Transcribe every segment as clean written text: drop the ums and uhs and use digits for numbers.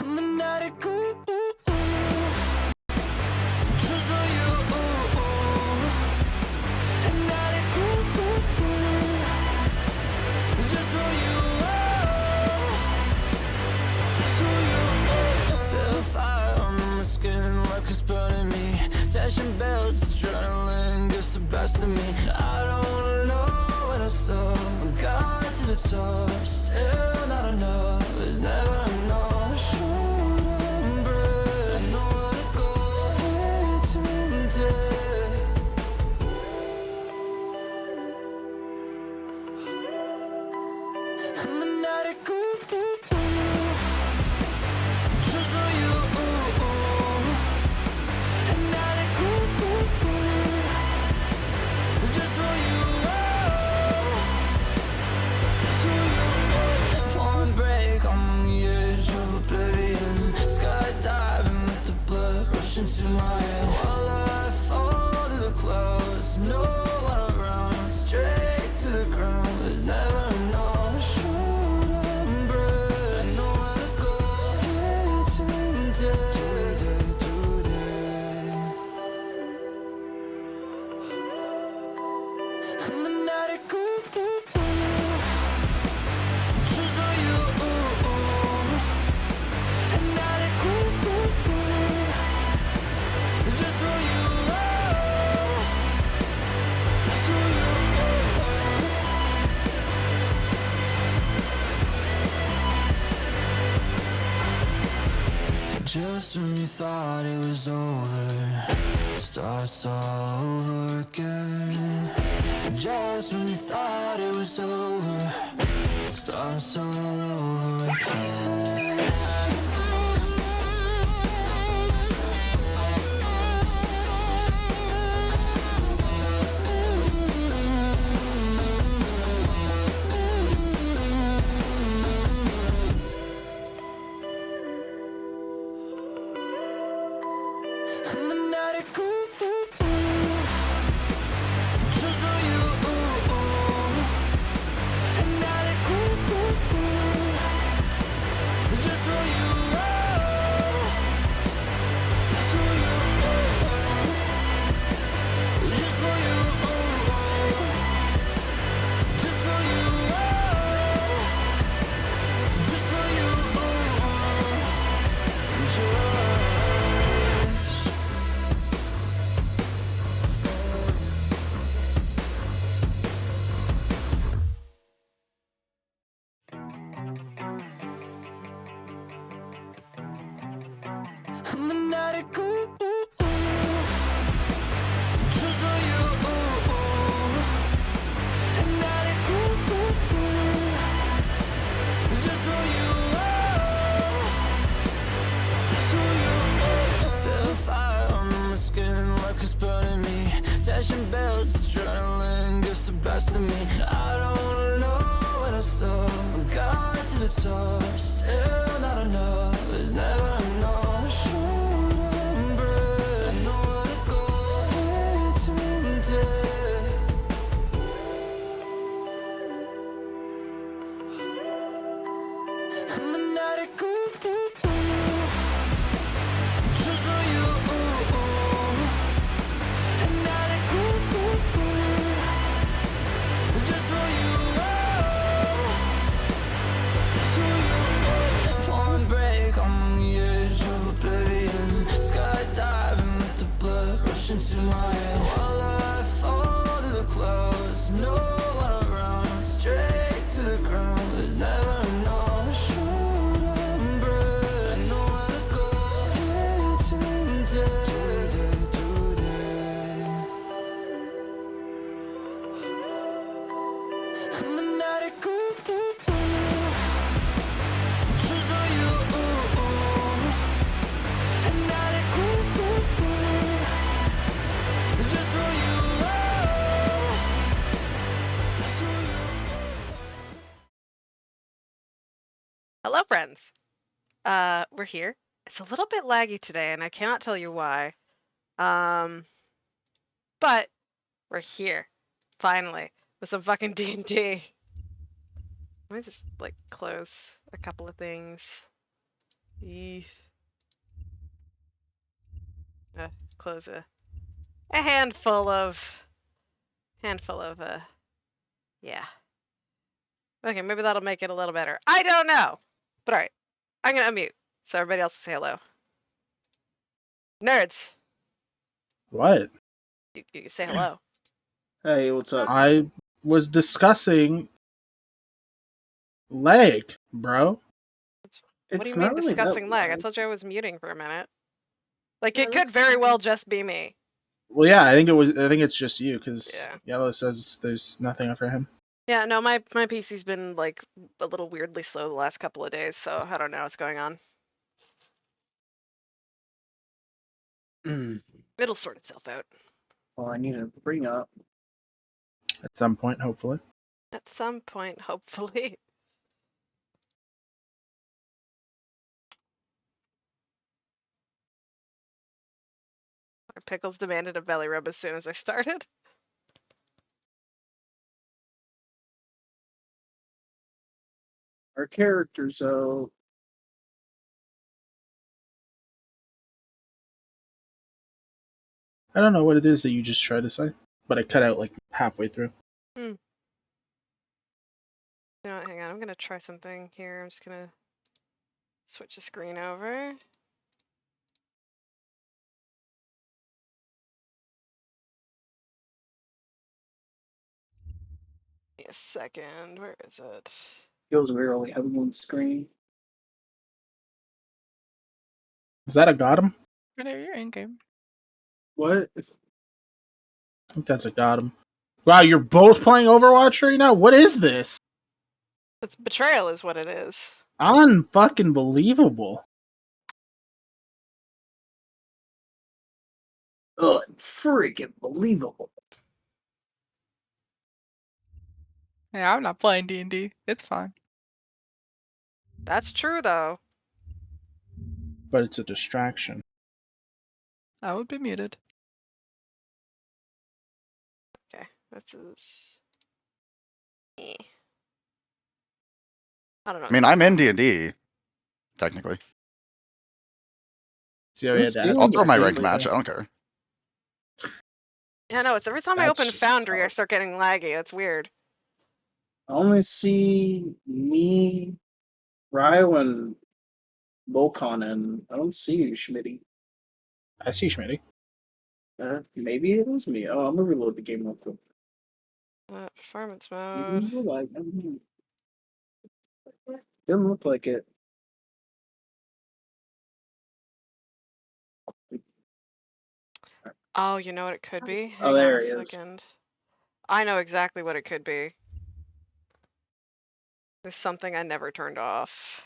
I'm an addict, just for you, an addict, just for you, just for you. Feel fire on my skin like it's burning me. Dashing bells, adrenaline gets the best of me. I don't wanna know when to stop. I'm gone to the top, still not enough. It's never enough. I'm an addict, just for you, an addict, just for you, just for you. One break on the edge of oblivion, skydiving with the blood rushing to my head. While I fall to the clouds, no one around, straight to the ground. There's never enough. I'm an addict, just for you, an addict, just for you, just for you. Just when you thought it was over, starts all over again. Just when you thought it was over, starts all over again. I'm an addict, just for you, an addict, just for you, just for you, just for you, just for you, just for you, I'm an addict, just for you, an addict, just for you, just for you. Feel fire on my skin like it's burning me. Dashing bells, adrenaline gets the best of me. I don't wanna know when to stop. I'm gone to the top, still not enough. It's never enough. I'm an addict, just for you, an addict, just for you, just for you. One break on the edge of oblivion, skydiving with the blood rushing to my head. While I fall to the clouds, no one around, straight to the ground. There's never enough. I'm an addict, just for you, an addict, just for you, just for you. Hello, friends. We're here. It's a little bit laggy today, and I cannot tell you why. But we're here, finally, with some fucking D&D. Let me just, like, close a couple of things. Eef. Close a handful of yeah. Okay, maybe that'll make it a little better. I don't know. But alright. I'm gonna unmute so everybody else can say hello. Nerds, What? you can say hello. Hey, what's up? I was discussing leg, bro. What do you It's mean not really discussing that lag? I lag. told you I was muting for a minute. Like, No, it could that's very fine. well just be me. Well, yeah, I think it's just you because Yeah. Yellow says there's nothing for him. Yeah, no, my PC's been, like, a little weirdly slow the last couple of days, so I don't know what's going on. It'll sort itself out. Well, I need to bring up. At some point, hopefully. At some point, hopefully. Our Pickles demanded a belly rub as soon as I started. Our characters, though. I don't know what it is that you just tried to say, but I cut out like halfway through. You know what, hang on, I'm gonna try something here. I'm just gonna switch the screen over. Give me a second, where is it? Feels weird only having one screen. Is that a got him? No, you're in game. What? I think that's a got him. Wow, you're both playing Overwatch right now? What is this? It's betrayal is what it is. Unfucking believable. Freaking believable. Yeah, I'm not playing D&D. It's fine. That's true, though. But it's a distraction. I would be muted. Okay, this is... I don't know. I mean, I'm in D&D, technically. See how he had that? I'll throw my ranked Exactly. match. I don't care. Yeah, no, it's every time I That's open just Foundry, I tough. start getting laggy. It's weird. I only see me, Ryo, and Volcon, and I don't see you, Schmitty. I see Schmitty. Maybe it was me. Oh, I'm gonna reload the game real quick. Performance mode. Didn't look like it. Oh, you know what it could be? Hang Oh, on there a he is. second. I know exactly what it could be. There's something I never turned off.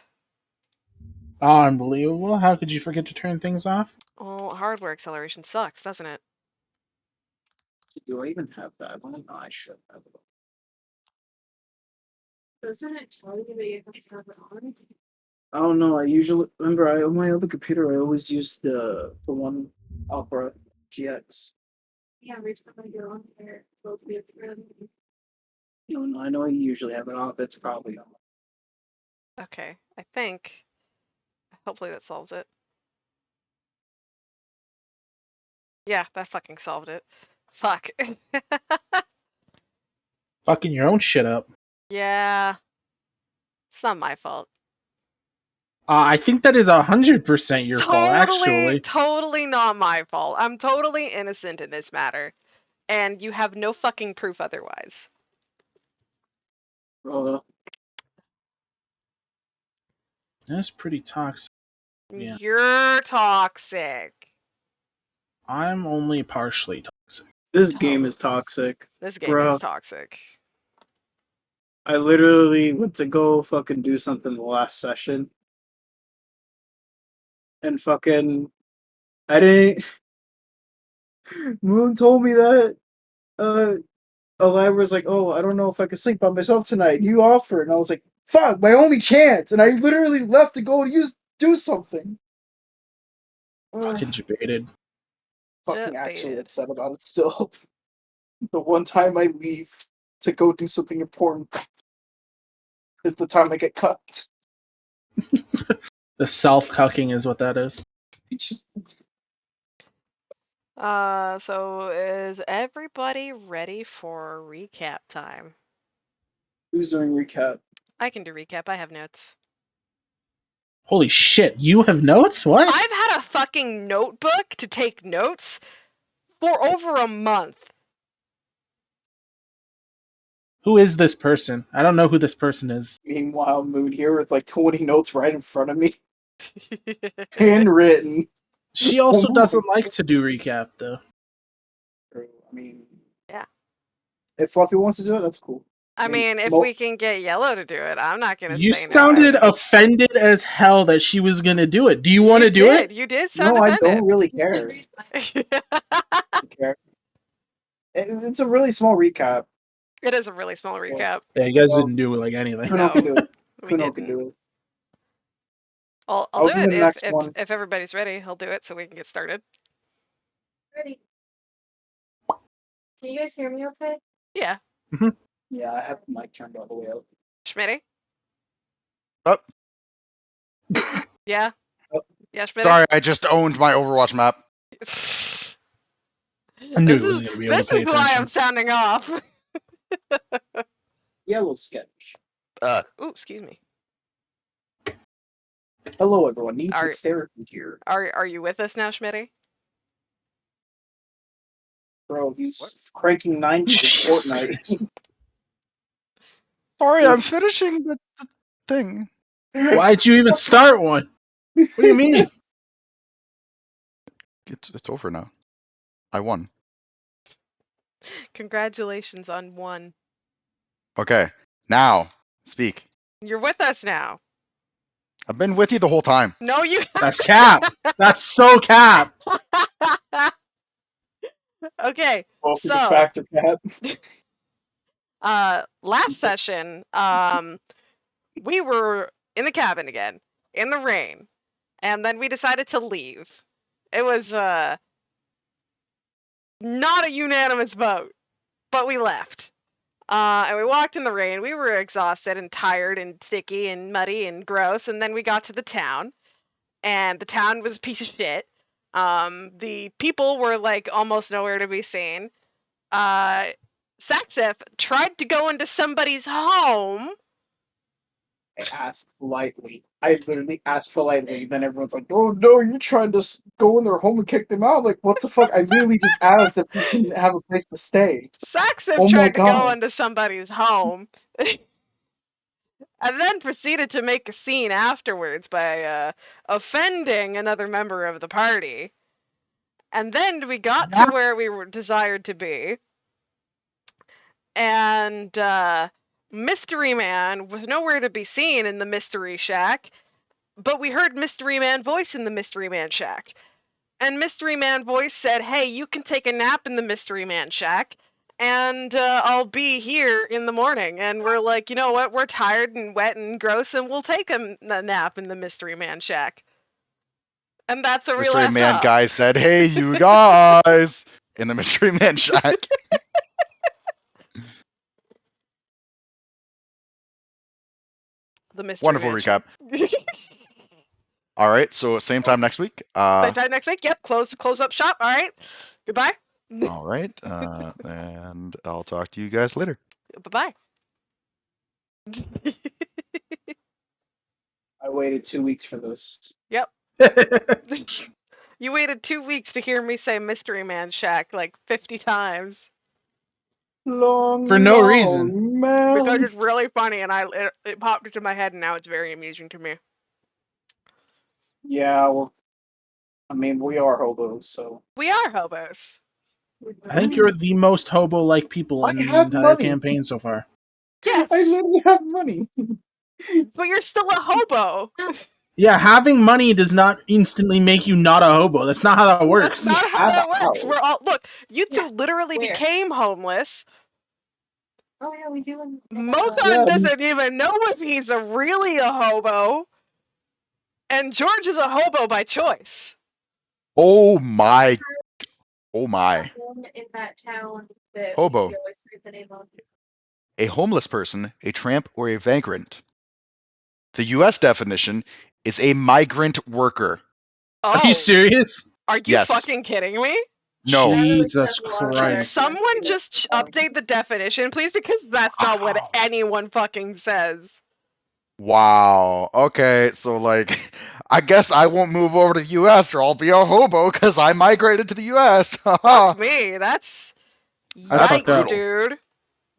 Unbelievable. How could you forget to turn things off? Well, hardware acceleration sucks, doesn't it? Do I even have that one? No, I should have it. Doesn't it tell you that you have to have it on? I don't know. I usually remember on my other computer. I always use the one Opera GX. Yeah, every time I go on there, it's supposed to be a friend. No, I know I usually have it off. It's probably on. Okay, I think. Hopefully that solves it. Yeah, that fucking solved it. Fuck. Fucking your own shit up. Yeah. It's not my fault. I think that is 100% It's your fault, actually. totally not my fault. I'm totally innocent in this matter. And you have no fucking proof otherwise. That's pretty toxic. Yeah. You're toxic. I'm only partially toxic. This game is toxic. This game is Bruh. toxic. I literally went to go fucking do something the last session. And fucking I didn't Moon told me that Alive was like, oh, I don't know if I can sleep by myself tonight. You offer, and I was like, fuck, my only chance. And I literally left to go do something. Fucking debated. Fucking actually Debated. upset about it still. The one time I leave to go do something important is the time I get cut. The self-cucking is what that is. So is everybody ready for recap time? Who's doing recap? I can do recap. I have notes. Holy shit, you have notes? What? I've had a fucking notebook to take notes for over a month. Who is this person? I don't know who this person is. Meanwhile, Mood here with like 20 notes right in front of me, handwritten. She also Oh, doesn't like to do recap, though. I mean, Yeah. if Fluffy wants to do it, that's cool. I mean, if Mo- we can get Yellow to do it, I'm not gonna You say no. sounded offended as hell that she was gonna do it. Do you want to do it? You did sound No, I offended. don't really care. It's a really small recap. It is a really small recap. Yeah, you guys Well, didn't do like anything. Kuno can do it. We Kuno can didn't. do it. I'll I'll do do it the next one. if everybody's ready. I'll do it so we can get started. Ready. Can you guys hear me okay? Yeah. Yeah, I have the mic turned all the way up. Schmitty? Oh, Yeah? Oh. Yeah, Schmitty? sorry, I just owned my Overwatch map. I knew This it is, wasn't gonna be able this to pay is why I'm attention. sounding off. Yellow sketch. Ooh, excuse me. Hello, everyone. Needs Are- therapy here. Are you with us now, Schmitty? Bro, he's cranking 90s in Fortnite. Sorry, I'm finishing the thing. Why'd you even start one? What do you mean? It's over now. I won. Congratulations on one. Okay, now speak. You're with us now. I've been with you the whole time. No, you. That's cap. That's so cap. Okay. Welcome to So, Factor Cap. last session, we were in the cabin again, in the rain, and then we decided to leave. It was, not a unanimous vote, but we left. And we walked in the rain. We were exhausted and tired and sticky and muddy and gross, and then we got to the town, and the town was a piece of shit. The people were, like, almost nowhere to be seen. Saxif tried to go into somebody's home. I asked politely. I literally asked politely. Then everyone's like, "Oh no, you're trying to go in their home and kick them out." Like, what the fuck? I literally just asked if we can have a place to stay. Saxif Oh my tried to go God. into somebody's home. And then proceeded to make a scene afterwards by offending another member of the party. And then we got to where we were desired to be. And Mystery Man was nowhere to be seen in the Mystery Shack. But we heard Mystery Man voice in the Mystery Man Shack. And Mystery Man voice said, "Hey, you can take a nap in the Mystery Man Shack. And I'll be here in the morning." And we're like, you know what? We're tired and wet and gross, and we'll take a nap in the Mystery Man Shack. And that's where we Mystery left Man off. guy said, "Hey, you guys," in the Mystery Man shack. The Mystery Wonderful Man recap. Shack. All right, so same time next week. Same time next week. Yep. Close up shop. All right. Goodbye. All right, and I'll talk to you guys later. Bye bye. I waited 2 weeks for this. Yep. You waited 2 weeks to hear me say Mystery Man Shack like 50 times. Long, For no long reason. man. Because it's really funny, and it popped into my head, and now it's very amusing to me. Yeah, well, I mean, we are hobos, so. We are hobos. I think you're the most hobo-like people I in the have entire money. campaign so far. Yes, I literally have money. but you're still a hobo. Yeah, having money does not instantly make you not a hobo. That's not how that That's works. not You how have that a works. house. We're all you two Yeah, literally where? became homeless. Oh yeah, we do. Mokon Yeah. doesn't even know if he's really a hobo, and George is a hobo by choice. Oh my! Oh my! In that town that Hobo. we always forget the name of. A homeless person, a tramp, or a vagrant. The U.S. definition is a migrant worker. Are you Oh, serious? are you Yes. fucking kidding me? No. That really Jesus says a lot about Can Christ. someone just update the definition, please? Because that's not what Wow. anyone fucking says. Wow. Okay, so like, I guess I won't move over to the U.S. or I'll be a hobo because I migrated to the U.S. Fuck me, that's That's fucked yikes, up. dude.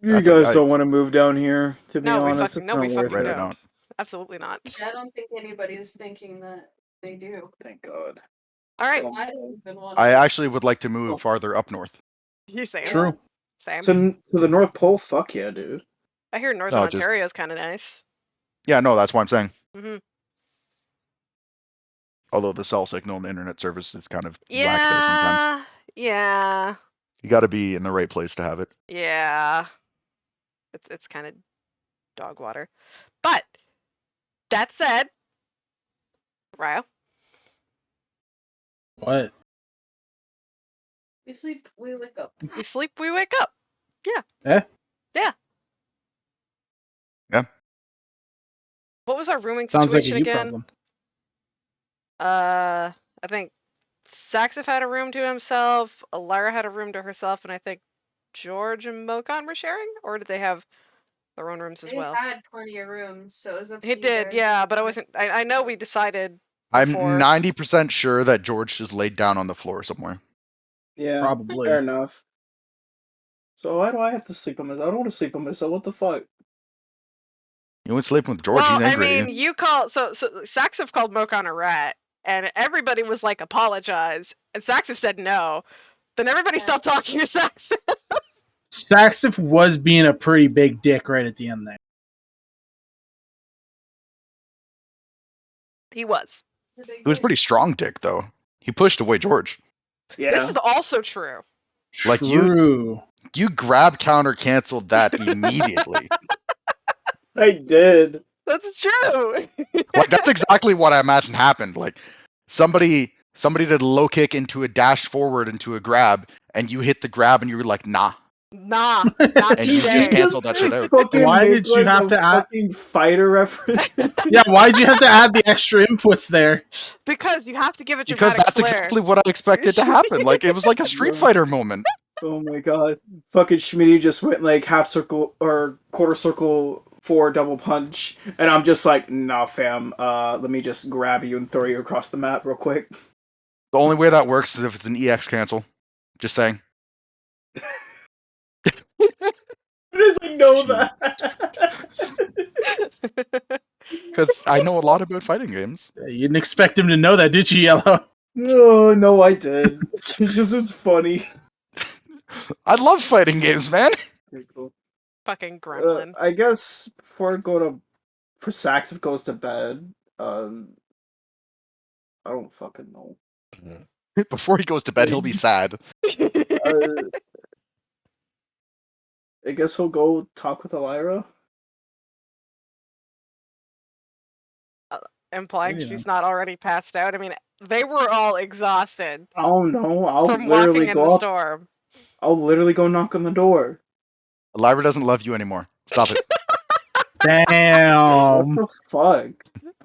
You That's a guys don't yikes. want to move down here, to be No, we honest. fucking It's no, not we worth fucking Right, I it. don't. Absolutely not. I don't think anybody's thinking that they do. Thank God. All right, Well, I don't even want I to. actually would like to move Oh. farther up north. you same. True. Same. To the North Pole? Fuck yeah, dude. I hear Northern No, just- Ontario's kind of nice. Yeah, no, that's what I'm saying. hmm Although the cell signal and internet service is kind of whack there sometimes. Yeah, You got to be in the right place to have it. yeah. It's kind of dog water. But that said, Ryo, What? We sleep, we wake up. we sleep, we wake up. Eh? Yeah. Yeah. What was our rooming Sounds like a situation you again? problem. I think Saxif had a room to himself, Alara had a room to herself, and I think George and Mokan were sharing? Or did they have their own rooms as They well? had plenty of rooms, so it was up to He you did, guys yeah, if but I you wasn't. wanted I know to. we decided I'm before. 90% sure that George just laid down on the floor somewhere. Yeah, Probably. fair enough. So why do I have to sleep on myself? I don't want to sleep on myself. What the fuck? You went sleeping with George. Well, He's I angry at mean, you. you call so Saxif called Mokan a rat, and everybody was like, apologize, and Saxif said no. Then everybody Yeah. stopped talking to Saxif. Saxif was being a pretty big dick right at the end there. He was. He was pretty strong dick though. He pushed away George. Yeah. This is also true. Like, you- True. You grab counter canceled that immediately. I did. That's true. Like, that's exactly what I imagine happened. Like, somebody did a low kick into a dash forward into a grab, and you hit the grab, and you were like, nah. Nah, not And you today. just canceled that shit out. Fucking Why make, did you like, have a to add- fucking fighter reference? Yeah, why'd you have to add the extra inputs there? Because you have to give it Because dramatic that's flair. exactly what I expected to happen. Like, it was like a Street Yeah. Fighter moment. Oh my god. Fucking Schmitty just went like half circle or quarter circle for double punch, and I'm just like, nah fam, let me just grab you and throw you across the map real quick. The only way that works is if it's an EX cancel. Just saying. How does he know Jeez. that? Because I know a lot about fighting games. You didn't expect him to know that, did you, Yellow? No, no, I did. It's funny. I love fighting games, man. Pretty cool. Fucking gremlin. I guess before I go to for Saxif goes to bed, I don't fucking know. Before he goes to bed, he'll be sad. I guess he'll go talk with Elira. Implying Yeah. she's not already passed out. I mean, they were all exhausted Oh no, I'll from literally walking in go the up. storm. I'll literally go knock on the door. Lyra doesn't love you anymore. Stop it. What Damn. the fuck?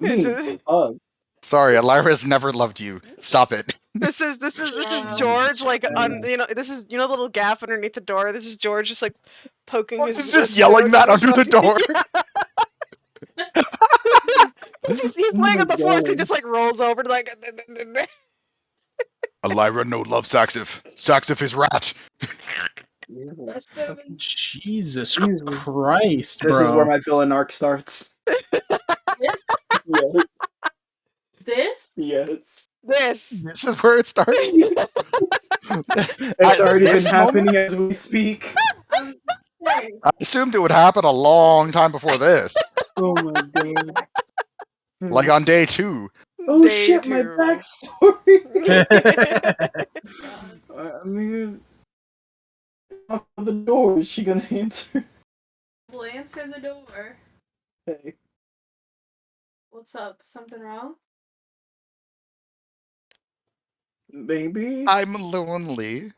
I mean, fuck. Sorry, Lyra has never loved you. Stop it. This is Wow. George like Yeah. this is the little gaff underneath the door. This is George just like poking his. He's just lips yelling out that and under the door. He's Oh laying my on the floor, so he God. just like rolls over to like. Lyra no love Saxif. Saxif is rat. That's Bobby. Jesus Jesus. Christ, This is where bro. my villain arc starts. This? Yes. This? Yes. This. This is where it starts. It's already been happening as we speak. Hey, I assumed it would happen a long time before this. Oh my god. Like on day 2. Oh Day shit, my 2. backstory! I mean, knock on the door. Is she gonna answer? we'll answer the door. Hey. What's up? Something wrong? Maybe? I'm lonely.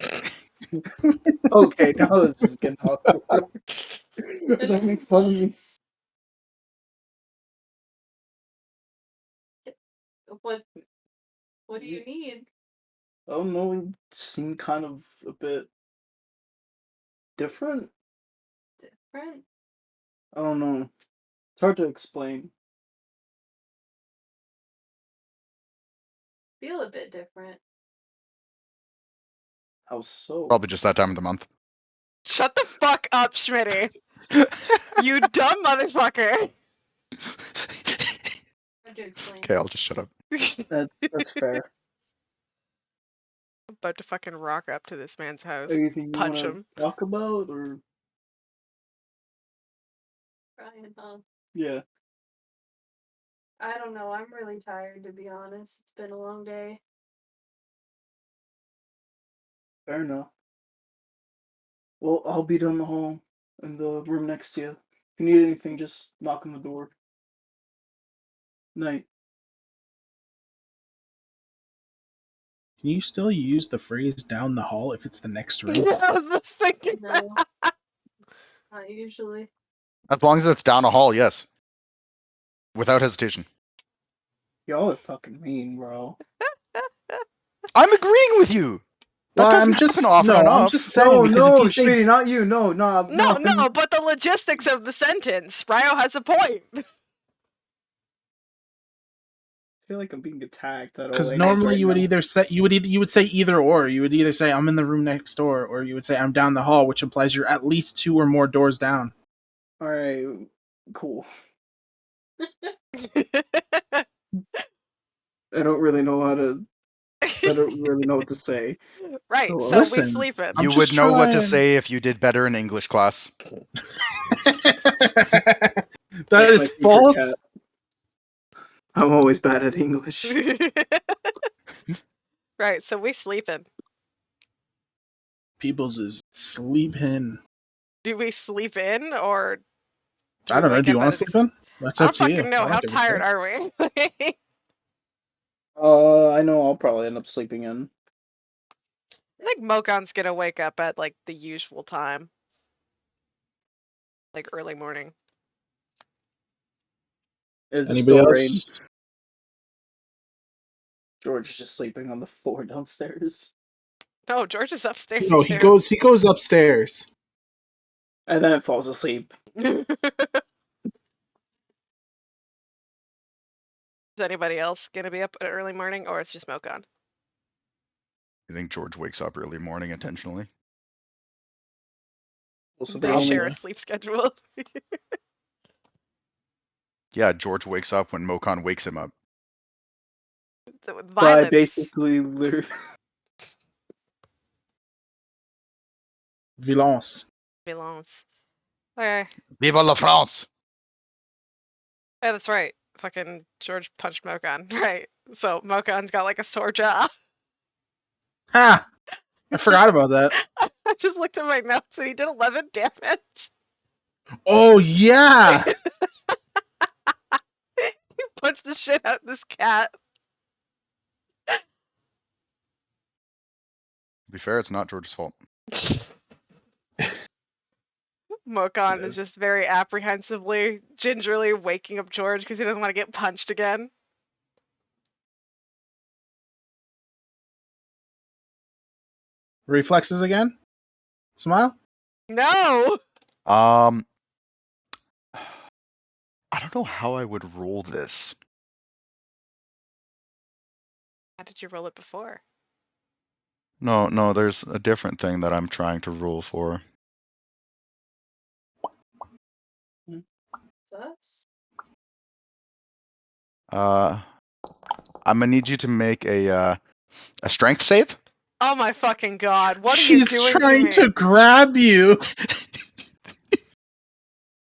Okay, now let's just get awkward. That makes fun of me. What do you need? I don't know, it seemed kind of a bit different. Different? I don't know. It's hard to explain. Feel a bit different. How so? Probably just that time of the month. Shut the fuck up, Schmitty. You dumb motherfucker. Hard to explain. Okay, I'll just shut up. That's fair. About to fucking rock up to this man's house. Anything you Punch want him. to talk about, or Brian, huh? yeah? I don't know. I'm really tired, to be honest. It's been a long day. Fair enough. Well, I'll be down the hall in the room next to you. If you need anything, just knock on the door. Night. Can you still use the phrase "down the hall" if it's the next room? I was just thinking. No. Not usually. As long as it's down a hall, yes. Without hesitation. Y'all are fucking mean, bro. I'm agreeing with you. That Well, doesn't I'm just happen often no, enough. I'm just saying No, because no, if you say Schmitty, not you. No, No, but the logistics of the sentence. Ryo has a point. I feel like I'm being attacked at all because angles normally right you would now. either say you would say either or. You would either say I'm in the room next door, or you would say I'm down the hall, which implies you're at least 2 or more doors down. All right, cool. I don't really know how to. I don't really know what to say. Right, So, so we listen, sleeping. I'm You just would know what to trying. say if you did better in English class. That That's is my secret false. cat. I'm always bad at English. Right, so we sleeping. People's is sleeping. Do we sleep in or do I we don't know. wake Do you up want at to a... sleep in? That's I up don't to you. fucking know. I How don't give a tired shit. are we? I know I'll probably end up sleeping in. I think Mokon's gonna wake up at like the usual time. Like early morning. It's Anybody still rain. else? George is just sleeping on the floor downstairs. No, George is upstairs No, too. he goes upstairs. And then falls asleep. Is anybody else gonna be up at early morning or it's just Mokon? I think George wakes up early morning intentionally. Also, They share a sleep schedule. Yeah, George wakes up when Mokon wakes him up. So I Violence. basically literally. Violence. Violence. Okay. Viva la France! Yeah, that's right. Fucking George punched Mokon. Right. So Mokon's got like a sore jaw. Ha! I forgot about that. I just looked at my notes and he did 11 damage. Oh yeah. He punched the shit out of this cat. To be fair, it's not George's fault. Mokon It is is. just very apprehensively, gingerly waking up George because he doesn't want to get punched again. Reflexes again. Smile. No! I don't know how I would roll this. How did you roll it before? No, there's a different thing that I'm trying to roll for. Sus? I'm gonna need you to make a strength save. Oh my fucking god, what are you She's doing trying to me? to grab you.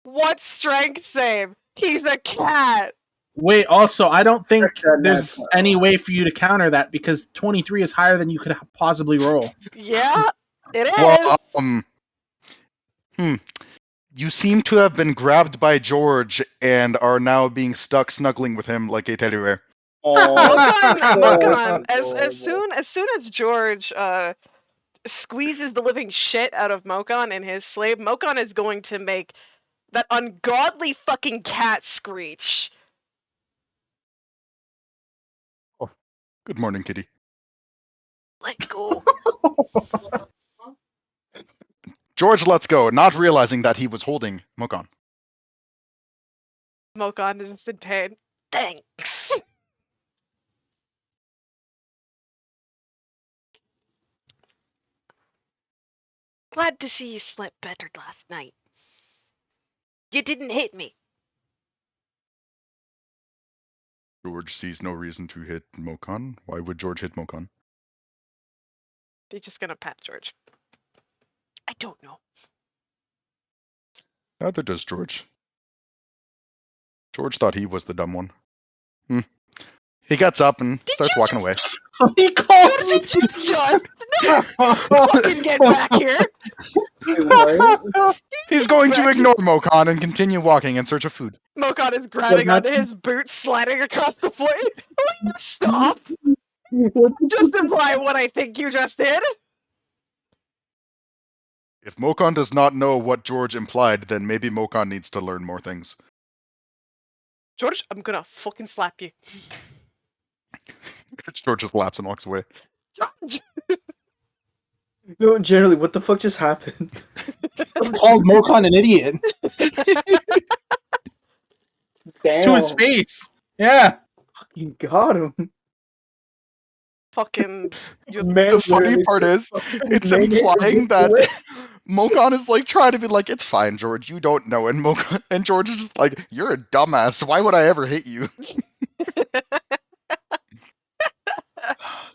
What strength save? He's a cat! Wait, also, I don't think Check that there's net. any way for you to counter that because 23 is higher than you could possibly roll. Yeah, it is! Well, you seem to have been grabbed by George and are now being stuck snuggling with him like a teddy bear. Mokon, Oh, as soon as George squeezes the living shit out of Mokon and his slave, Mokon is going to make that ungodly fucking cat screech. Good morning, kitty. Let go. George lets go, not realizing that he was holding Mokon. Mokon is just in pain. Thanks. Glad to see you slept better last night. You didn't hit me. George sees no reason to hit Mokon. Why would George hit Mokon? He's just gonna pat George. I don't know. Neither does George. George thought he was the dumb one. He gets up and starts walking away. He called me. George, did you just fucking get back here? Wait, what? He's going to ignore Mokon and continue walking in search of food. Mokon is grabbing What onto his boots, sliding across the floor. Will you stop? What the Just fuck? imply what I think you just did. If Mokon does not know what George implied, then maybe Mokon needs to learn more things. George, I'm gonna fucking slap you. George just laughs and walks away. George! No, generally, what the fuck just happened? Called Mokon an idiot Damn. to his face. Yeah. You got him. Fucking. You, Man, The funny literally part just is, fucking it's made it implying that away. Mokon is like trying to be like, it's fine, George, you don't know. And Mokon and George is just like, you're a dumbass. Why would I ever hit you?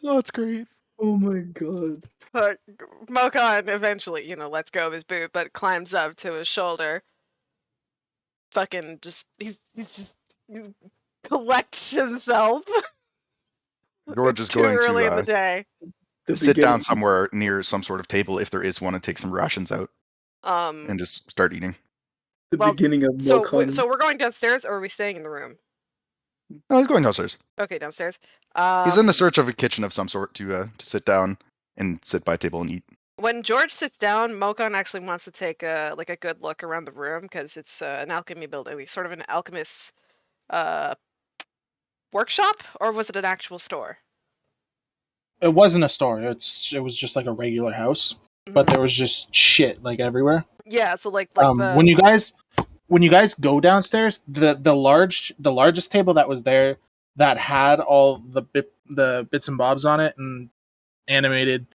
Oh, it's great. Oh my god. But Mokon eventually, lets go of his boot, but climbs up to his shoulder. Fucking just. He collects himself. George It's is too going early in the to day. The sit down beginning. somewhere near some sort of table, if there is one, and take some rations out and just start eating. The well, beginning of so Mokon. we're going downstairs, or are we staying in the room? No, he's going downstairs. Okay, downstairs. He's in the search of a kitchen of some sort to sit down and sit by a table and eat. When George sits down, Mokon actually wants to take a good look around the room because it's an alchemy building, sort of an alchemist's workshop, or was it an actual store? It wasn't a store. It was just like a regular house, but Mhm. there was just shit like everywhere. Yeah, so the When you guys go downstairs, the largest table that was there that had all the bits and bobs on it and animated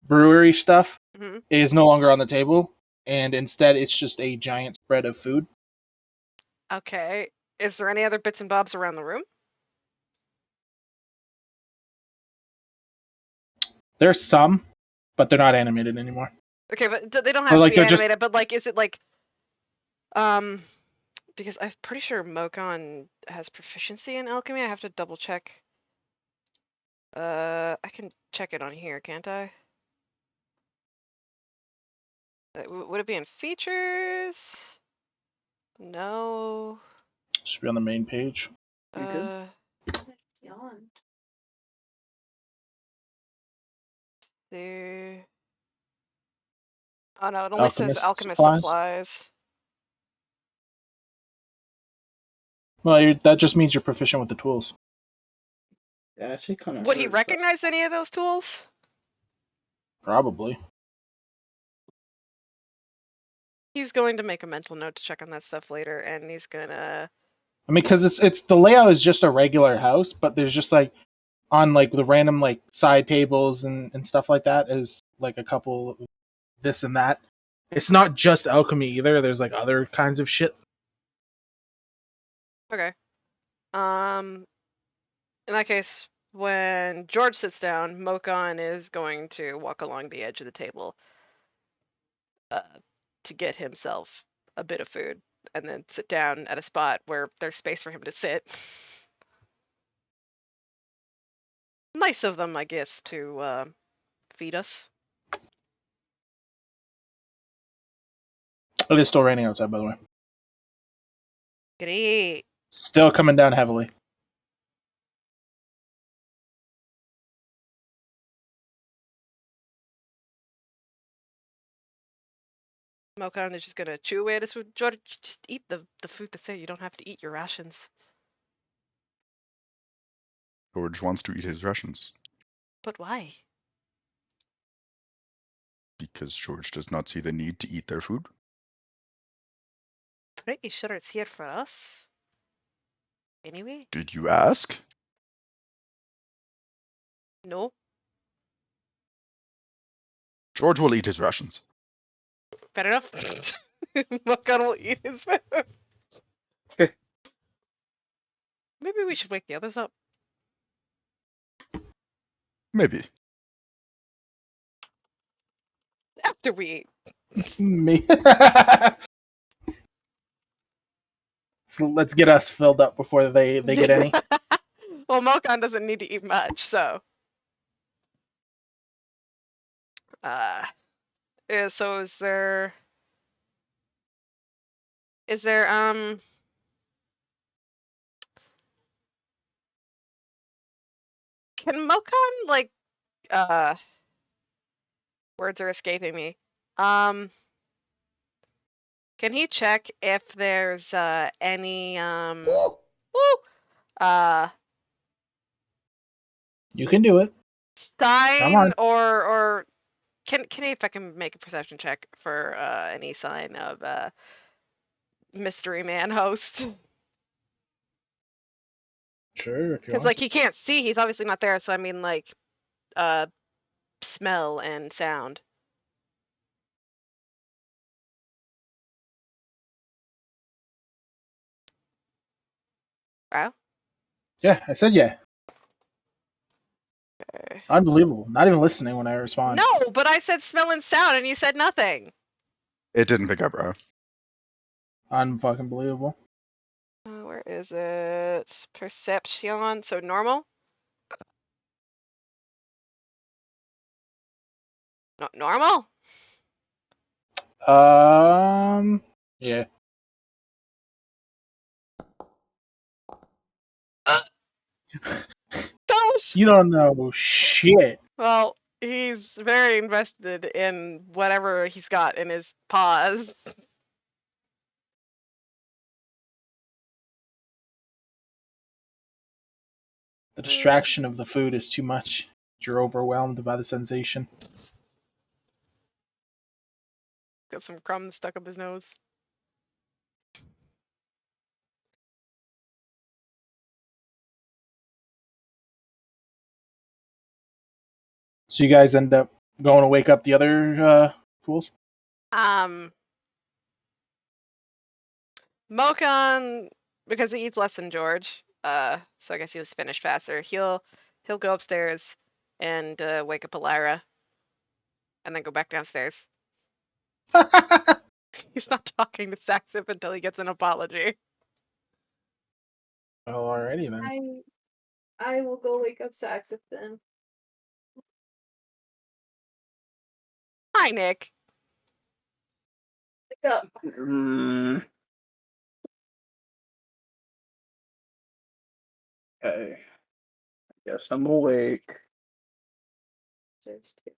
brewery stuff Mhm. is no longer on the table, and instead it's just a giant spread of food. Okay, is there any other bits and bobs around the room? There's some, but they're not animated anymore. Okay, but they don't Or, have to like, be they're just- animated. But is it because I'm pretty sure Mokon has proficiency in alchemy. I have to double check. I can check it on here, can't I? Would it be in features? No. Should be on the main page. You good? Yawned. There. Oh no, it only says Alchemist alchemist supplies. supplies. Well, that just means you're proficient with the tools. That actually kind of Would he hurts. recognize any of those tools? Probably. He's going to make a mental note to check on that stuff later, and he's gonna. I mean, because it's the layout is just a regular house, but there's just like on like the random like side tables and stuff like that is like a couple of this and that. It's not just alchemy either. There's like other kinds of shit. Okay. In that case, when George sits down, Mokon is going to walk along the edge of the table uh, to get himself a bit of food, and then sit down at a spot where there's space for him to sit. Nice of them, I guess, to feed us. It is still raining outside, by the way. Great. Still coming down heavily. Mokon is just gonna chew away at his food. George, just eat the food that's there. You don't have to eat your rations. George wants to eat his rations But why? because George does not see the need to eat their food. Pretty sure it's here for us. Anyway? Did you ask? No. George will eat his rations. Fair enough. Mokan will eat his food. Maybe we should wake the others up. Maybe. After we eat. Me. So let's get us filled up before they get any. Well, Mokan doesn't need to eat much, so. So is there can Mokan like words are escaping me. Can he check if there's any woo, You can do it. sign on. or can he if I can make a perception check for any sign of mystery man host? Sure, if you Because want. like he can't see, he's obviously not there. So I mean like smell and sound. Wow. Yeah, I said yeah. Okay. Unbelievable. Not even listening when I respond. No, but I said smell and sound, and you said nothing. It didn't pick up, bro. Unfucking believable. Where is it? Perception. So normal. No, normal. Yeah. That was You don't know shit. well. He's very invested in whatever he's got in his paws. The distraction of the food is too much. You're overwhelmed by the sensation. Got some crumbs stuck up his nose. So you guys end up going to wake up the other fools? Mokan, because he eats less than George, so I guess he'll finish faster. He'll go upstairs and wake up Elira, and then go back downstairs. He's not talking to Saxif until he gets an apology. Well, alrighty then. I will go wake up Saxif then. Hi, Nick. Wake up. Okay. I guess I'm awake. There's two.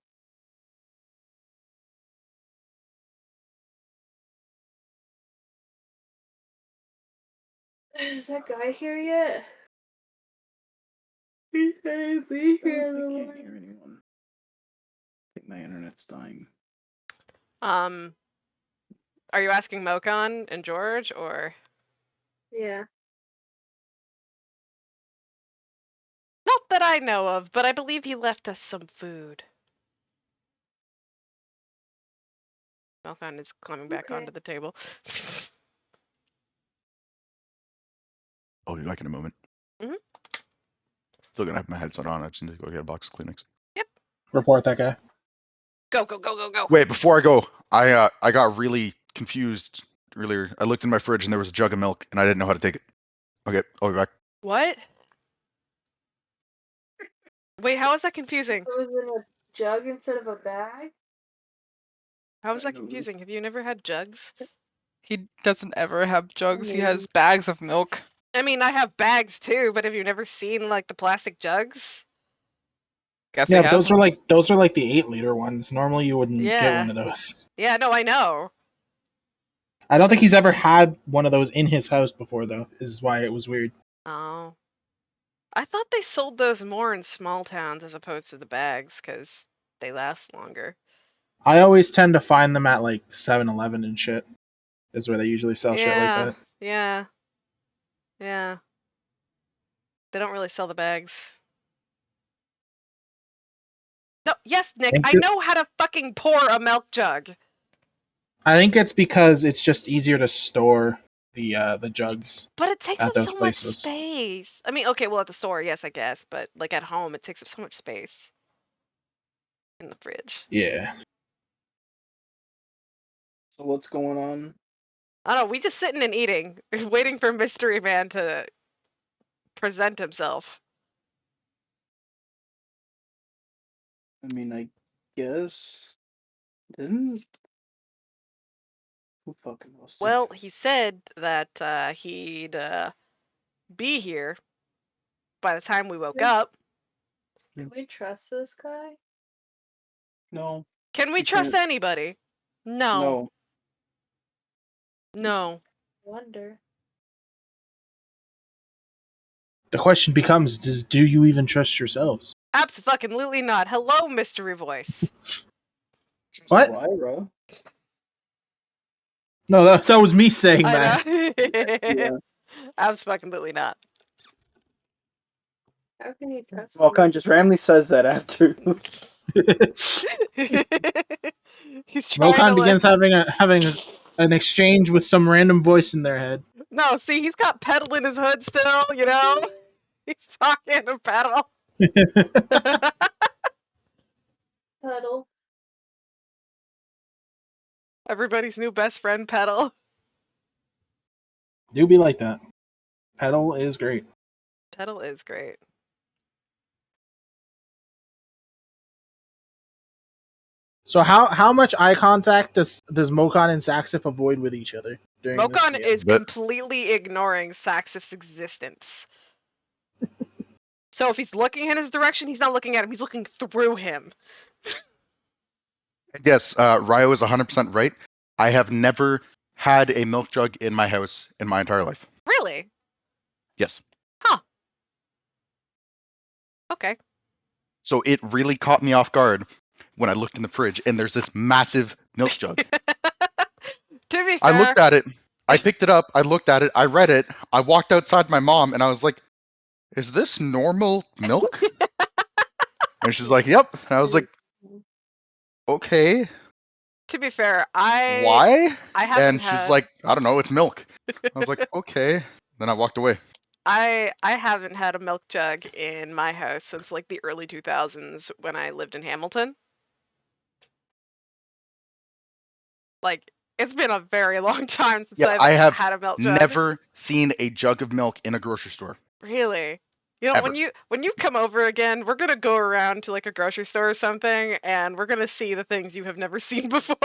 Is that guy here yet? He can't be I here. can't hear anyone. I think my internet's dying. Are you asking Mokan and George, or? Yeah. Not that I know of, but I believe he left us some food. Mokan is climbing back Okay. onto the table. I'll be back in a moment. Mhm. Still gonna have my headset on. I just need to go get a box of Kleenex. Report that guy. Go, go, go, go, go. Wait, before I go, I got really confused earlier. I looked in my fridge and there was a jug of milk and I didn't know how to take it. Okay, I'll be back. What? Wait, how is that confusing? It was in a jug instead of a bag? How is that confusing? Have you never had jugs? He doesn't ever have jugs. He has bags of milk. I mean, I have bags too, but have you never seen like the plastic jugs? Guess Yeah, he those hasn't. are like the 8-liter ones. Normally you wouldn't get Yeah. one of those. Yeah, no, I know. I don't think he's ever had one of those in his house before though, is why it was weird. Oh. I thought they sold those more in small towns as opposed to the bags because they last longer. I always tend to find them at like 7-Eleven and shit. Is where they usually sell shit like Yeah, that. yeah, yeah. They don't really sell the bags. No, yes, Nick, Thank I you. know how to fucking pour a milk jug. I think it's because it's just easier to store the jugs But it takes at up those so much places. space. I mean, okay, well, at the store, yes, I guess, but like at home, it takes up so much space in the fridge. Yeah. So what's going on? I don't know, we just sitting and eating, waiting for Mystery Man to present himself. I mean, I guess didn't. Who fucking knows? Well, he said that he'd be here by the time we woke up. Can we trust this guy? No, Can we you trust can't. anybody? No. No. No. Wonder. The question becomes: do you even trust yourselves? Absolutely not. Hello, mystery voice. Just What? Lyra. No, that was me saying I that. know. Yeah. Absolutely not. How can you trust Volkan him? just randomly says that after. He's trying to Mokan begins having an exchange with some random voice in their head. No, see, he's got pedal in his hood still, you know? He's talking to pedal. Puddle. Everybody's new best friend, pedal. Do be like that. Pedal is great. Pedal is great. So how much eye contact does Mokan and Saxif avoid with each other during this Mokon meal? is But completely ignoring Saxif's existence. So if he's looking in his direction, he's not looking at him, he's looking through him. yes, Ryo is 100% right. I have never had a milk jug in my house in my entire life. Really? Yes. Huh. Okay. So it really caught me off guard when I looked in the fridge and there's this massive milk jug. To be I fair, looked at it. I picked it up. I looked at it. I read it. I walked outside my mom and I was like, is this normal milk? And she's like, yep. And I was like, okay, to be fair, I why? haven't And she's had like, I don't know, it's milk. I was like, okay. Then I walked away. I haven't had a milk jug in my house since like the early 2000s when I lived in Hamilton. Like it's been a very long time since Yeah, I've I have had a milk jug. never seen a jug of milk in a grocery store. Really? You know, Ever. when you come over again, we're gonna go around to like a grocery store or something, and we're gonna see the things you have never seen before.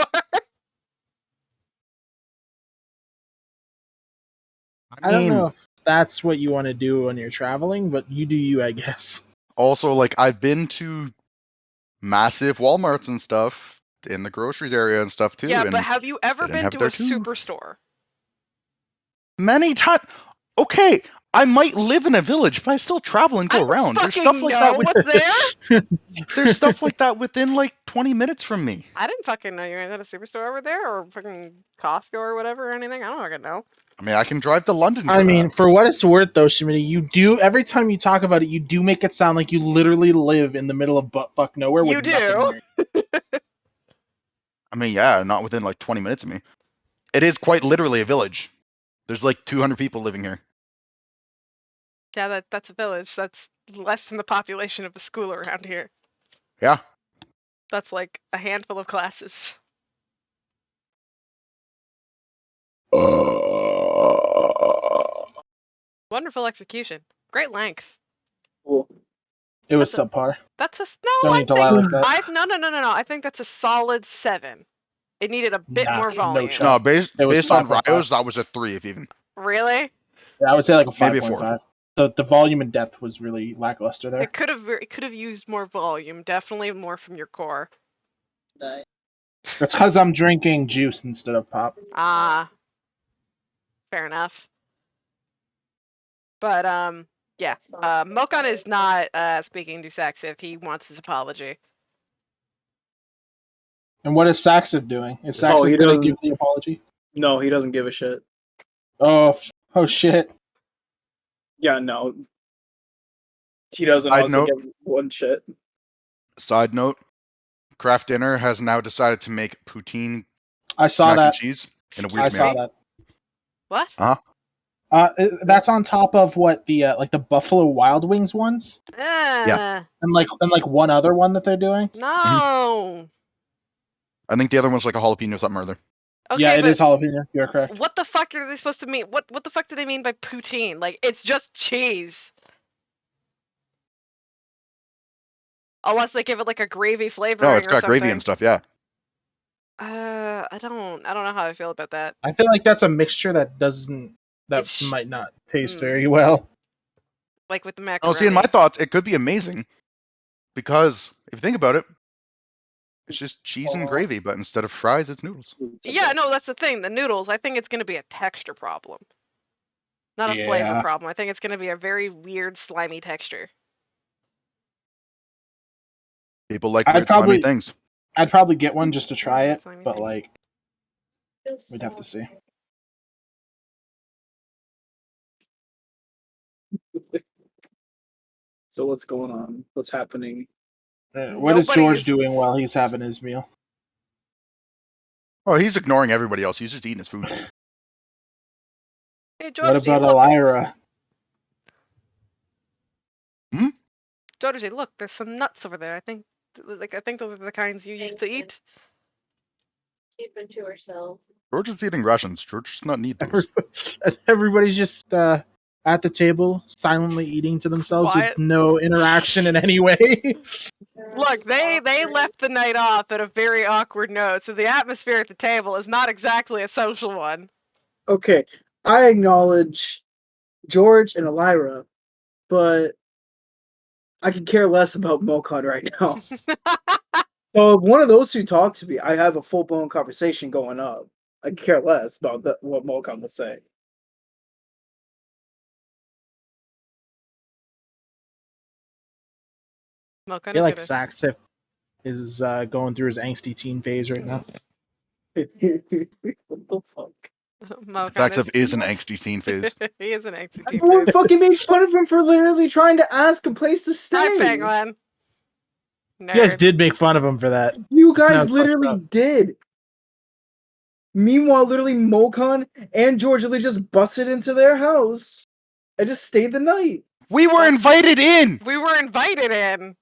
I don't know if that's what you want to do when you're traveling, but you do you, I guess. Also, like, I've been to massive Walmarts and stuff in the groceries area and stuff too. Yeah, and but have you ever they didn't been have to there a too. superstore? Many times. Okay, I might live in a village, but I still travel and I go don't around. There's fucking stuff like know that. what's there. There's stuff like that within like 20 minutes from me. I didn't fucking know you were at a superstore over there, or fucking Costco or whatever or anything. I don't fucking know. I mean, I can drive to London for I mean, that. for what it's worth, though, Shimmy, you do every time you talk about it, you do make it sound like you literally live in the middle of buttfuck nowhere You with nothing do. near. I mean, yeah, not within like 20 minutes of me. It is quite literally a village. There's like 200 people living here. Yeah, that's a village. That's less than the population of a school around here. Yeah. That's like a handful of classes. Wonderful execution. Great length. Cool. It was That's subpar. That's a Don't no. need to lie like that. No. I think that's a solid 7. It needed a bit Nah, more no volume. shot. No, It was based on 5.5. Rio's, that was a 3 if even. Really? Yeah, I would say like a Maybe a 5.5. The volume and depth was really lackluster there. It could have used more volume. Definitely more from your core. That's because I'm drinking juice instead of pop. Ah, fair enough. But Yeah. That's not- Mokan is not speaking to Saxif. He wants his apology. And what is Saxif doing? Is Oh, Saxif he going to doesn't- give the apology? No, he doesn't give a shit. Oh shit. Yeah, no. He doesn't Side also note. give one shit. Side note: Kraft Dinner has now decided to make poutine I saw mac and that. cheese in a I weird saw meal. that. What? That's on top of what the like the Buffalo Wild Wings ones, and like one other one that they're doing. No. I think the other one's like a jalapeno something or other. Okay, Yeah, it but is jalapeno. You're correct. what the fuck are they supposed to mean? What the fuck do they mean by poutine? Like, it's just cheese. Unless they give it like a gravy flavoring No, it's or got something. gravy and stuff. Yeah. I don't know how I feel about that. I feel like that's a mixture that It's might not taste Mm. very well. Like with the Oh, macaroni. see, in my thoughts, it could be amazing because if you think about it, it's just cheese and gravy, but instead of fries, it's noodles. Yeah, no, that's the thing. The noodles, I think it's going to be a texture problem. Not a flavor Yeah. problem. I think it's going to be a very weird, slimy texture. People like I'd weird, slimy probably- things. I'd probably get one just to try it, Slimy but thing. like Feels we'd have to see. So what's going on? What's happening? What is Nobody George is- doing while he's having his meal? Oh, he's ignoring everybody else. He's just eating his food. Hey, What Georgie, about look. Elira? Georgie, look, there's some nuts over there. I think those are the kinds you used to Thank you. eat. Keep it to herself. George is eating rations. George does not need those. Everybody's just at the table, silently eating to themselves Quiet. with no interaction in any way. Look, they left the night off at a very awkward note, so the atmosphere at the table is not exactly a social one. Okay, I acknowledge George and Elira, but I could care less about Mokon right now. So if one of those two talk to me, I have a full blown conversation going up. I could care less about what Mokon would say. I Mocha feel like is Saxif is going through his angsty teen phase right now. What the fuck? Saxif is an angsty teen phase. He is an angsty teen Everyone phase. fucking made fun of him for literally trying to ask a place to Hi, stay. Penguin. You guys Nerd. did make fun of him for that. You That guys was literally fucked up. did. Meanwhile, literally Mokon and George literally just busted into their house and just stayed the night. We were invited in. We were invited in.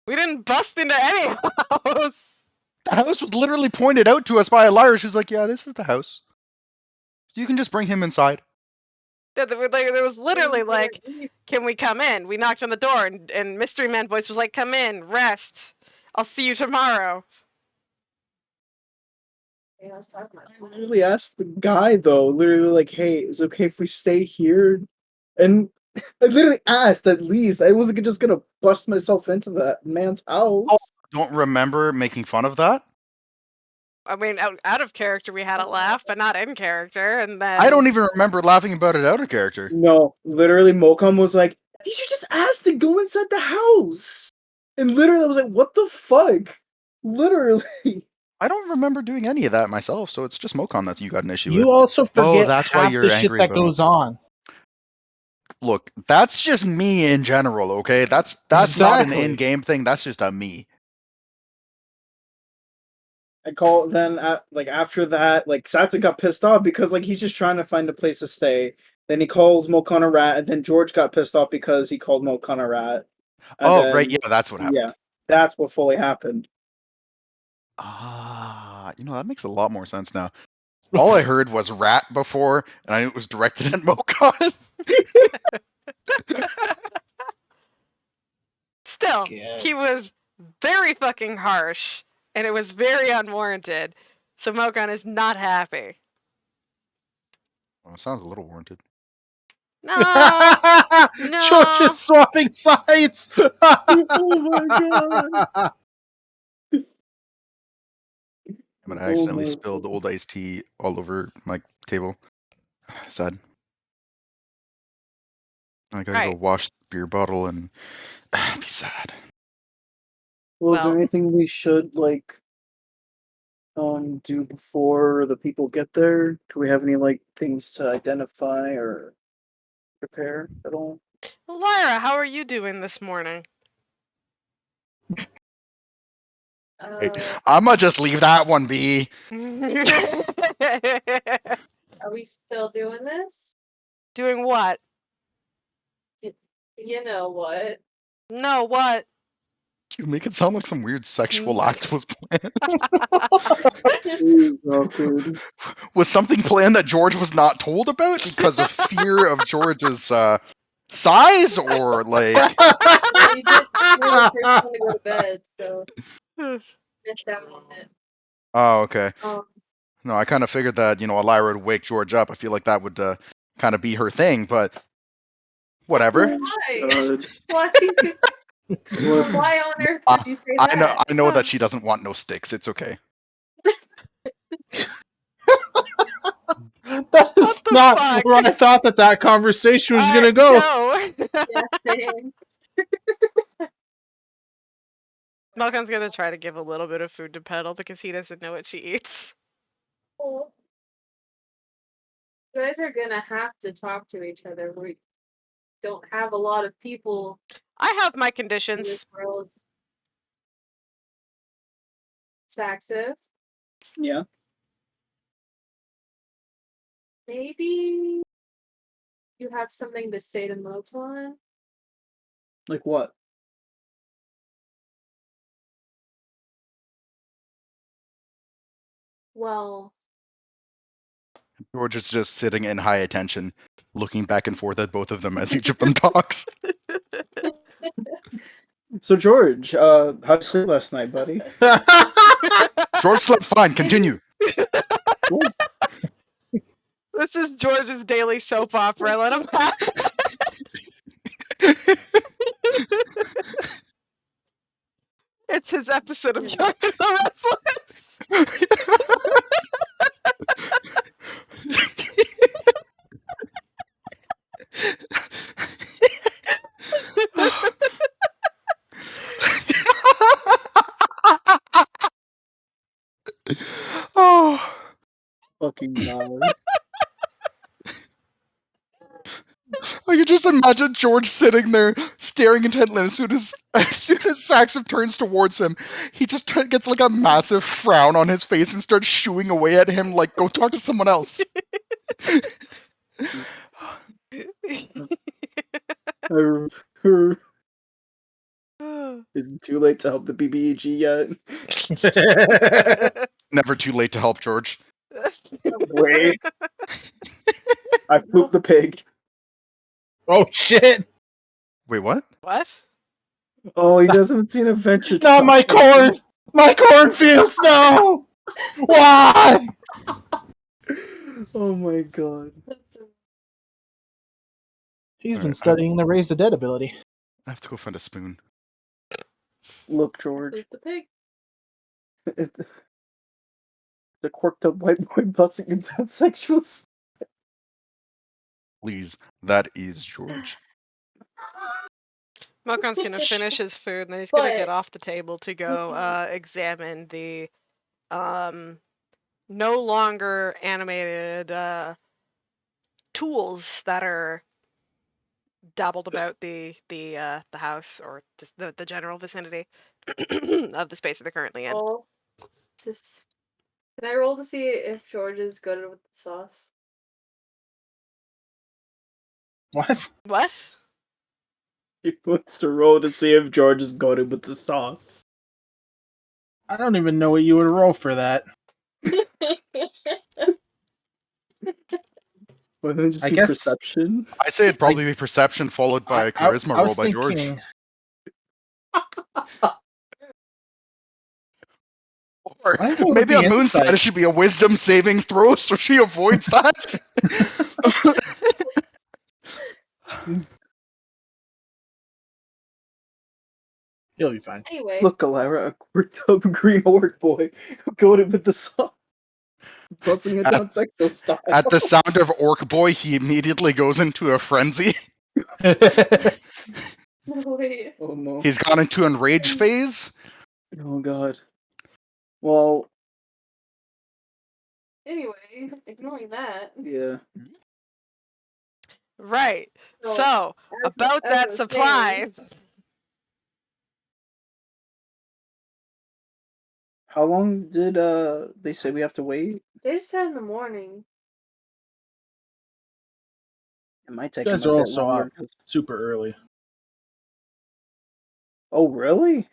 We didn't bust into any house. The house was literally pointed out to us by a liar. She's like, "Yeah, this is the house. You can just bring him inside." There was literally like, can we come in? We knocked on the door, and Mystery Man voice was like, come in, rest. I'll see you tomorrow. Yeah, I was talking about I literally asked the guy though, literally like, "Hey, is it okay if we stay here?" And I literally asked at least. I wasn't just gonna bust myself into that man's house. Don't remember making fun of that. I mean, out of character, we had a laugh, but not in character. And then I don't even remember laughing about it out of character. No, literally, Mokam was like, "You should just ask to go inside the house." And literally, I was like, "What the fuck?" Literally. I don't remember doing any of that myself, so it's just Mocon that you got an issue You with. also forget that's why half you're the shit angry that about goes on. Look, that's just me in general, okay? That's not an Exactly. in-game thing. That's just a me. I call then like after that, like Satsu got pissed off because like he's just trying to find a place to stay. Then he calls Mokon a rat, and then George got pissed off because he called Mokon a rat. And Oh, then- right, yeah, that's what happened. Yeah, that's what fully happened. Ah, that makes a lot more sense now. All I heard was rat before, and I knew it was directed at Mocon. still, Yeah. he was very fucking harsh, and it was very unwarranted. So Mokan is not happy. Well, it sounds a little warranted. No, George is swapping sides. Oh my god! I mean, I Oh accidentally my spilled old iced tea all over my table. Sad. I gotta go Right. wash the beer bottle and be sad. Well, is there Well- anything we should like do before the people get there? Do we have any like things to identify or prepare at all? Lyra, how are you doing this morning? Hey, Uh, I'm gonna just leave that one be. are we still doing this? Doing what? You know what? No, what? You make it sound like some weird sexual act was planned. Ooh, awkward. Was something planned that George was not told about because of fear of George's size, or like? Well, you did. You're the first one to go to bed, so missed out on it. Oh, okay. Um, No, I kind of figured that Lyra would wake George up. I feel like that would kind of be her thing, but whatever. why? God. Why? What? Why on earth I, would you say that? I know that she doesn't want no sticks. It's okay. That is What the not fuck? where I thought that conversation was gonna go. No. Yeah, same. Malcolm's gonna try to give a little bit of food to Petal because he doesn't know what she eats. Well, you guys are gonna have to talk to each other. We don't have a lot of people I have my in conditions. this world. Saxif, Yeah. maybe you have something to say to Mofon? Like what? Well, George is just sitting in high attention, looking back and forth at both of them as each of them talks. So George, how'd you sleep last night, buddy? George slept fine. Continue. Cool. This is George's daily soap opera. Let him have It's his episode of Young and the Restless. Oh. Fucking God. I can just imagine George sitting there staring intently. As soon as Saxon turns towards him, he just gets like a massive frown on his face and starts shooing away at him like, "Go talk to someone else." Jeez. I remember. Is it too late to help the BBEG yet? Never too late to help George. Wait. I pooped the pig. Oh shit! Wait, what? What? Oh, he doesn't see Adventure Not Time. my corn! My cornfields! No! Why? Oh my God. He's been Alright, studying the Raise the Dead ability. I have to go find a spoon. Look, George. Who's the pig? The quirked up white boy busting into sexual. Please, that is George. Malcolm's gonna finish his food and then he's gonna get But- off the table to go Listen. examine the no longer animated tools that are dabbled about the house or just the general vicinity of the space that they're currently in. Oh, just can I roll to see if George is good with the sauce? What? What? He wants to roll to see if George is goaded with the sauce. I don't even know what you would roll for that. Why don't it just I be guess- perception? I say it'd probably be perception followed by a charisma I roll was by George. thinking- Or I think it would maybe be on Moon's insight. side it should be a wisdom saving throw so she avoids that. He'll be fine. Anyway, Look, Alara, a quirked up green orc boy goaded with the sauce. Busting it down sexual style. At the sound of Orc Boy, he immediately goes into a frenzy. No, wait. Oh no. He's gone into an rage phase. Oh god. Well, Anyway, ignoring that. yeah. Right. So, So, as about I that was supply. How long did they say we have to wait? They said in the morning. It might take You them guys a are bit also longer. up super early. Oh really?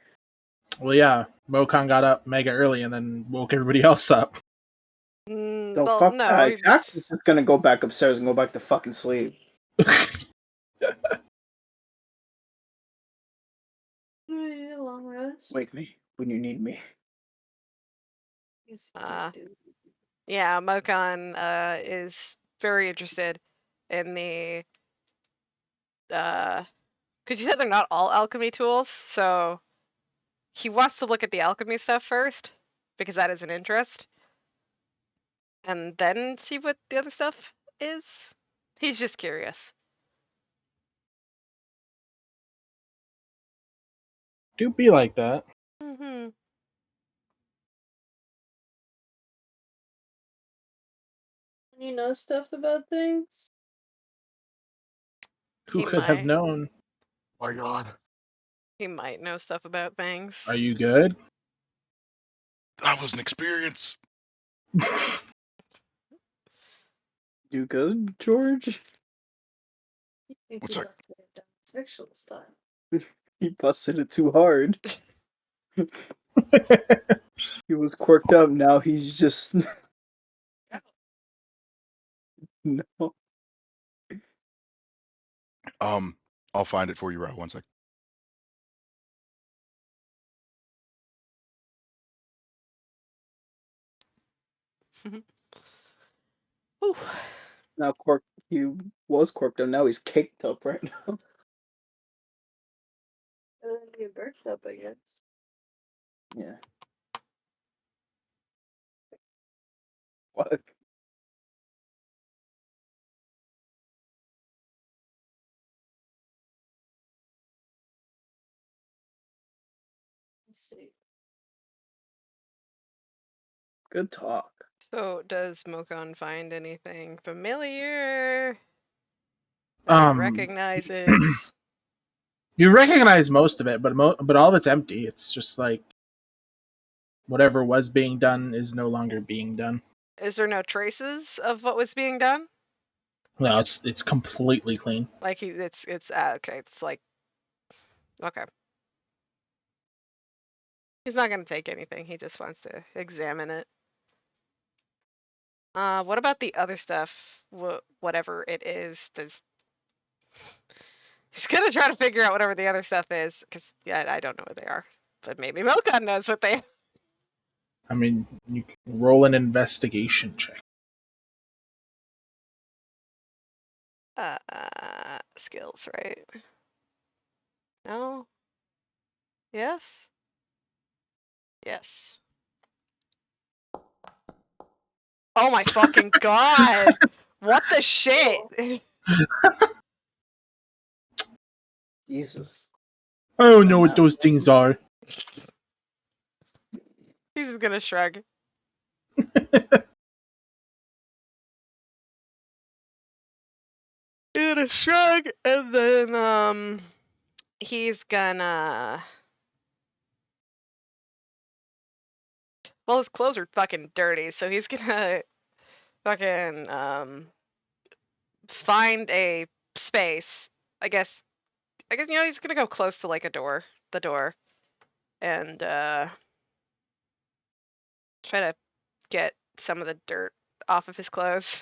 Well, yeah, Mokan got up mega early and then woke everybody else up. No, Well, fuck no. that. Exactly. Just gonna go back upstairs and go back to fucking sleep. A long rest. Wake me when you need me. Yes, you can do. Yeah, Mokan is very interested in the because you said they're not all alchemy tools, so he wants to look at the alchemy stuff first because that is an interest, and then see what the other stuff is. He's just curious. Do be like that. Mm-hmm. You know stuff about things? Who He could have might. known? My God, He might know stuff about things. Are you good? that was an experience. You good, George? You think What's you that? busted it down sexual style. He busted it too hard. He was quirked up. Now he's just no. I'll find it for you, right? One sec. Whew. Now quirk. He was quirked up. Now he's caked up right now. You burnt up, I guess. Yeah. What? Let's see. Good talk. So, does Mokan find anything familiar that he um, recognizes? you recognize most of it, but all that's empty. It's just like whatever was being done is no longer being done. Is there no traces of what was being done? No, it's completely clean. Like it's okay. It's like okay. He's not gonna take anything. He just wants to examine it. What about the other stuff? Whatever it is, he's gonna try to figure out whatever the other stuff is, because yeah, I don't know what they are, but maybe Milcon knows what they. I mean, you can roll an investigation check. Skills, right? No. Yes. Yes. Oh my fucking god! What the shit? Jesus. I don't know And what that those things are. He's just gonna shrug. He's gonna shrug, and then he's gonna. Well, his clothes are fucking dirty, so he's gonna fucking find a space. I guess he's gonna go close to like the door, and try to get some of the dirt off of his clothes.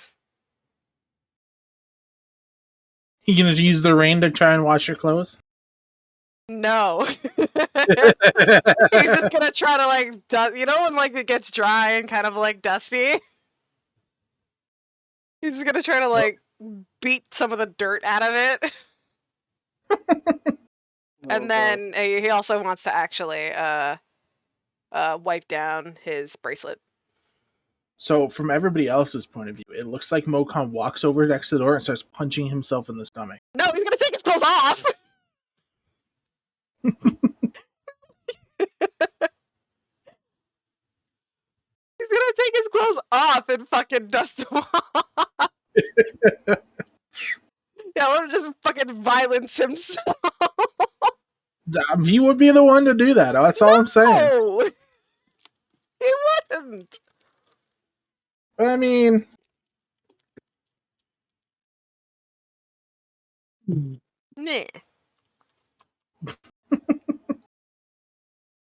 You gonna use the rain to try and wash your clothes? No. He's just gonna try to like when like it gets dry and kind of like dusty. He's just gonna try to like beat some of the dirt out of it. And then he also wants to actually wipe down his bracelet. So from everybody else's point of view, it looks like Mokon walks over next to the door and starts punching himself in the stomach. No, he's gonna take his clothes off. He's gonna take his clothes off and fucking dust them off. Yeah, I want to just fucking violence himself. He would be the one to do that. That's all I'm saying. No, he wouldn't. I mean, Nah.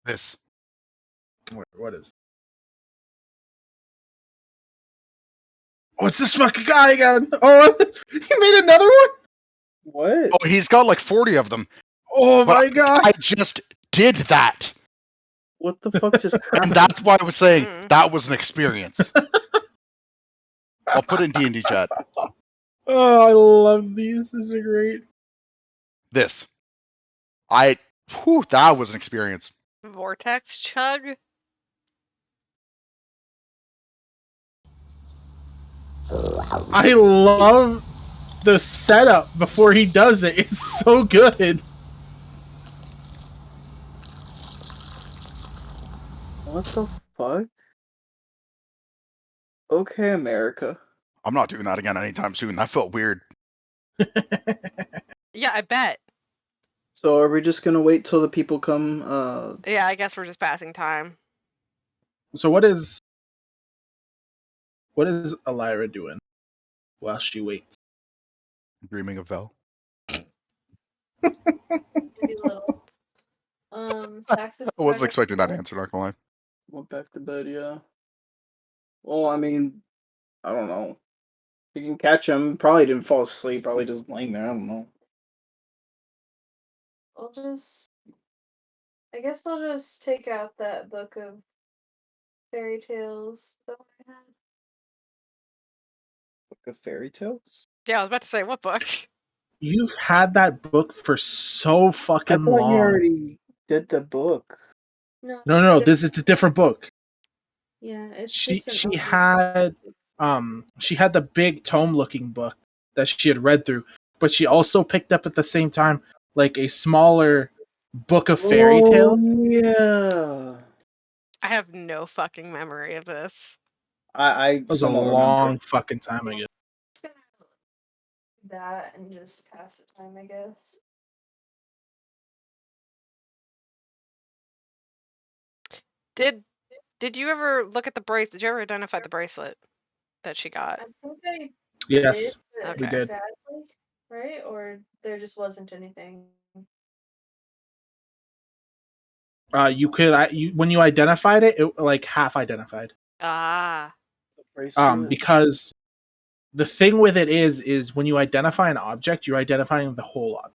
This. what is? What's this fucking guy again? Oh, he made another one. What? Oh, he's got like 40 of them. Oh But my god! I just did that. What the fuck just happened? And that's why I was saying Mm. that was an experience. I'll put it in D&D chat. Oh, I love these. This is great. This. That was an experience. Vortex chug. I love the setup before he does it. It's so good. What the fuck? Okay, America. I'm not doing that again anytime soon. That felt weird. Yeah, I bet. So are we just gonna wait till the people come? Yeah, I guess we're just passing time. So what is Elira doing while she waits? Dreaming of Vel. Maybe little. Stacks of I wasn't progress expecting that still. answer, not gonna lie. Went back to bed. Yeah. Well, I mean, I don't know. You can catch him. Probably didn't fall asleep. Probably just laying there. I don't know. I guess I'll just take out that book of fairy tales that I had. Book of fairy tales. Yeah, I was about to say, what book? You've had that book for so I fucking thought you long. already did the book. No, this is a different book. Yeah, it's She just an she had the big tome looking book that she had read through, but she also picked up at the same time like a smaller book of fairy Oh tales. yeah. I have no fucking memory of this. I It was a somewhat long remember. fucking time ago. Just gonna do that and just pass the time, I guess. Did you ever look at the bracelet? Did you ever identify the bracelet that she got? I think I Yes, did, but we Okay. did. badly, right? Or there just wasn't anything. You could when you identified it, like half identified. Ah. Bracelet. Because the thing with it is when you identify an object, you're identifying the whole object.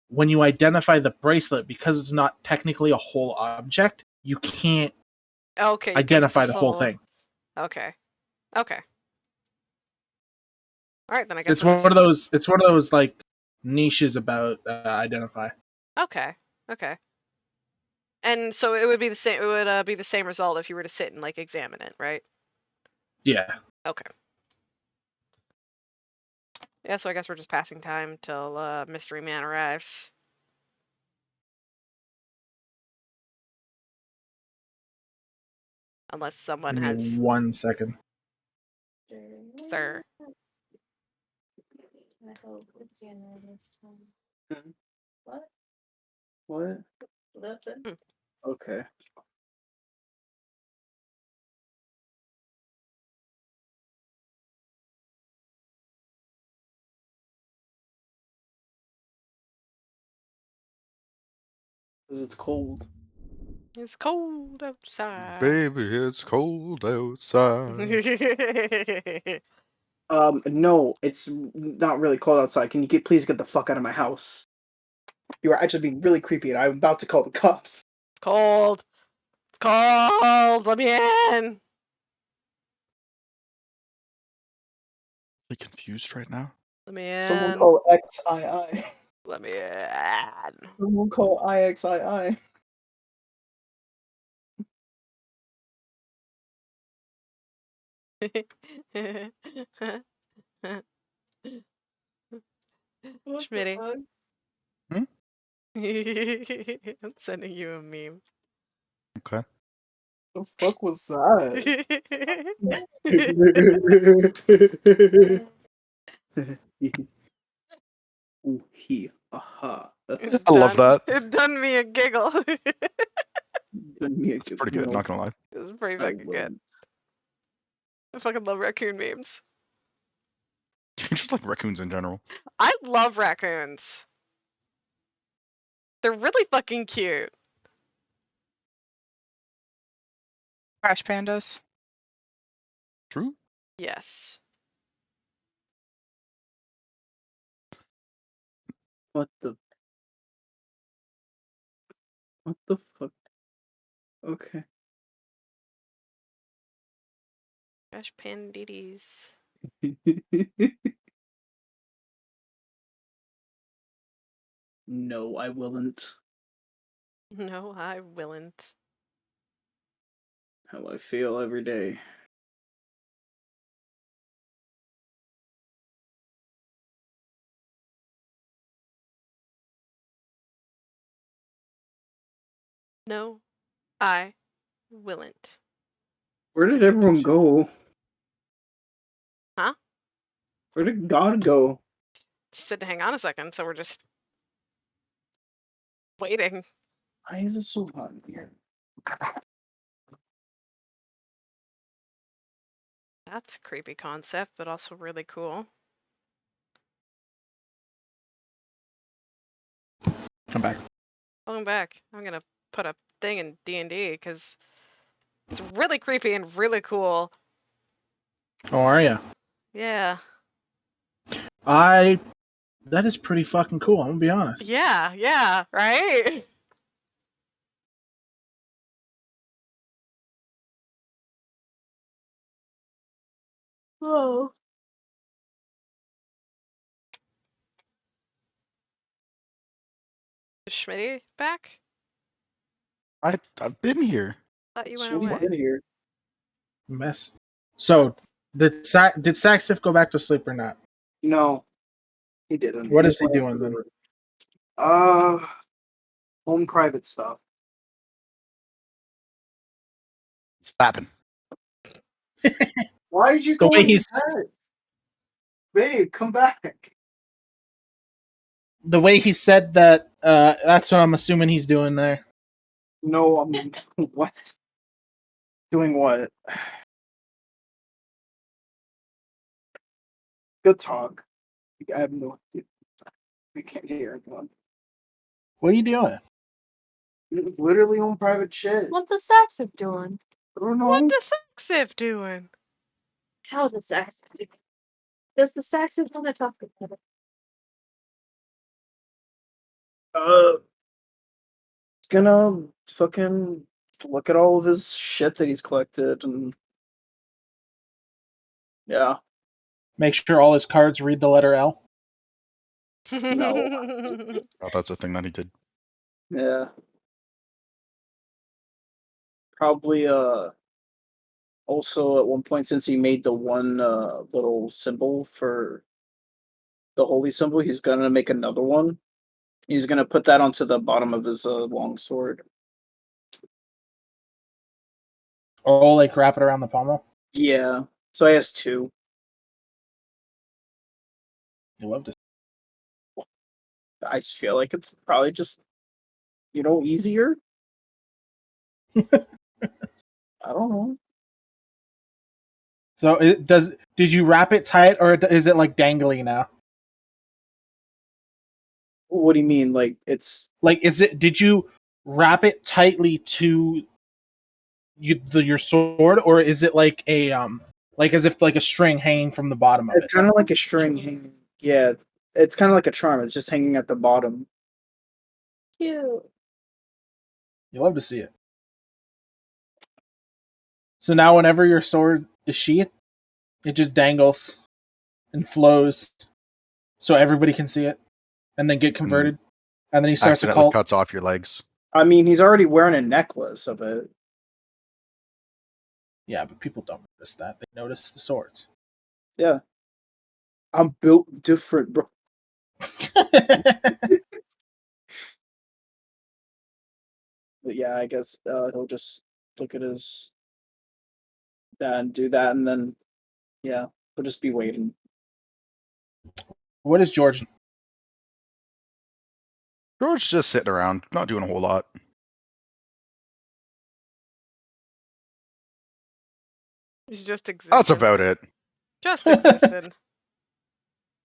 When you identify the bracelet, because it's not technically a whole object, you can't Okay. You identify get the whole full. thing. Okay. Okay. All right, then I guess It's we'll one of just. those. It's one of those like niches about identify. Okay. Okay. And so it would be the same. It would be the same result if you were to sit and like examine it, right? Yeah. Okay. Yeah. So I guess we're just passing time till Mystery Man arrives. Unless someone Give me has. 1 second. Sir. I hope it's the end of this time. Hmm. What? What? Nothing. Okay. Because it's cold. It's cold outside. Baby, it's cold outside. No, it's not really cold outside. Can you please get the fuck out of my house? You are actually being really creepy, and I'm about to call the cops. It's cold. It's cold. Let me in. Are you confused right now? Let me in. Someone call XII. Let me in. Someone call IXII. What the Schmitty. fuck? I'm sending you a meme. Okay. The fuck was that? Ooh, aha. I love that. It done me a giggle. It's pretty good, not gonna lie. It was pretty I fucking good. wouldn't. I fucking love raccoon memes. Just like raccoons in general. I love raccoons. They're really fucking cute. Crash pandas. True. Yes. What the fuck? Okay. Crash pandities. No, I willn't. No, I willn't. How I feel every day. No, I willn't. Where did everyone go? Huh? Where did God go? She said to hang on a second, so we're just waiting. Why is it so hot in here? That's a creepy concept, but also really cool. Come back. Welcome back. I'm gonna put a thing in D&D because it's really creepy and really cool. How are you? Yeah. That is pretty fucking cool. I'm gonna be honest. Yeah, right? Oh. Is Schmitty back? I've been here. Thought you went Shooty's away. been here. Mess. So did Saxif go back to sleep or not? No, he didn't. What He's is he playing doing for then? the home private stuff. It's fapping. Why did you The go way into he's bed? Babe, come back. the way he said that. That's what I'm assuming he's doing there. No, I'm what? Doing what? Good talk. I have no idea. I can't hear anyone. What are you doing? Literally on private shit. What the Saxif doing? I don't What know. the Saxif doing? How the Saxif doing? Does the Saxif want to talk about it? He's gonna fucking look at all of his shit that he's collected and yeah. Make sure all his cards read the letter L. No. Oh, that's a thing that he did. Yeah. Probably also at one point, since he made the one little symbol for the holy symbol, he's gonna make another one. He's gonna put that onto the bottom of his long sword. Oh, like wrap it around the pommel. Yeah. So he has two. You love to. I just feel like it's probably just easier. I don't know. So did you wrap it tight or is it like dangly now? What do you mean? Like it's Like did you wrap it tightly to your sword or is it like a like as if like a string hanging from the bottom of it? kind of like a string hanging. Yeah, it's kind of like a charm. It's just hanging at the bottom. Cute. You love to see it. So now whenever your sword is sheathed, it just dangles and flows so everybody can see it and then get converted. And then he starts a Accidentally cult. cuts off your legs. I mean, he's already wearing a necklace of it. Yeah, but people don't notice that. They notice the swords. Yeah. I'm built different, bro. But yeah, I guess he'll just look at his dad and do that, and then yeah, he'll just be waiting. What is George? George just sitting around, not doing a whole lot. He's just existing. That's about it. Just existing.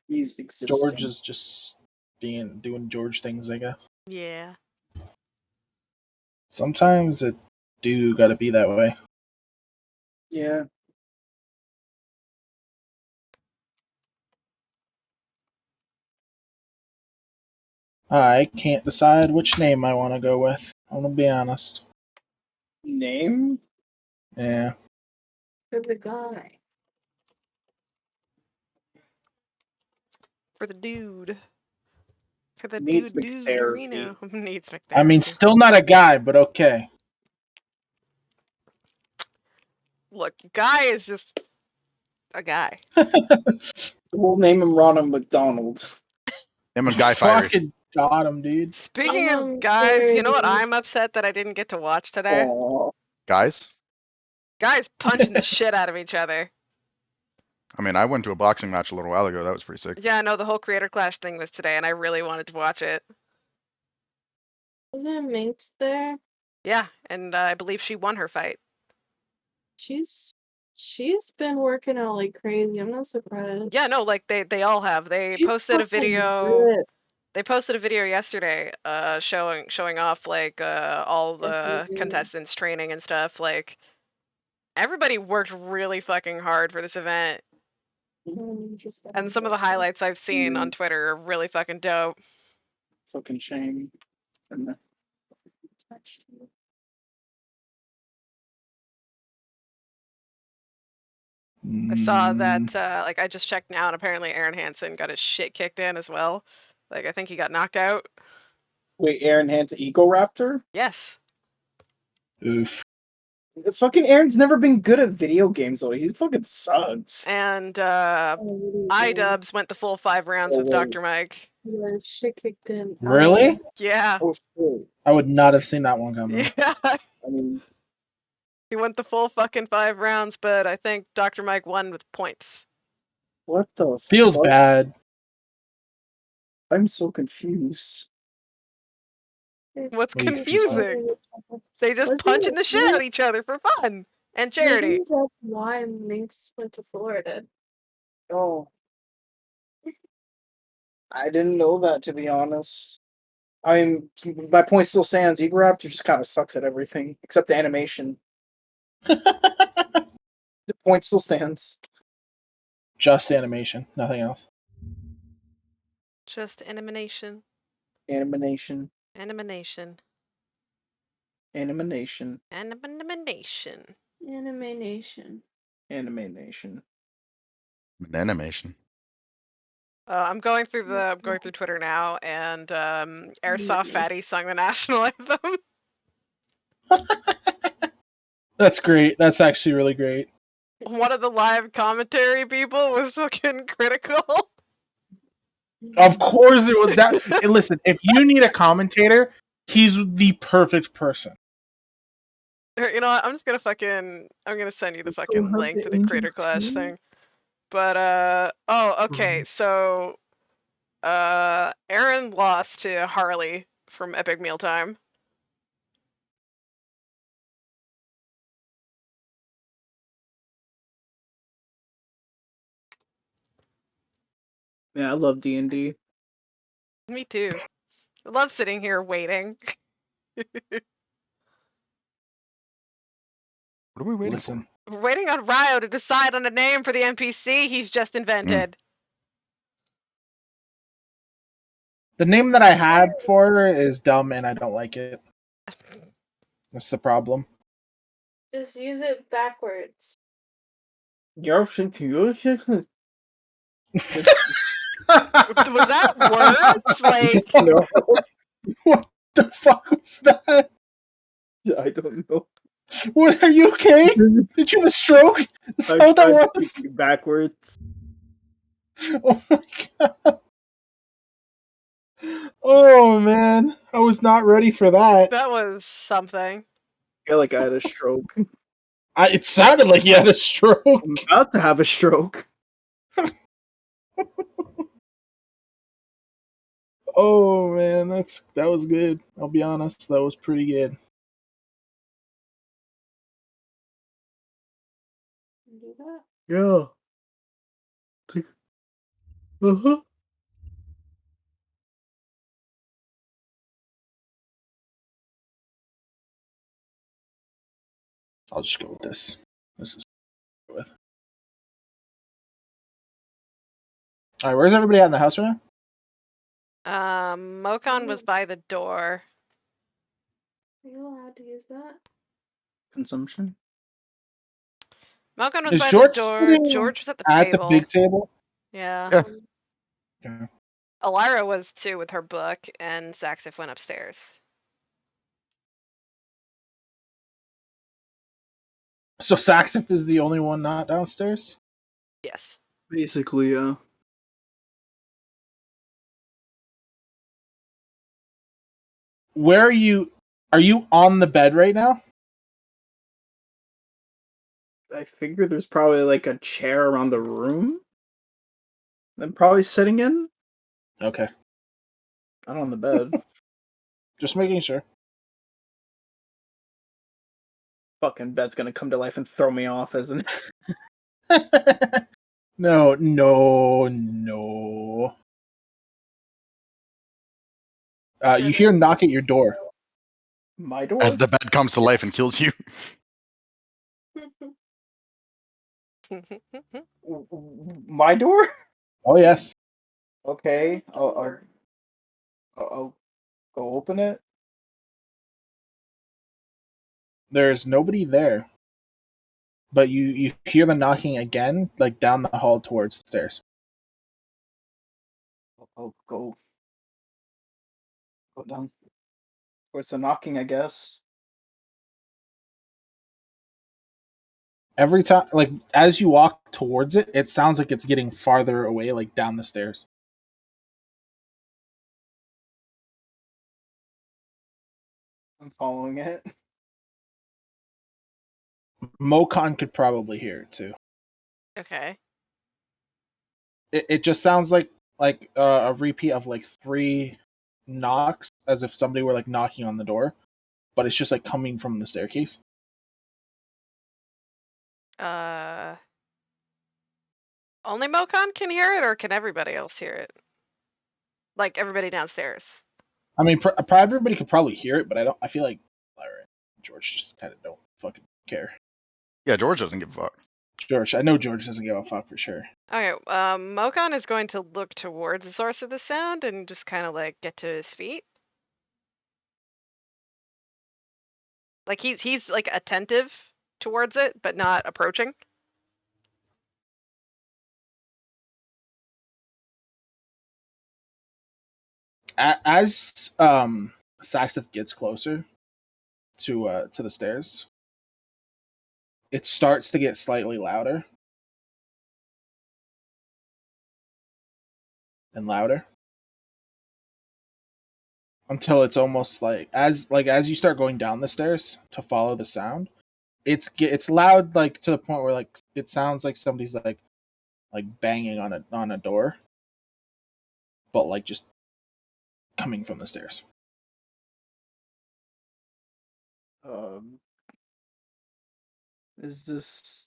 He's existing. George is just doing George things, I guess. Yeah. Sometimes it do gotta be that way. Yeah. I can't decide which name I want to go with. I'm gonna be honest. Name? Yeah. For the guy. For the dude. For the Needs dude McTherapy. Reno. Needs McTherapy. I mean, still not a guy, but okay. Look, guy is just a guy. We'll name him Ronald McDonald. Him and Guy Fieri. Fucking got him, dude. Speaking of guys, you know what I'm upset that I didn't get to watch today? Aw. Guys? Guys punching the shit out of each other. I mean, I went to a boxing match a little while ago. That was pretty sick. Yeah, no, the whole Creator Clash thing was today, and I really wanted to watch it. Wasn't Minx there? Yeah, and I believe she won her fight. She's been working out like crazy. I'm not surprised. Yeah, no, like they all have. They She's posted a fucking video. ripped. They posted a video yesterday, showing off like all the did. contestants training and stuff. Like everybody worked really fucking hard for this event, and some of the highlights I've seen on Twitter are really fucking dope. Fucking shame. And I saw Mm, that like I just checked now, and apparently Aaron Hansen got his shit kicked in as well. Like I think he got knocked out. wait, Aaron Hansen, Eco Raptor? Yes. oof. Fucking Aaron's never been good at video games though. He fucking sucks. And Oh, iDubbbz went the full 5 rounds Oh, with wait. Dr. Mike. yeah, shit kicked in. Really? Yeah. Oh shit. I would not have seen that one coming. Yeah. I mean, He went the full fucking 5 rounds, but I think Dr. Mike won with points. what the Feels fuck? bad. I'm so confused. What's What are you confused about? confusing? They just Wasn't punching it the shit out of each other for fun and charity. Maybe that's why Minx went to Florida. Oh. I didn't know that, to be honest. My point still stands. Eco Raptor just kind of sucks at everything except the animation. The point still stands. Just animation, nothing else. Just animation. Animation. Animation. Animation. Animation. Anime Nation. Animation. An animation. I'm going through Twitter now, and Airsoft Fatty sung the national anthem. That's great. That's actually really great. One of the live commentary people was fucking critical. Of course it was that. And listen, if you need a commentator, he's the perfect person. You know what? I'm gonna send you the You still fucking have link the to the Creator Angels Clash team? thing. But oh, okay, so Aaron lost to Harley from Epic Mealtime. Yeah, I love D&D. Me too. I love sitting here waiting. What are we waiting Listen, We're waiting on Ryo to decide on a name for the NPC he's just invented. the name that I had for her is dumb and I don't like it. That's the problem. Just use it backwards. You're thinking Was that words? Like, No, What the fuck was that? I don't know. What, are you okay? Did you have a stroke? Is that I what that tried was? speaking backwards. Oh my god. Oh man, I was not ready for that. That was something. I feel like I had a stroke. It sounded like you had a stroke. I'm about to have a stroke. Oh man, that was good. I'll be honest, that was pretty good. Do that. Yeah. Uh-huh. I'll just go with this. This is with. All right, where's everybody at in the house right now? Mokon was by the door. Are you allowed to use that? Consumption. Mokon was Is by the George door. sitting George was at the at the table. big table? Yeah. Yeah. Okay. Elira was too with her book, and Saxif went upstairs. So Saxif is the only one not downstairs? Yes. Basically, yeah. Where are you? Are you on the bed right now? I figure there's probably like a chair around the room. I'm probably sitting in. Okay. Not on the bed. Just making sure. Fucking bed's gonna come to life and throw me off, isn't it? No, no, no. You hear a knock at your door. My door? As the bed comes to life and kills you. My door? Oh yes. Okay. I'll go open it. There's nobody there. But you hear the knocking again, like down the hall towards the stairs. I'll go down. Where's the knocking, I guess? Every time, like as you walk towards it, it sounds like it's getting farther away, like down the stairs. I'm following it. Mokon could probably hear it too. Okay. It just sounds like a repeat of like 3 knocks, as if somebody were like knocking on the door, but it's just like coming from the staircase. Only Mokon can hear it, or can everybody else hear it? Like everybody downstairs. I mean, everybody could probably hear it, but I don't. I feel like Lyra and George just kind of don't fucking care. Yeah, George doesn't give a fuck. George, I know George doesn't give a fuck for sure. Okay, Mokon is going to look towards the source of the sound and just kind of like get to his feet. Like he's like attentive towards it, but not approaching. As Saxif gets closer to the stairs, it starts to get slightly louder and louder until it's almost like as you start going down the stairs to follow the sound, it's loud, like to the point where like it sounds like somebody's like banging on a door, but like just coming from the stairs. Um, is this?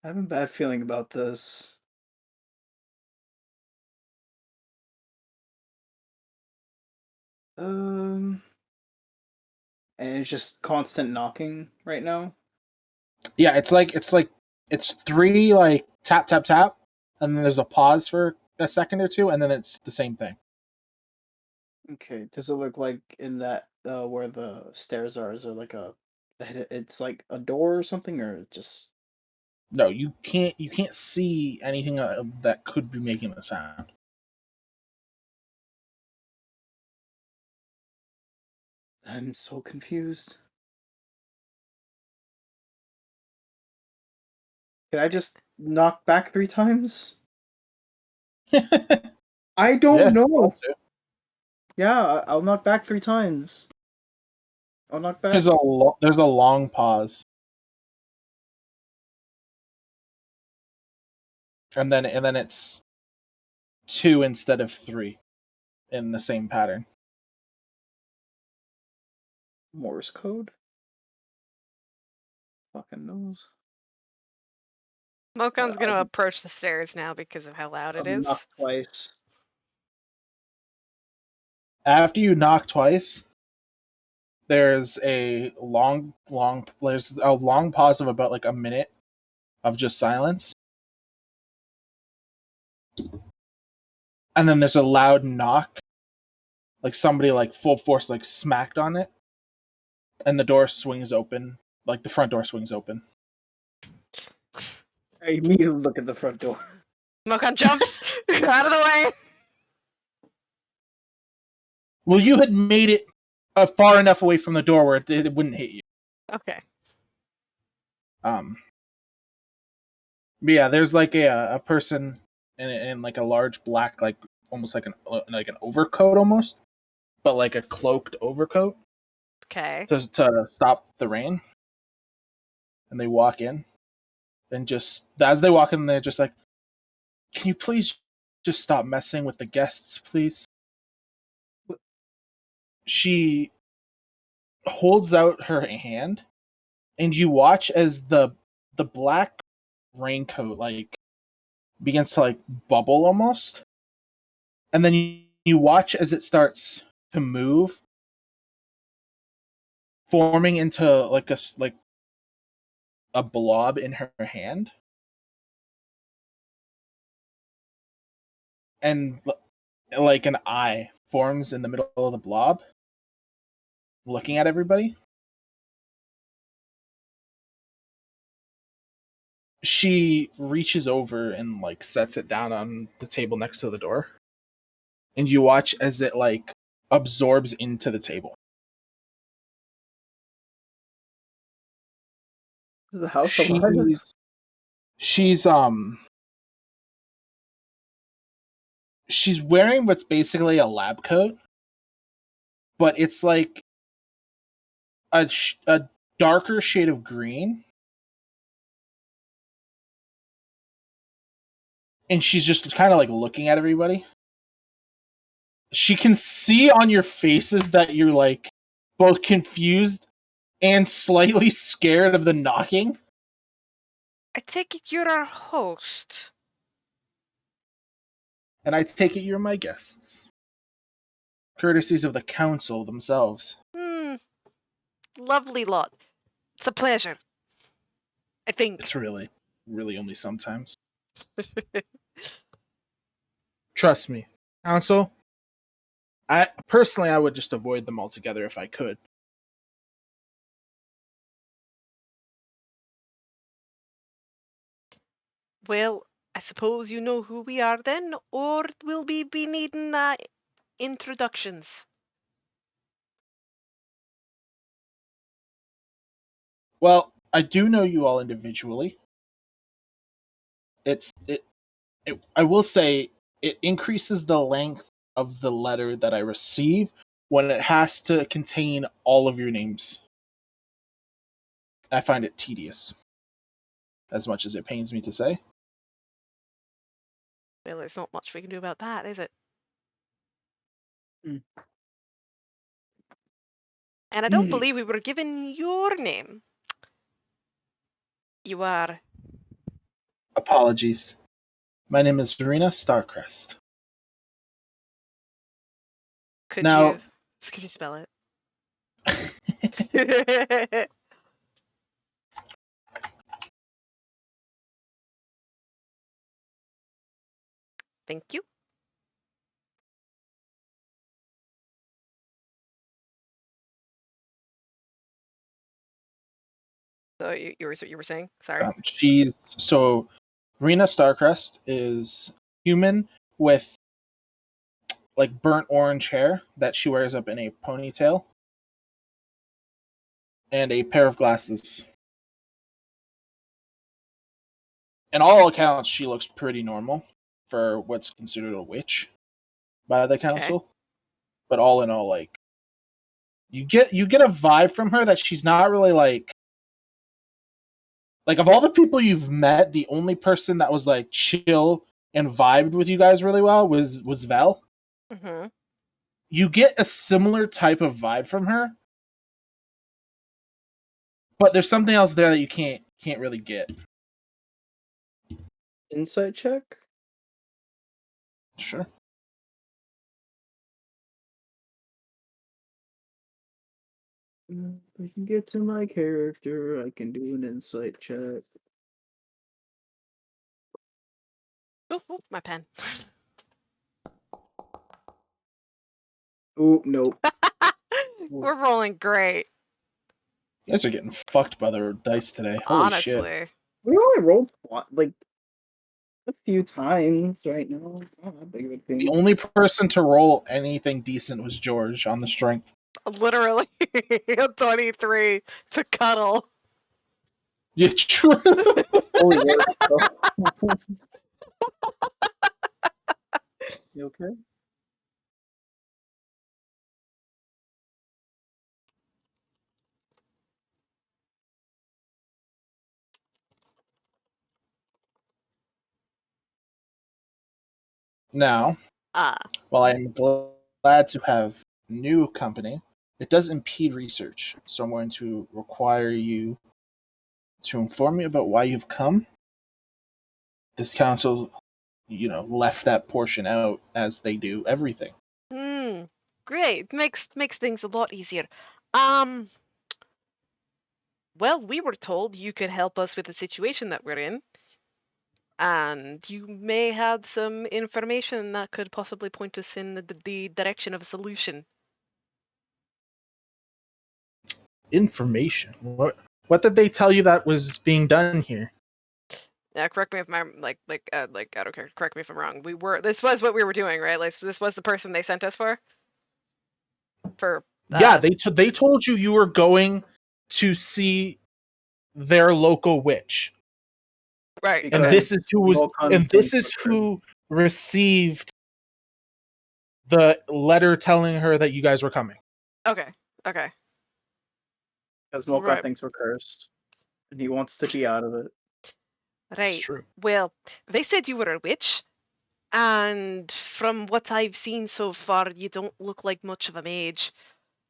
I have a bad feeling about this. Um, and it's just constant knocking right now. Yeah, it's 3 like tap tap tap, and then there's a pause for a second or two, and then it's the same thing. Okay. Does it look like in that where the stairs are? Is there like it's like a door or something, or just? No, you can't see anything that could be making the sound. I'm so confused. Can I just knock back 3 times? Yeah, I don't if you know. want to. Yeah, I'll knock back 3 times. I'll knock back. There's a long pause, and then it's 2 instead of 3 in the same pattern. Morse code? Fucking knows. Mokon's gonna I'll approach the stairs now because of how loud it knock is. twice. After you knock twice, there's a long pause of about like a minute of just silence, and then there's a loud knock, like somebody like full force like smacked on it, and the door swings open, like the front door swings open. I immediately look at the front door. Mokon jumps out of the way. Well, you had made it far enough away from the door where it wouldn't hit you. Okay. But yeah, there's like a person in like a large black, like almost like an overcoat almost, but like a cloaked overcoat Okay. to stop the rain. And they walk in, and just as they walk in, they're just like, "Can you please just stop messing with the guests, please?" She holds out her hand, and you watch as the black raincoat like begins to like bubble almost, and then you watch as it starts to move, forming into like a blob in her hand, and like an eye forms in the middle of the blob, looking at everybody. She reaches over and like sets it down on the table next to the door, and you watch as it like absorbs into the table. Is the house alive? She's she's wearing what's basically a lab coat, but it's like a darker shade of green, and she's just kind of like looking at everybody. She can see on your faces that you're like both confused and slightly scared of the knocking. I take it you're our host. And I take it you're my guests. Courtesies of the council themselves. Lovely lot. It's a pleasure. I think. It's really only sometimes. Trust me. Council, I would just avoid them altogether if I could. Well, I suppose you know who we are then, or will we be needing introductions? Well, I do know you all individually. It's I will say it increases the length of the letter that I receive when it has to contain all of your names. I find it tedious, as much as it pains me to say. Well, there's not much we can do about that, is it? Mm. And I don't believe we were given your name. You are. Apologies. My name is Verena Starcrest. Could Now, you spell it? Thank you. So you were saying? Sorry. Verena Starcrest is human with like burnt orange hair that she wears up in a ponytail and a pair of glasses. in all accounts, she looks pretty normal for what's considered a witch by the council. But all in all, like you get a vibe from her that she's not really like of all the people you've met, the only person that was like chill and vibed with you guys really well was Vel. Mm-hmm. You get a similar type of vibe from her, but there's something else there that you can't really get. Insight check? Sure. If I can get to my character, I can do an insight check. Oh, my pen. Oh, nope. We're rolling great, You guys are getting fucked by the dice today. Holy shit. honestly. We only rolled like a few times right now. It's not that big of a thing. The only person to roll anything decent was George on the strength. Literally, 23 to cuddle. Yeah, true. Holy work. You okay? Now, Ah, while I am glad to have new company, it does impede research, so I'm going to require you to inform me about why you've come. This council, left that portion out as they do everything. great. Makes things a lot easier. Um, well, we were told you could help us with the situation that we're in, and you may have some information that could possibly point us in the direction of a solution. Information. What did they tell you that was being done here? Yeah, correct me if I'm I don't care. Correct me if I'm wrong. This was what we were doing, right? Like this was the person they sent us for. For Yeah, they told you were going to see their local witch. right. And Okay. this is who received the letter telling her that you guys were coming. Okay. Okay. Because Mocha Right. thinks we're cursed. And he wants to be out of it. It's Right. true. Well, they said you were a witch, and from what I've seen so far, you don't look like much of a mage.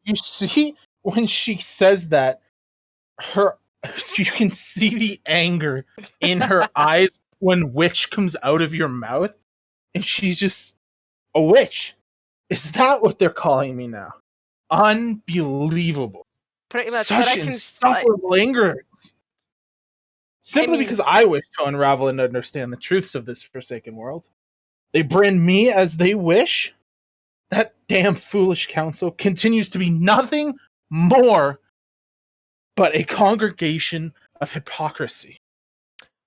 You see, when she says that, her you can see the anger in her eyes when witch comes out of your mouth, and she's just a witch. Is that what they're calling me now? Unbelievable. Pretty much, but Such I can. I insufferable ignorance. Simply mean, because I wish to unravel and understand the truths of this forsaken world. They brand me as they wish. That damn foolish council continues to be nothing more but a congregation of hypocrisy.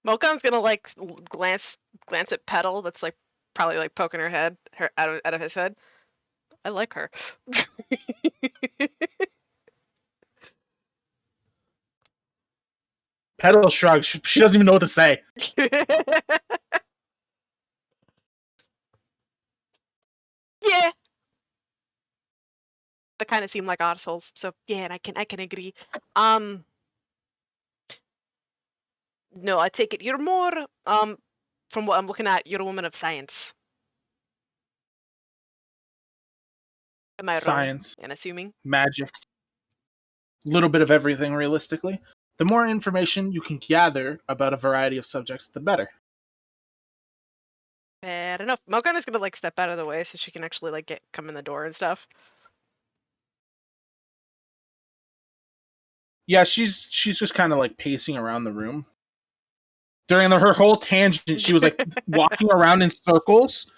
Mokon's gonna like glance at Petal. That's like probably like poking her head out of his head. I like her. Petal shrugs. She doesn't even know what to say. Yeah, they kind of seem like assholes. So yeah, and I can agree. Um, no, I take it you're more from what I'm looking at, you're a woman of science. Am I wrong Science, in assuming? magic, a little bit of everything realistically. The more information you can gather about a variety of subjects, the better. Fair enough. Mokon is gonna like step out of the way so she can actually like come in the door and stuff. Yeah, she's just kind of like pacing around the room. During her whole tangent, she was like walking around in circles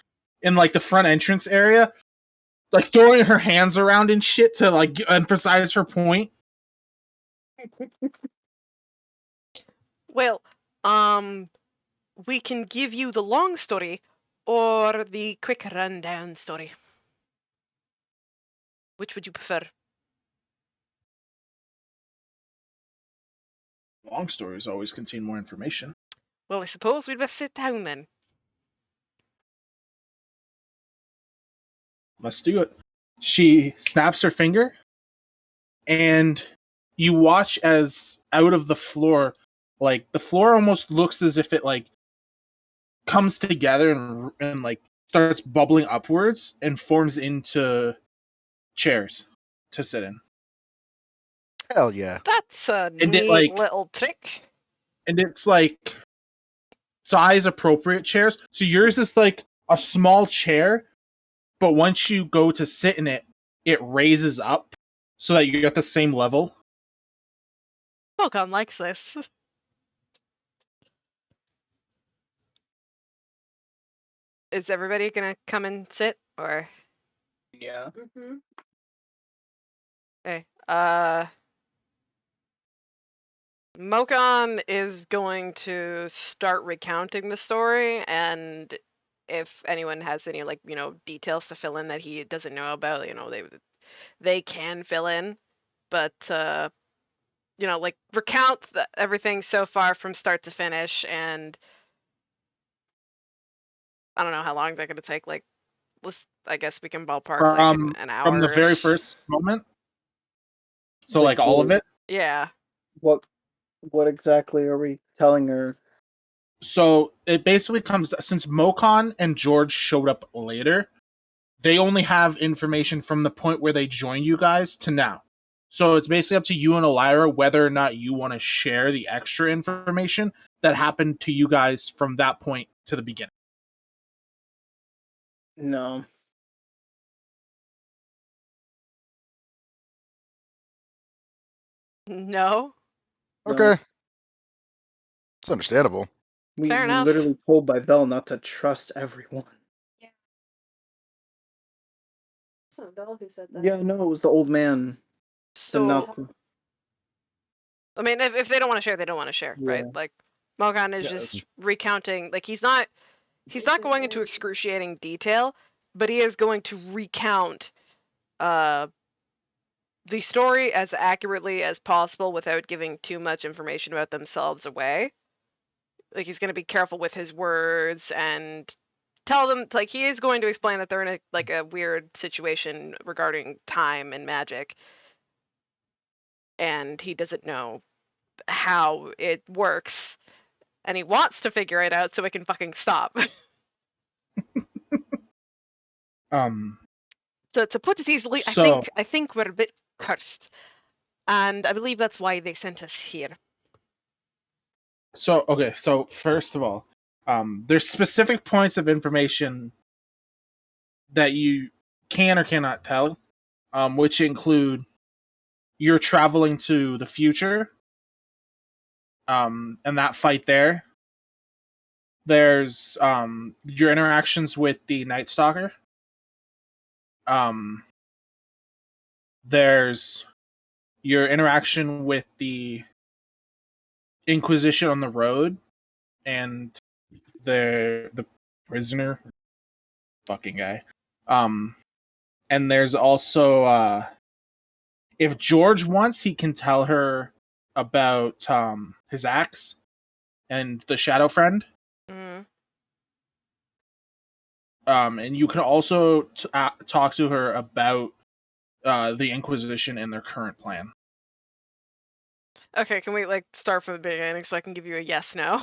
in like the front entrance area, like throwing her hands around and shit to like emphasize her point. Well, we can give you the long story or the quick rundown story. Which would you prefer? Long stories always contain more information. Well, I suppose we'd best sit down then. Let's do it. She snaps her finger, and you watch as out of the floor, like the floor almost looks as if it like comes together and like starts bubbling upwards and forms into chairs to sit in. Hell yeah. That's a And it neat like little trick. and it's like size appropriate chairs. So yours is like a small chair, but once you go to sit in it, it raises up so that you're at the same level. Pokemon likes this. Is everybody gonna come and sit, or? Yeah. Mm-hmm. Okay. Mokon is going to start recounting the story, and if anyone has any like details to fill in that he doesn't know about, they can fill in, but like recount everything so far from start to finish, and I don't know how long that's gonna take. Like, I guess we can ballpark like an From the very hour-ish. first moment. So like all of well, it. Yeah. what exactly are we telling her? So it basically comes since Mokon and George showed up later, they only have information from the point where they joined you guys to now. So it's basically up to you and Elira whether or not you want to share the extra information that happened to you guys from that point to the beginning. No. No. Okay. No. It's understandable. We Fair were enough. literally told by Vel not to trust everyone. It's not Belle who said that. Yeah, no, it was the old man. So not to, I mean, if they don't want to share, they don't want to share, right? Yeah. Like, Mogan is Yeah. just recounting. Like, he's not going into excruciating detail, but he is going to recount the story as accurately as possible without giving too much information about themselves away. Like, he's going to be careful with his words and tell them, like, he is going to explain that they're in a weird situation regarding time and magic, and he doesn't know how it works, and he wants to figure it out so it can fucking stop. So to put it easily, So I think we're a bit cursed, and I believe that's why they sent us here. okay, so first of all, there's specific points of information that you can or cannot tell, which include you're traveling to the future, and that fight there. There's your interactions with the Night Stalker. There's your interaction with the Inquisition on the road and the prisoner fucking guy. And there's also if George wants, he can tell her about his axe and the Shadow Friend. Mm. And you can also talk to her about the Inquisition and their current plan. Okay, can we like start from the beginning so I can give you a yes no?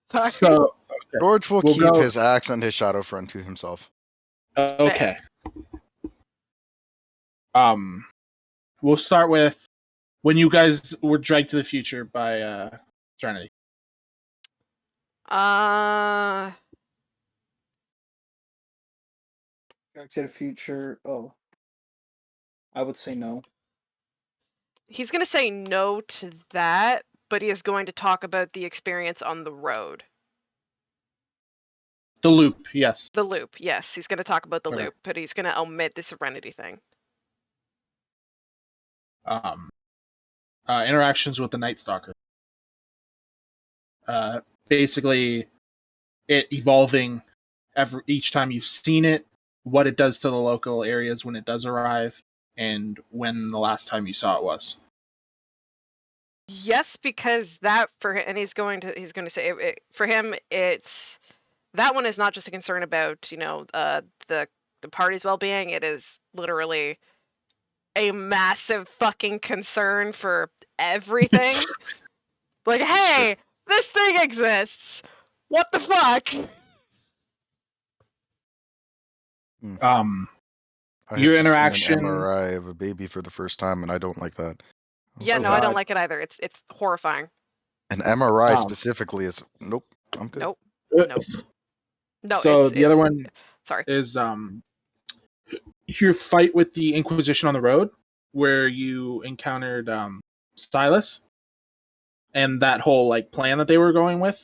Sorry. So George will We'll keep go- his axe and his shadow friend to himself. okay. We'll start with when you guys were dragged to the future by Trinity. Uh, Back to the Future. Oh, I would say no. he's gonna say no to that, but he is going to talk about the experience on the road. The loop, yes. The loop, yes, he's gonna talk about the Okay. loop, but he's gonna omit the Serenity thing. Interactions with the Night Stalker. Basically, it evolving each time you've seen it, what it does to the local areas when it does arrive, and when the last time you saw it was. Yes, because that for him, and he's going to say for him, it's that one is not just a concern about the party's well-being. It is literally a massive fucking concern for everything. Like, hey, this thing exists. What the fuck? I Your have just seen an interaction. MRI of a baby for the first time, and I don't like that. Yeah, Oh, no, I don't God. like it either. It's horrifying. An MRI Um, specifically is nope. I'm good. Nope. Uh, Nope. No, So the other one sorry. is your fight with the Inquisition on the road, where you encountered Silas and that whole like plan that they were going with.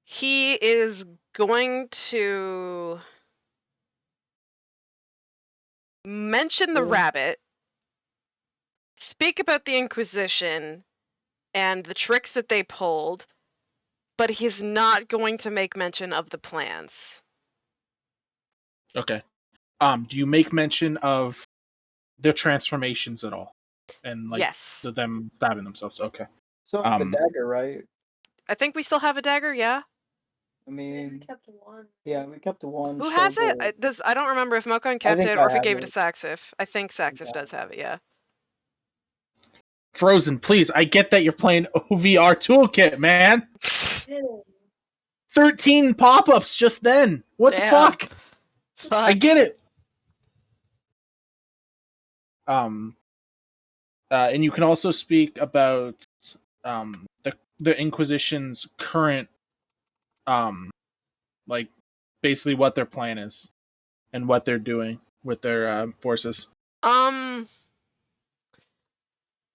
He is going to mention the rabbit, speak about the Inquisition and the tricks that they pulled, but he's not going to make mention of the plans. Okay. Do you make mention of their transformations at all? And like Yes. them stabbing themselves. Okay. So I have a dagger, right? I think we still have a dagger, yeah? I We mean, kept one. yeah, we kept the one. Who has shoulder. it? I don't remember if Mokon kept think it I or if he have gave it to it. Saxif. I think Saxif Yeah. does have it, yeah. Frozen, please. I get that you're playing OVR Toolkit, man. 13 pop-ups just then. What the Yeah. fuck? Fuck. I get it. And you can also speak about the Inquisition's current like basically what their plan is and what they're doing with their forces.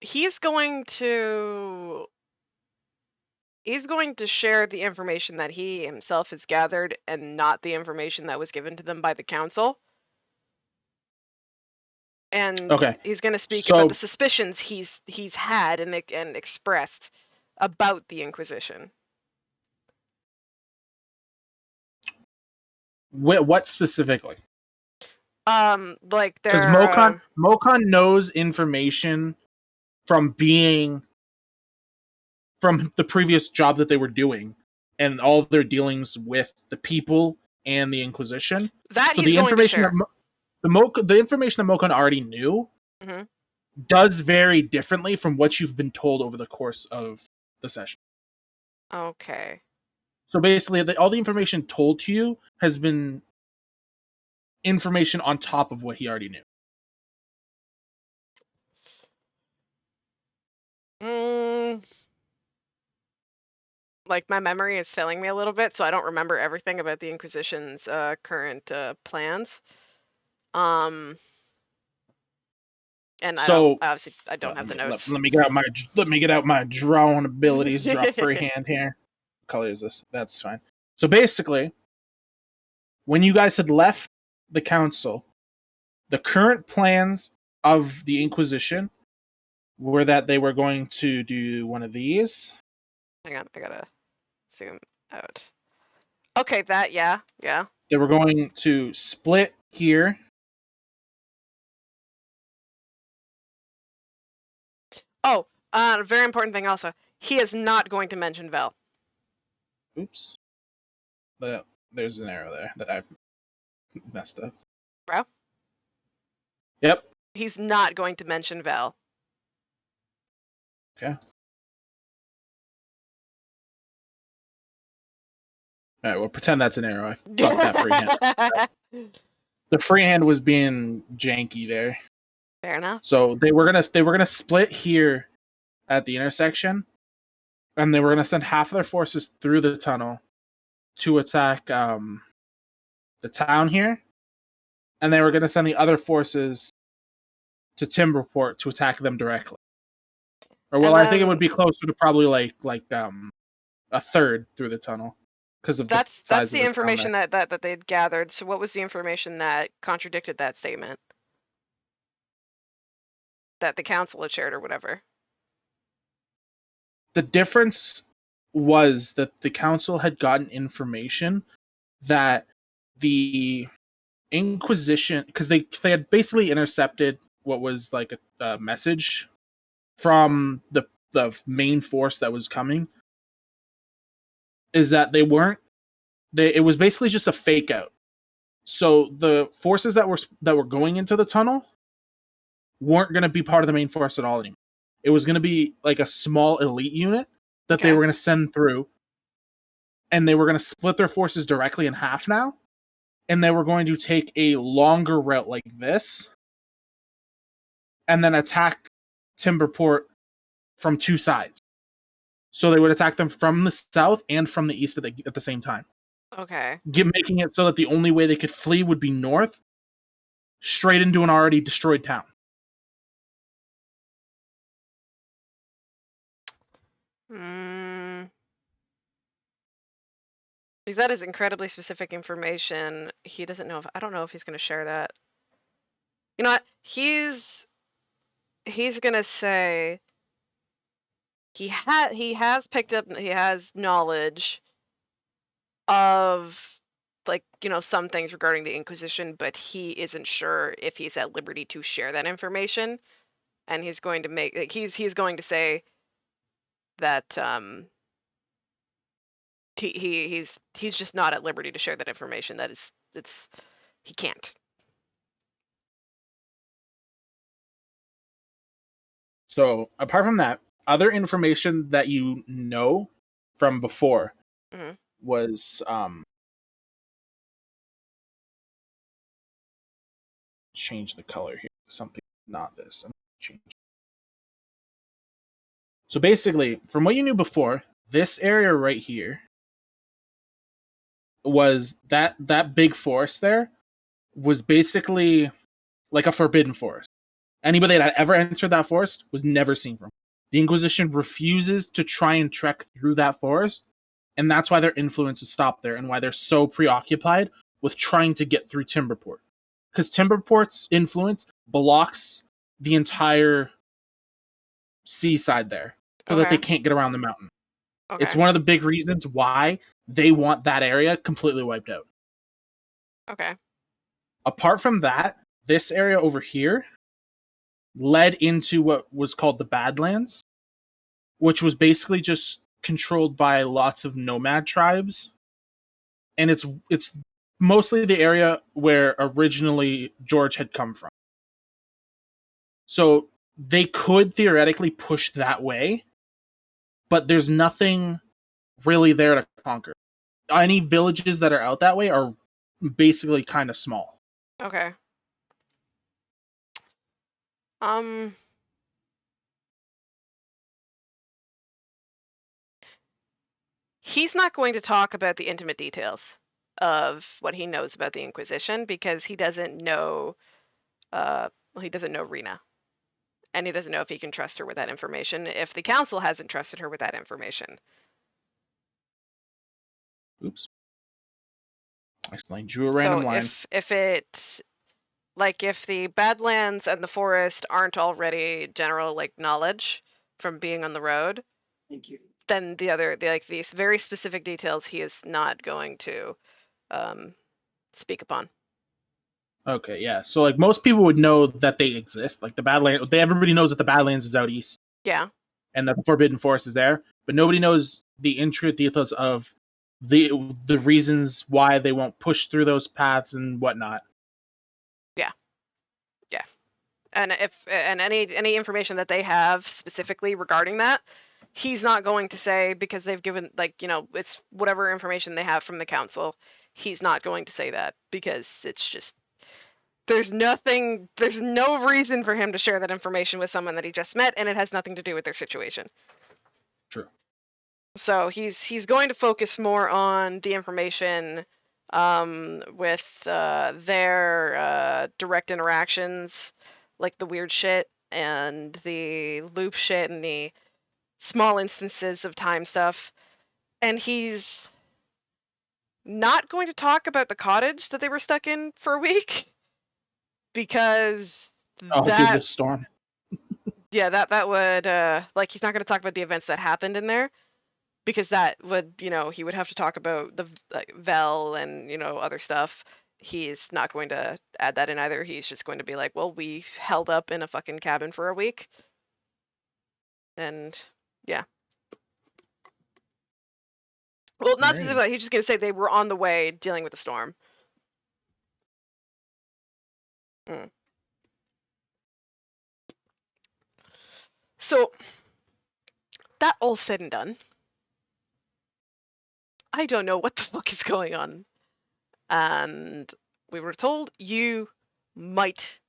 He's going to share the information that he himself has gathered and not the information that was given to them by the council. And Okay. he's going to speak about the suspicions he's had and expressed about the Inquisition. What specifically? Like Because they're Mokon knows information from being from the previous job that they were doing and all of their dealings with the people and the Inquisition. that So he's the going to information share. the information that Mokon already knew does vary differently from what you've been told over the course of the session. Okay. So basically, all the information told to you has been information on top of what he already knew. Like my memory is failing me a little bit, so I don't remember everything about the Inquisition's current plans. And So I don't have the notes. let me get out my drawing abilities. Drop freehand here. What color is this? That's fine. So basically, when you guys had left the council, the current plans of the Inquisition were that they were going to do one of these. Hang on, I gotta zoom out. Okay, that yeah. They were going to split here. Oh, a very important thing also. He is not going to mention Vel. Oops. There's an arrow there that I messed up. Bro? Yep. He's not going to mention Vel. Okay. All right, well, pretend that's an arrow. I fucked that freehand. The freehand was being janky there. Fair enough. So they were gonna split here at the intersection, and they were gonna send half of their forces through the tunnel to attack the town here, and they were gonna send the other forces to Timberport to attack them directly. Or well, I think it would be closer to probably like a third through the tunnel because of that's the size the of the information that they'd gathered. So what was the information that contradicted that statement? That the council had shared or whatever. The difference was that the council had gotten information that the Inquisition, because they had basically intercepted what was like a message from the main force that was coming is that it was basically just a fake out. So the forces that were going into the tunnel weren't going to be part of the main force at all anymore. It was going to be like a small elite unit that they Okay. were going to send through, and they were going to split their forces directly in half now, and they were going to take a longer route like this and then attack Timberport from two sides. So they would attack them from the south and from the east at the same time, Okay. making it so that the only way they could flee would be north, straight into an already destroyed town. Because that is incredibly specific information. He doesn't know if I don't know if he's going to share that. You know what? He's gonna say he has picked up, he has knowledge of, like, some things regarding the Inquisition, but he isn't sure if he's at liberty to share that information, and he's going to make, like, he's going to say that he's just not at liberty to share that information. That is, he can't. So apart from that, other information that you know from before Mhm. was change the color here. Something not this. I'm change. So basically, from what you knew before, this area right here was that big forest there was basically like a forbidden forest. Anybody that ever entered that forest was never seen from. The Inquisition refuses to try and trek through that forest, and that's why their influence is stopped there, and why they're so preoccupied with trying to get through Timberport. Because Timberport's influence blocks the entire seaside there, so that they Okay. can't get around the mountain. It's Okay. one of the big reasons why they want that area completely wiped out. Okay. Apart from that, this area over here led into what was called the Badlands, which was basically just controlled by lots of nomad tribes, and it's mostly the area where originally George had come from. So they could theoretically push that way, but there's nothing really there to conquer. Any villages that are out that way are basically kind of small. Okay. He's not going to talk about the intimate details of what he knows about the Inquisition, because he doesn't know he doesn't know Rena. And he doesn't know if he can trust her with that information, if the council hasn't trusted her with that information. Oops. I drew a So random line. if it, like, if the Badlands and the forest aren't already general, like, knowledge from being on the road, Thank you. then like, these very specific details he is not going to speak upon. Okay, yeah. So like most people would know that they exist. Like the Badlands, everybody knows that the Badlands is out east Yeah. and the Forbidden Forest is there, but nobody knows the intricate details of the reasons why they won't push through those paths and whatnot. Yeah. Yeah. And any information that they have specifically regarding that, he's not going to say, because they've given, like, it's whatever information they have from the council. He's not going to say that, because it's just, there's no reason for him to share that information with someone that he just met, and it has nothing to do with their situation. True. So he's going to focus more on the information with their direct interactions, like the weird shit and the loop shit and the small instances of time stuff. And he's not going to talk about the cottage that they were stuck in for a week, because Oh, due to the storm. yeah, that would like, he's not going to talk about the events that happened in there, because that would, he would have to talk about the, like, Vel and other stuff, he's not going to add that in either. He's just going to be like, well, we held up in a fucking cabin for a week. And yeah. Well, not Alright. specifically. He's just going to say they were on the way dealing with the storm. So, that all said and done, I don't know what the fuck is going on. And we were told you might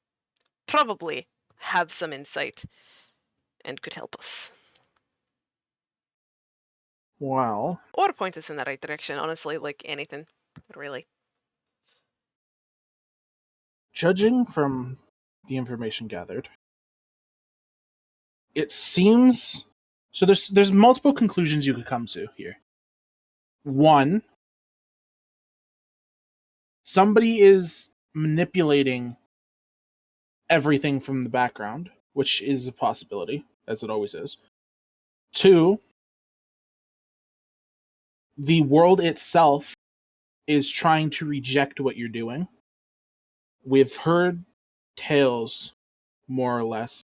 probably have some insight and could help us. Well, Or point us in the right direction, honestly, like anything, really. judging from the information gathered, it seems so. There's multiple conclusions you could come to here. One, somebody is manipulating everything from the background, which is a possibility, as it always is. Two, the world itself is trying to reject what you're doing. We've heard tales, more or less,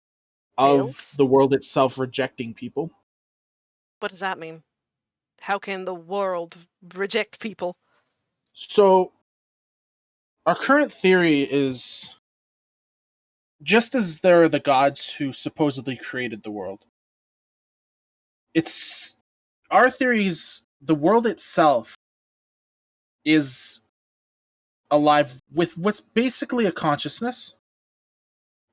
Tales? of the world itself rejecting people. What does that mean? How can the world reject people? So, our current theory is just as there are the gods who supposedly created the world, it's our theories the world itself is alive with what's basically a consciousness.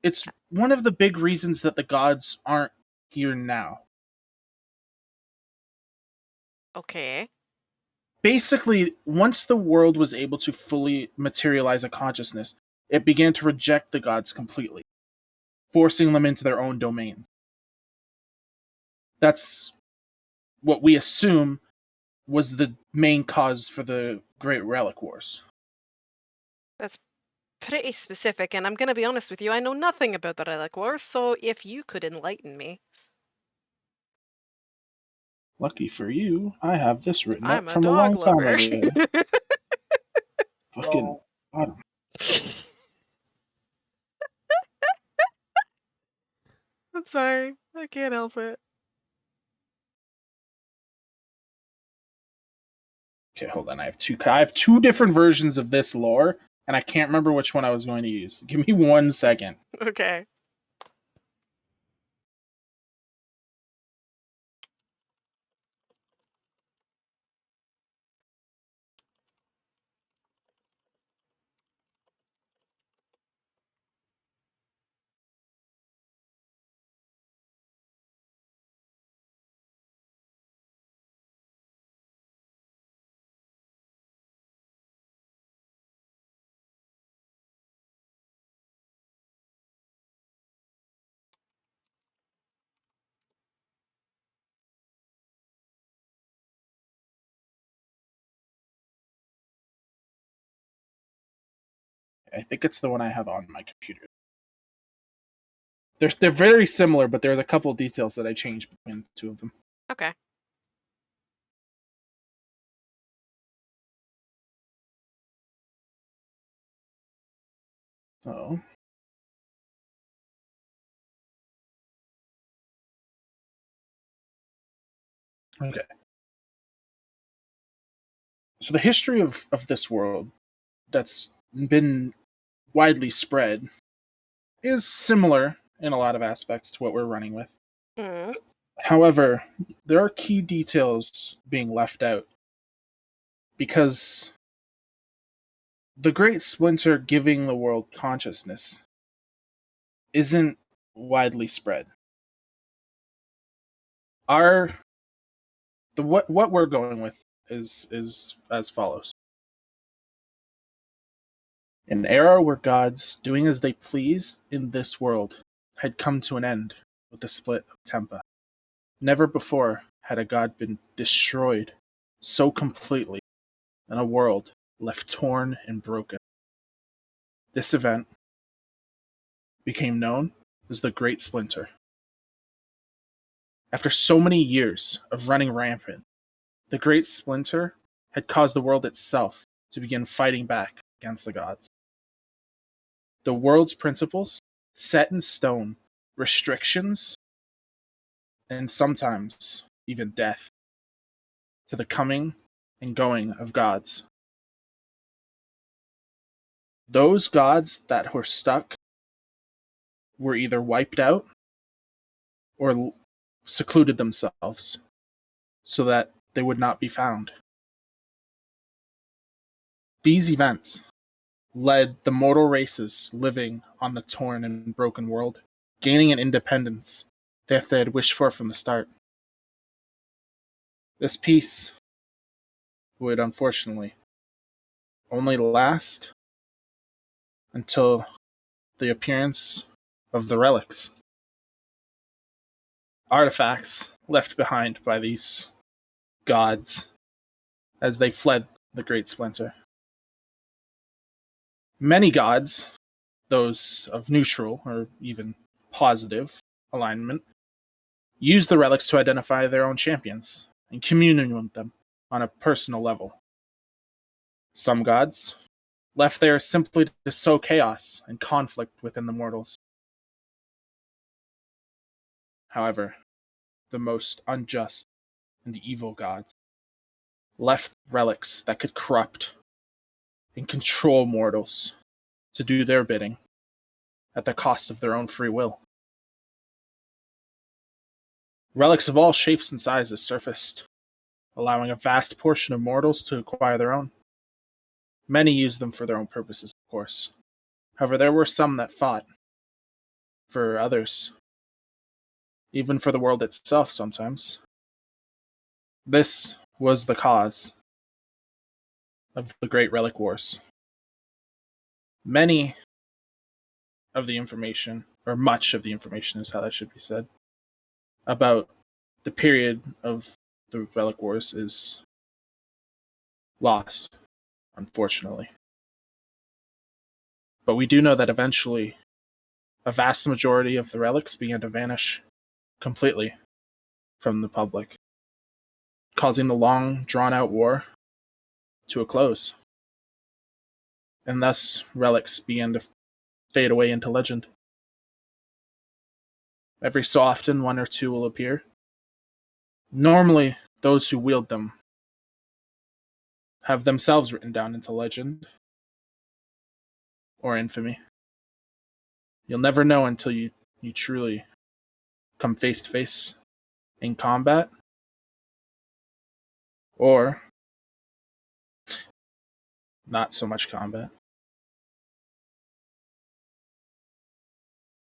It's one of the big reasons that the gods aren't here now. Okay. Basically, once the world was able to fully materialize a consciousness, it began to reject the gods completely, forcing them into their own domains. That's what we assume was the main cause for the Great Relic Wars. That's pretty specific, and I'm gonna be honest with you, I know nothing about the Relic Wars, so if you could enlighten me. Lucky for you, I have this written I'm up a from a dog long time lover. ago. Fucking. No. God. I'm sorry. I can't help it. Okay, hold on. I have two different versions of this lore, and I can't remember which one I was going to use. Give me 1 second. Okay. I think it's the one I have on my computer. They're very similar, but there's a couple details that I changed between the two of them. Okay. So. Okay. So the history of this world that's been widely spread is similar in a lot of aspects to what we're running with. Mm. However, there are key details being left out because the Great Splinter giving the world consciousness isn't widely spread. What we're going with is as follows. An era where gods, doing as they pleased in this world, had come to an end with the split of Tempa. Never before had a god been destroyed so completely and a world left torn and broken. This event became known as the Great Splinter. After so many years of running rampant, the Great Splinter had caused the world itself to begin fighting back against the gods. The world's principles, set in stone, restrictions, and sometimes even death to the coming and going of gods. Those gods that were stuck were either wiped out or secluded themselves so that they would not be found. These events led the mortal races living on the torn and broken world, gaining an independence that they had wished for from the start. This peace would unfortunately only last until the appearance of the relics, artifacts left behind by these gods as they fled the Great Splinter. Many gods, those of neutral or even positive alignment, use the relics to identify their own champions and commune with them on a personal level. Some gods left there simply to sow chaos and conflict within the mortals. However, the most unjust and evil gods left relics that could corrupt and control mortals to do their bidding at the cost of their own free will. Relics of all shapes and sizes surfaced, allowing a vast portion of mortals to acquire their own. Many used them for their own purposes, of course. However, there were some that fought for others, even for the world itself sometimes. This was the cause of the Great Relic Wars. Many of the information, or much of the information is how that should be said, about the period of the Relic Wars is lost, unfortunately. But we do know that eventually a vast majority of the relics began to vanish completely from the public, causing the long drawn out war to a close. And thus relics began to fade away into legend. Every so often, one or two will appear. Normally, those who wield them have themselves written down into legend or infamy. You'll never know until you truly come face to face in combat, or not so much combat.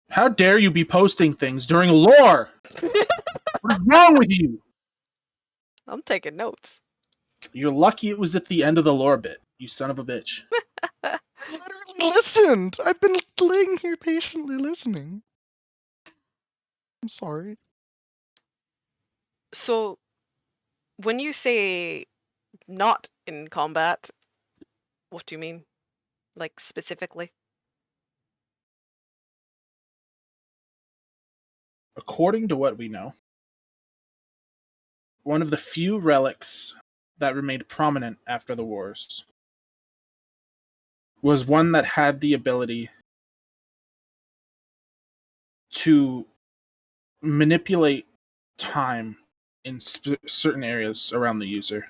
How dare you be posting things during lore? What is wrong with you? I'm taking notes. You're lucky it was at the end of the lore bit, you son of a bitch. I literally listened. I've been laying here patiently listening. I'm sorry. So, when you say not in combat, what do you mean? Like, specifically? According to what we know, one of the few relics that remained prominent after the wars was one that had the ability to manipulate time in certain areas around the user.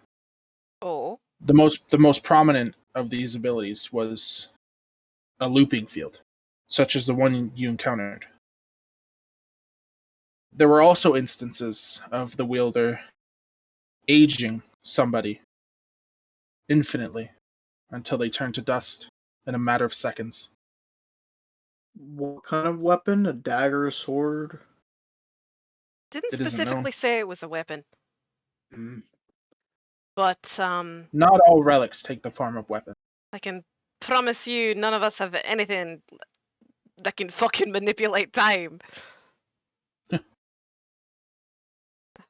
Oh. The most prominent of these abilities was a looping field, such as the one you encountered. There were also instances of the wielder aging somebody infinitely until they turned to dust in a matter of seconds. What kind of weapon? A dagger, a sword? Didn't It isn't specifically known. say it was a weapon, Mm. but Not all relics take the form of weapons. I can promise you none of us have anything that can fucking manipulate time.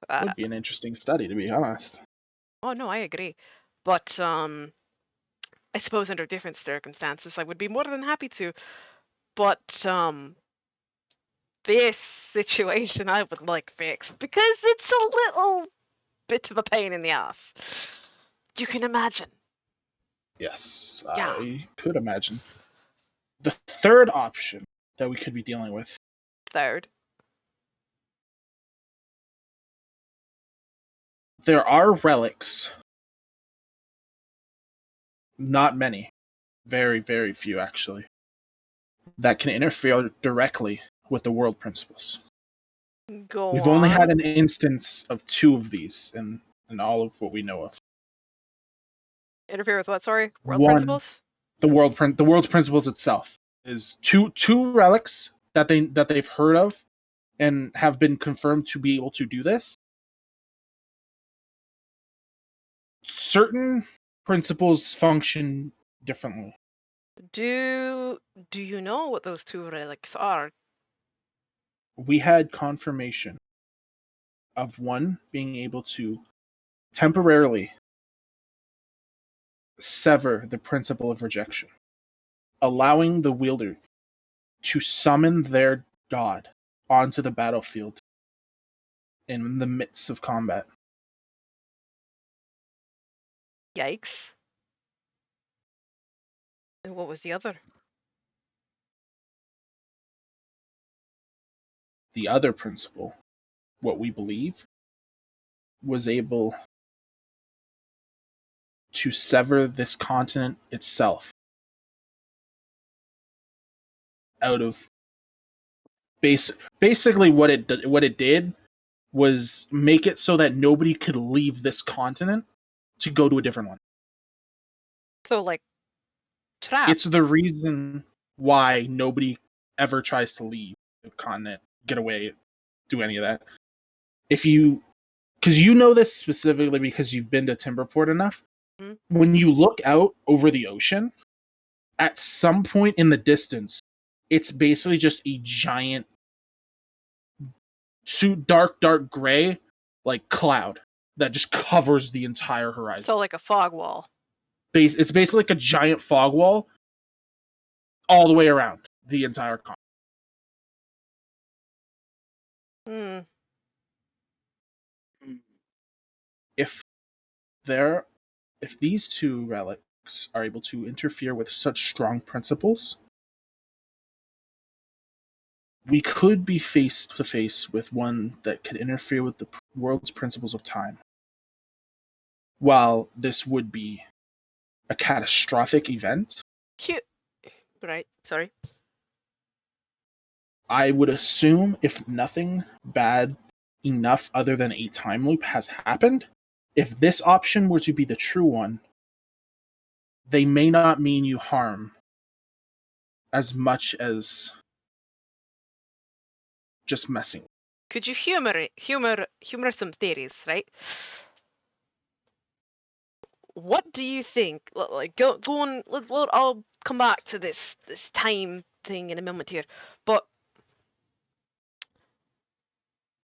Would be an interesting study, to be honest. Oh no, I agree. But I suppose under different circumstances I would be more than happy to. But this situation I would like fixed because it's a little bit of a pain in the ass. You can imagine. Yes, Yeah. I could imagine. The third option that we could be dealing with, Third. there are relics. Not many. Very, very few, actually. That can interfere directly with the world principles. Go We've only on. had an instance of 2 of these in all of what we know of. Interfere with what? Sorry, world One, principles. the world's principles itself is two relics that they've heard of and have been confirmed to be able to do this. Certain principles function differently. Do you know what those 2 relics are? We had confirmation of one being able to temporarily sever the principle of rejection, allowing the wielder to summon their god onto the battlefield in the midst of combat. Yikes. And what was the other? The other principle, what we believe, was able to sever this continent itself out of basically what it did was make it so that nobody could leave this continent to go to a different one. So like trap. It's the reason why nobody ever tries to leave the continent, get away, do any of that. If you, because you know this specifically because you've been to Timberport enough, Mhm. when you look out over the ocean, at some point in the distance, it's basically just a giant, dark gray, like cloud that just covers the entire horizon. So like a fog wall. It's basically like a giant fog wall all the way around the entire continent. Hmm. If these 2 relics are able to interfere with such strong principles, we could be face to face with one that could interfere with the world's principles of time. While this would be a catastrophic event, Right. Sorry. I would assume if nothing bad enough other than a time loop has happened, if this option were to be the true one, they may not mean you harm as much as just messing. Could you humor some theories, right? What do you think? Like go on. I'll come back to this time thing in a moment here, but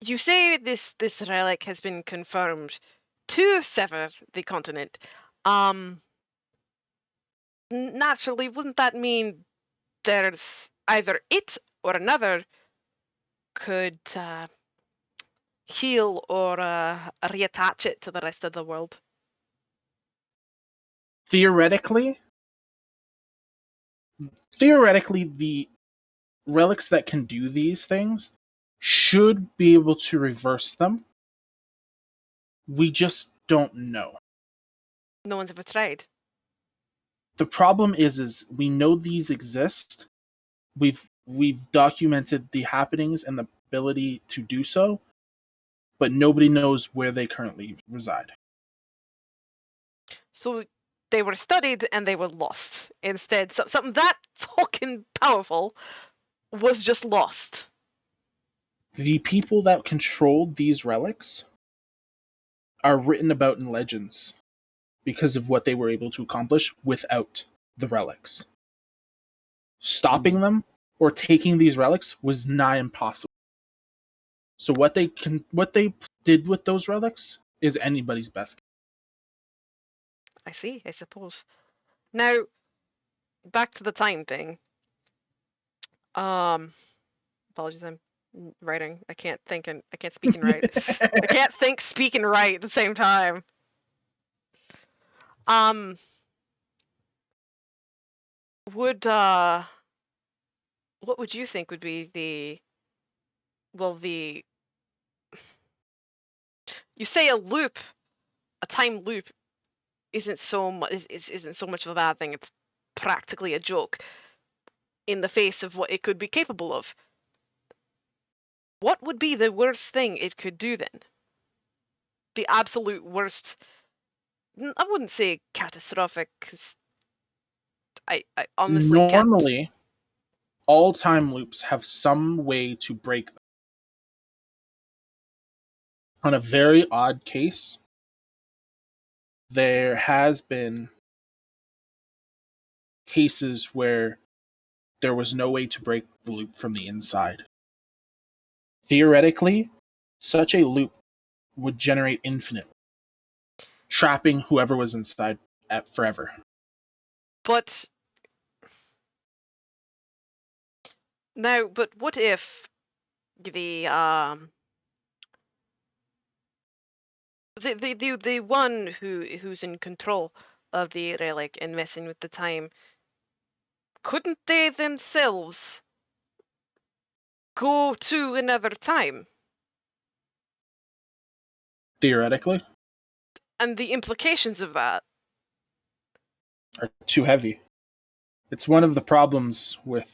you say this relic has been confirmed to sever the continent. Naturally, wouldn't that mean there's either it or another could heal or reattach it to the rest of the world? Theoretically, the relics that can do these things should be able to reverse them. We just don't know. No one's ever tried. The problem is we know these exist. We've documented the happenings and the ability to do so, but nobody knows where they currently reside. So they were studied and they were lost. Instead, something that fucking powerful was just lost. The people that controlled these relics are written about in legends because of what they were able to accomplish without the relics. Stopping them or taking these relics was nigh impossible. So what they did with those relics is anybody's best. I see, I suppose. Now, back to the time thing. Apologies, I'm writing. I can't think and I can't speak and write. I can't think, speak, and write at the same time. Would what would you think would be the you say a time loop isn't so much isn't so much of a bad thing. It's practically a joke in the face of what it could be capable of. What would be the worst thing it could do then? The absolute worst. I wouldn't say catastrophic, because I honestly can't. Normally, all time loops have some way to break them. On a very odd case, there has been cases where there was no way to break the loop from the inside. Theoretically, such a loop would generate infinitely, trapping whoever was inside at forever. But what if the one who's in control of the relic and messing with the time, couldn't they themselves go to another time? Theoretically, And the implications of that. are too heavy. It's one of the problems with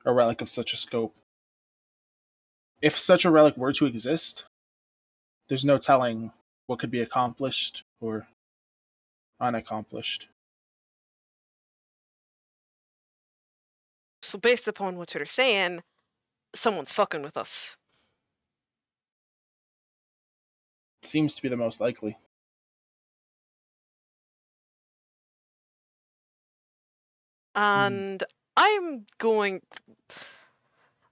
a relic of such a scope. If such a relic were to exist, there's no telling what could be accomplished or unaccomplished. So based upon what you're saying, someone's fucking with us. Seems to be the most likely. And I'm going.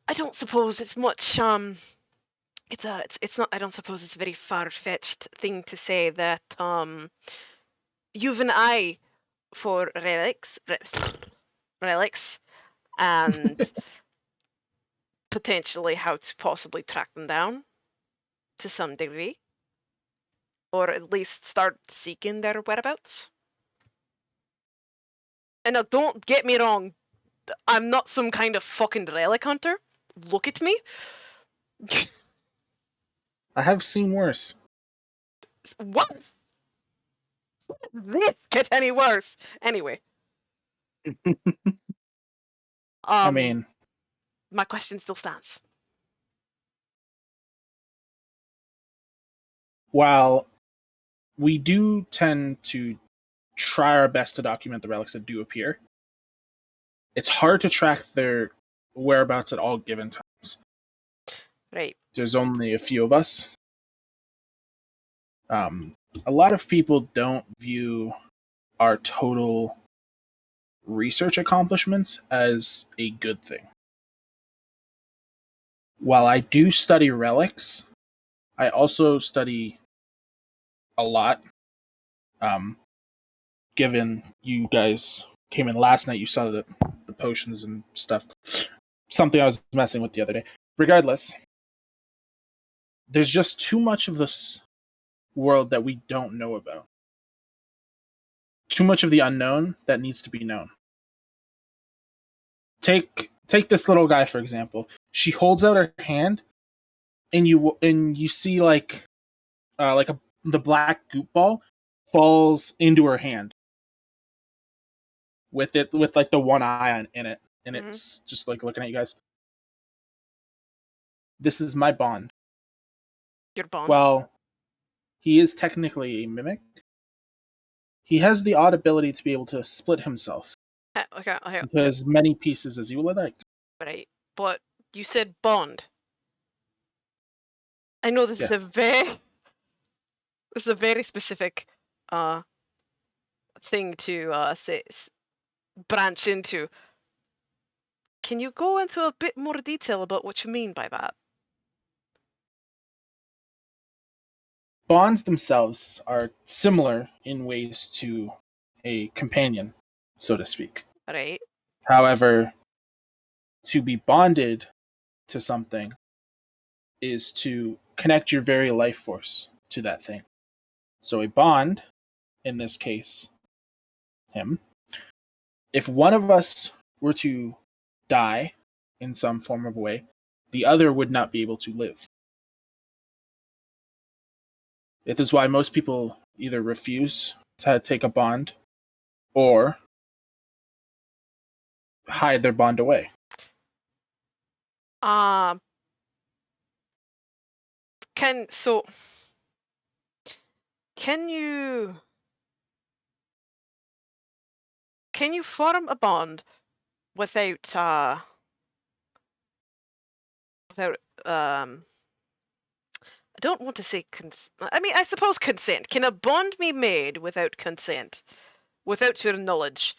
I don't suppose it's much. It's not. I don't suppose it's a very far-fetched thing to say that you've an eye for relics, and potentially how to possibly track them down to some degree, or at least start seeking their whereabouts. And now, don't get me wrong, I'm not some kind of fucking relic hunter. Look at me. I have seen worse. What? This get any worse? Anyway. I mean, my question still stands. while we do tend to try our best to document the relics that do appear, it's hard to track their whereabouts at all given times. Right. There's only a few of us. A lot of people don't view our total research accomplishments as a good thing. While I do study relics, I also study a lot. Given you guys came in last night, you saw the potions and stuff. Something I was messing with the other day. Regardless, there's just too much of this world that we don't know about. Too much of the unknown that needs to be known. Take this little guy for example. She holds out her hand, and you see the black goop ball falls into her hand with like the one eye in it, and it's just like looking at you guys. This is my bond. Your bond. Well, he is technically a mimic. He has the odd ability to be able to split himself Okay. into as many pieces as you would like. Right. But you said bond. I know this Yes. is a very specific thing to branch into. Can you go into a bit more detail about what you mean by that? Bonds themselves are similar in ways to a companion, so to speak. Right. However, to be bonded to something is to connect your very life force to that thing. So a bond, in this case, him, if one of us were to die in some form of way, the other would not be able to live. It is why most people either refuse to take a bond or hide their bond away. Um, can so can you form a bond without I don't want to say I mean, I suppose consent. Can a bond be made without consent, without your knowledge?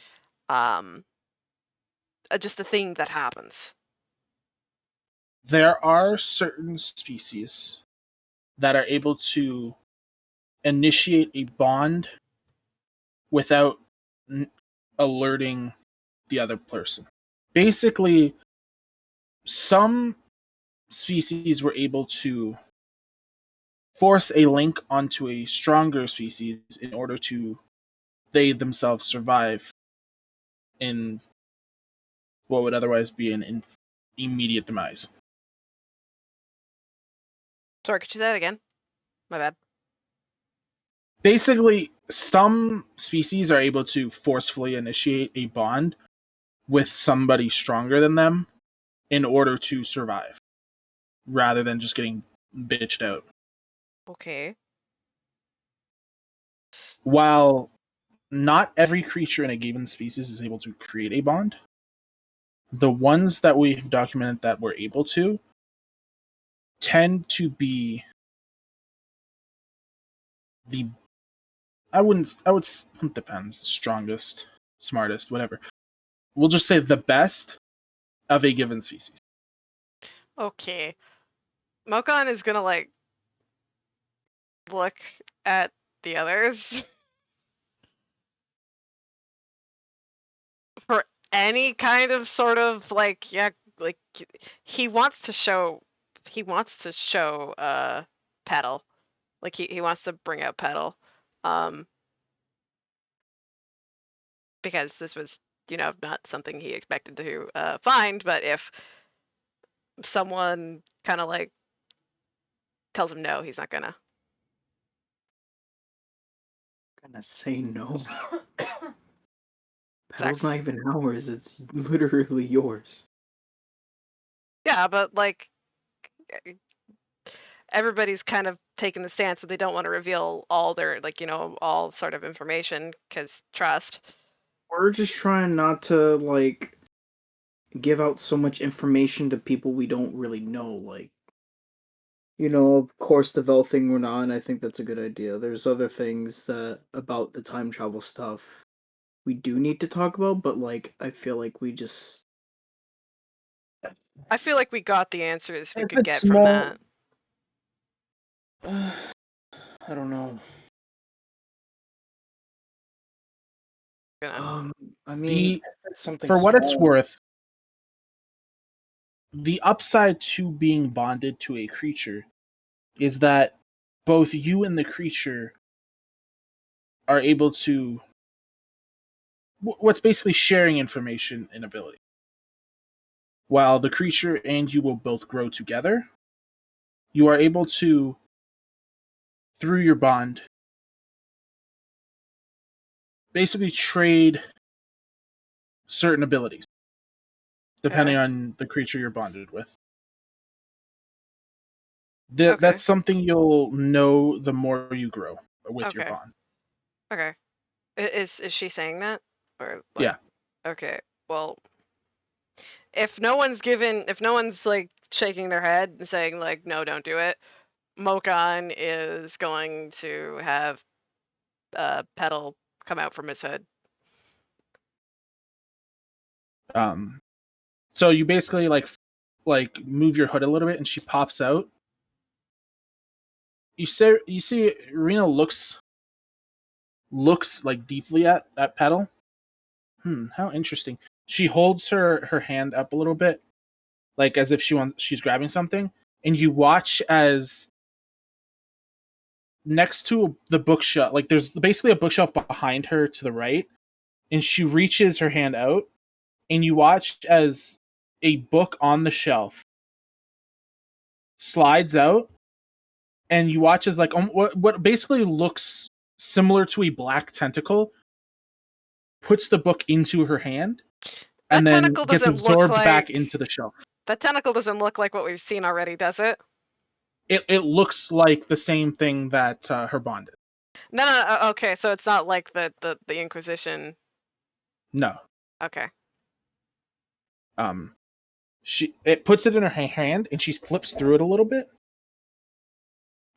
Just a thing that happens. There are certain species that are able to initiate a bond without alerting the other person. Basically, some species were able to force a link onto a stronger species in order to they themselves survive in what would otherwise be an immediate demise. Sorry, could you say that again? My bad. Basically, some species are able to forcefully initiate a bond with somebody stronger than them in order to survive, rather than just getting bitched out. Okay. While not every creature in a given species is able to create a bond, the ones that we've documented that were able to tend to be the I would it depends, strongest, smartest, whatever. We'll just say the best of a given species. Okay. Mokon is gonna like look at the others for any kind of sort of like, yeah, like he wants to show Petal. Like he wants to bring out Petal. Because this was, not something he expected to find, but if someone kind of like tells him no, he's not gonna. Gonna say no. Petal's Exactly. not even ours. It's literally yours. Yeah, but like everybody's kind of taking the stance that they don't want to reveal all their all sort of information because trust. We're just trying not to like give out so much information to people we don't really know. Like, of course, the Vel thing we're not, and I think that's a good idea. There's other things that about the time travel stuff we do need to talk about, but like I feel like we just I feel like we got the answers we if could it's get from small. that. I don't know. Gonna- I mean, The if it's something For what it's small. worth, the upside to being bonded to a creature is that both you and the creature are able to what's basically sharing information and ability. While the creature and you will both grow together, you are able to, through your bond, basically trade certain abilities Okay. depending on the creature you're bonded with. Okay. That's something you'll know the more you grow with your Okay. bond. Okay. Is she saying that, or like? Yeah. Okay. Well, if no one's like shaking their head and saying like, no, don't do it, Mokon is going to have Petal come out from his hood. So you basically like move your hood a little bit, and she pops out. You see, Rena looks like deeply at Petal. How interesting. She holds her hand up a little bit, like as if she's grabbing something, and you watch as next to the bookshelf, like there's basically a bookshelf behind her to the right, and she reaches her hand out, and you watch as a book on the shelf slides out, and you watch as like what basically looks similar to a black tentacle puts the book into her hand That and then tentacle gets doesn't look absorbed back like into the shelf. that tentacle doesn't look like what we've seen already, does it? It looks like the same thing that her bond is. No. Okay, so it's not like the Inquisition. No. Okay. It puts it in her hand and she flips through it a little bit,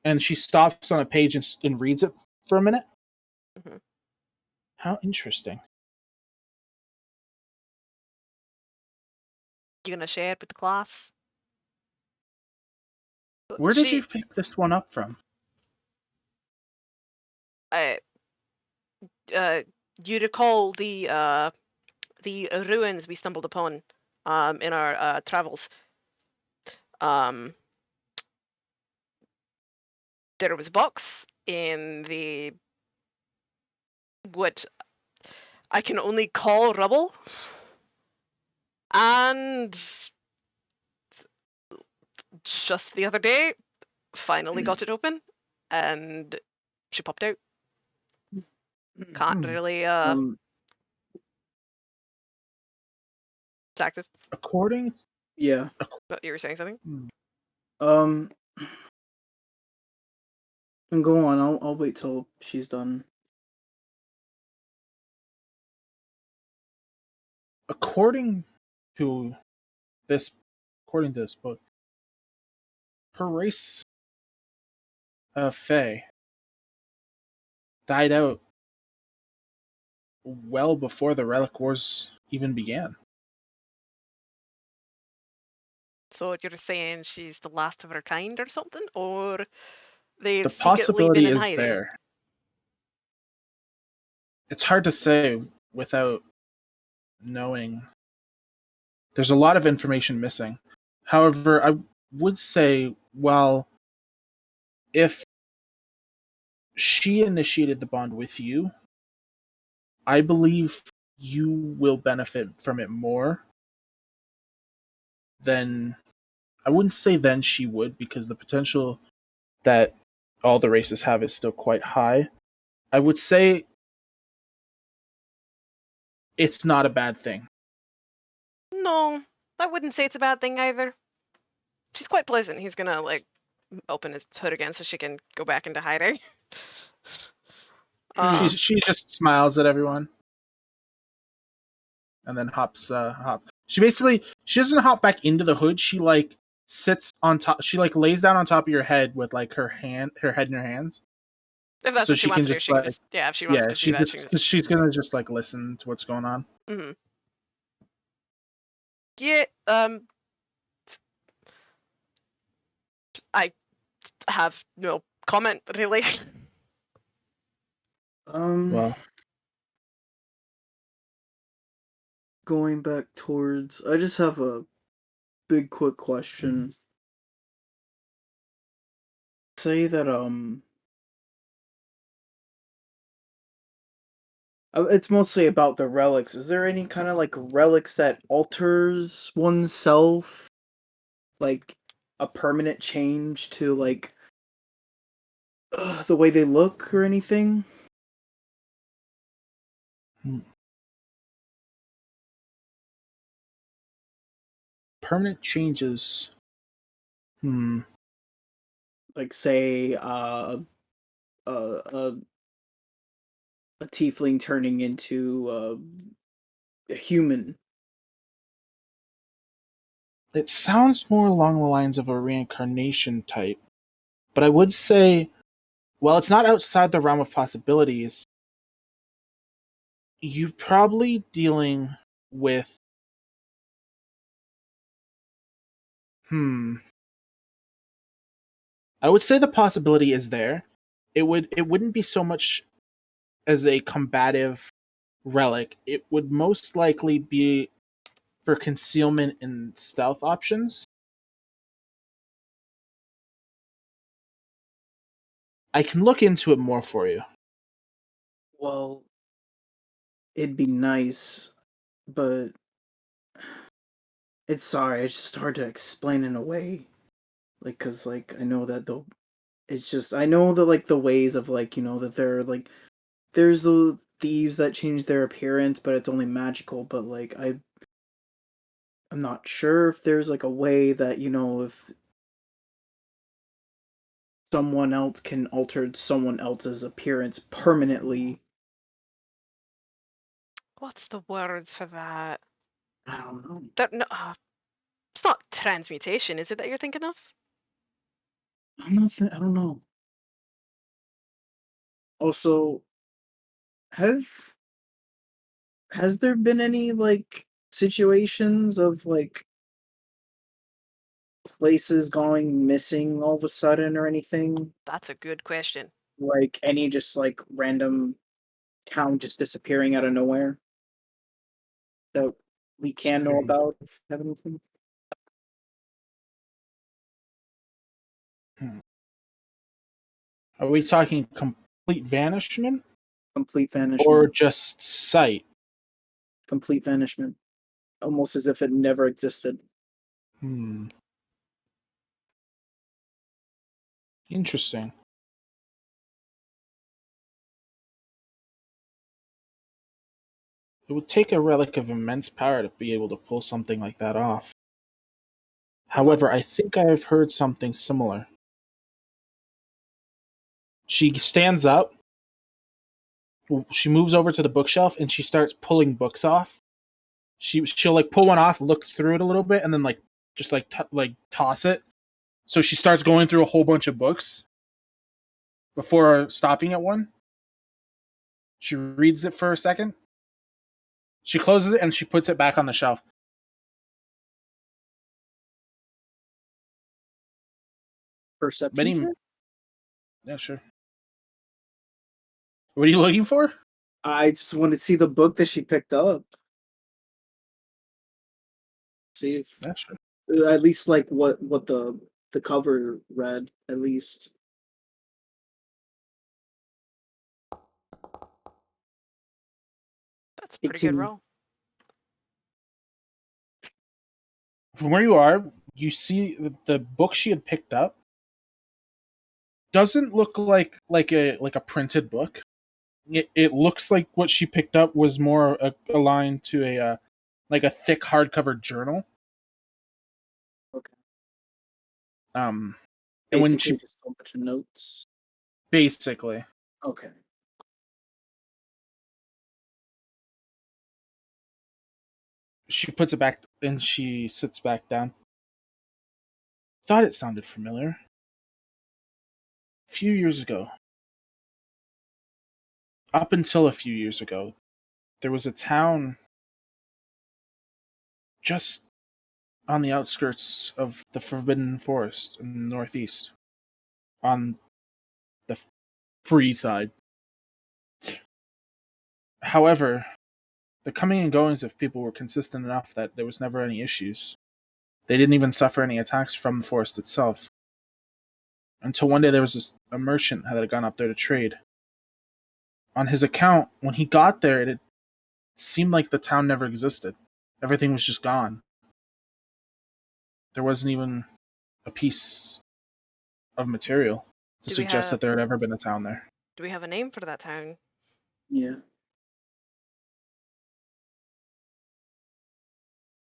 and she stops on a page and reads it for a minute. Mm-hmm. How interesting. You gonna share it with the class? Where did you pick this one up from? You recall the ruins we stumbled upon in our travels. There was a box in the what I can only call rubble, and just the other day, finally got it open, and she popped out. Can't really it's active. According Yeah. But you were saying something? And go on. I'll wait till she's done. according to this book, her race of Fae died out well before the Relic Wars even began. So you're saying she's the last of her kind or something? Or they've The secretly been possibility in is hiding? there. It's hard to say without knowing. There's a lot of information missing. However, I would say, well, if she initiated the bond with you, I believe you will benefit from it more than I wouldn't say then she would, because the potential that all the races have is still quite high. I would say it's not a bad thing. No, I wouldn't say it's a bad thing either. She's quite pleasant. He's gonna like open his hood again so she can go back into hiding. She just smiles at everyone and then hop. She doesn't hop back into the hood. She like sits on top. She like lays down on top of your head with like her head in her hands, If that's so what she she wants can to do, just she can like just if she wants to do that, she can just. she's gonna just like listen to what's going on. Mm-hmm. Yeah. I have no comment really. Well, Going back towards. I just have a big quick question. Say that it's mostly about the relics. Is there any kind of like relics that alters oneself? Like a permanent change to like the way they look or anything? permanent changes. Like say a tiefling turning into a human. It sounds more along the lines of a reincarnation type, but I would say, well, it's not outside the realm of possibilities. You're probably dealing with I would say the possibility is there. It wouldn't be so much as a combative relic. It would most likely be for concealment and stealth options. I can look into it more for you. Well, it'd be nice, but it's just hard to explain in a way. Like, cause like I know that the it's just I know the like the ways of like that there are like there's the thieves that change their appearance, but it's only magical. But like I'm not sure if there's like a way that if someone else can alter someone else's appearance permanently. What's the word for that? I don't know. No, it's not transmutation, is it, that you're thinking of? I don't know. Also, have has there been any like situations of like places going missing all of a sudden or anything? That's a good question. Like any just like random town just disappearing out of nowhere that we can know Disappearing. about? Have anything? Are we talking complete vanishment Complete or vanishment. just sight? Complete vanishment. Almost as if it never existed. Hmm. Interesting. It would take a relic of immense power to be able to pull something like that off. However, I think I have heard something similar. She stands up, she moves over to the bookshelf, and she starts pulling books off. She'll like pull one off, look through it a little bit, and then like just like toss it. So she starts going through a whole bunch of books before stopping at one. She reads it for a second. She closes it and she puts it back on the shelf. Perception Many, check? yeah, sure. What are you looking for? I just want to see the book that she picked up. See if Yeah, sure. at least like what the cover read at least. That's a pretty good 18. roll. From where you are, you see the book she had picked up doesn't look like a printed book. It looks like what she picked up was more aligned to a like a thick hardcover journal. Okay. Um, and when Basically she just a bunch of notes. basically Okay. she puts it back and she sits back down. Thought it sounded familiar. A few years ago, up until a few years ago, there was a town just on the outskirts of the Forbidden Forest in the northeast, on the free side. However, the coming and goings of people were consistent enough that there was never any issues. They didn't even suffer any attacks from the forest itself. Until one day there was a merchant that had gone up there to trade. On his account, when he got there, it seemed like the town never existed. Everything was just gone. There wasn't even a piece of material to Do we suggest that have there had ever been a town there. do we have a name for that town? Yeah.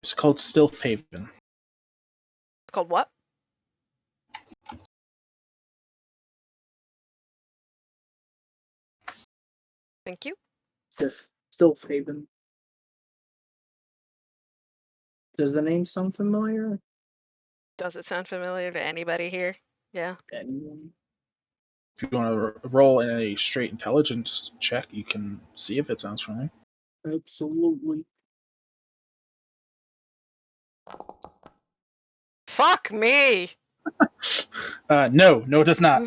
It's called Stillhaven. It's called what? Thank you. Still Faven. Does the name sound familiar? Does it sound familiar to anybody here? Yeah. Anyone? If you want to roll in a straight intelligence check, you can see if it sounds familiar. Absolutely. Fuck me. No, it does not.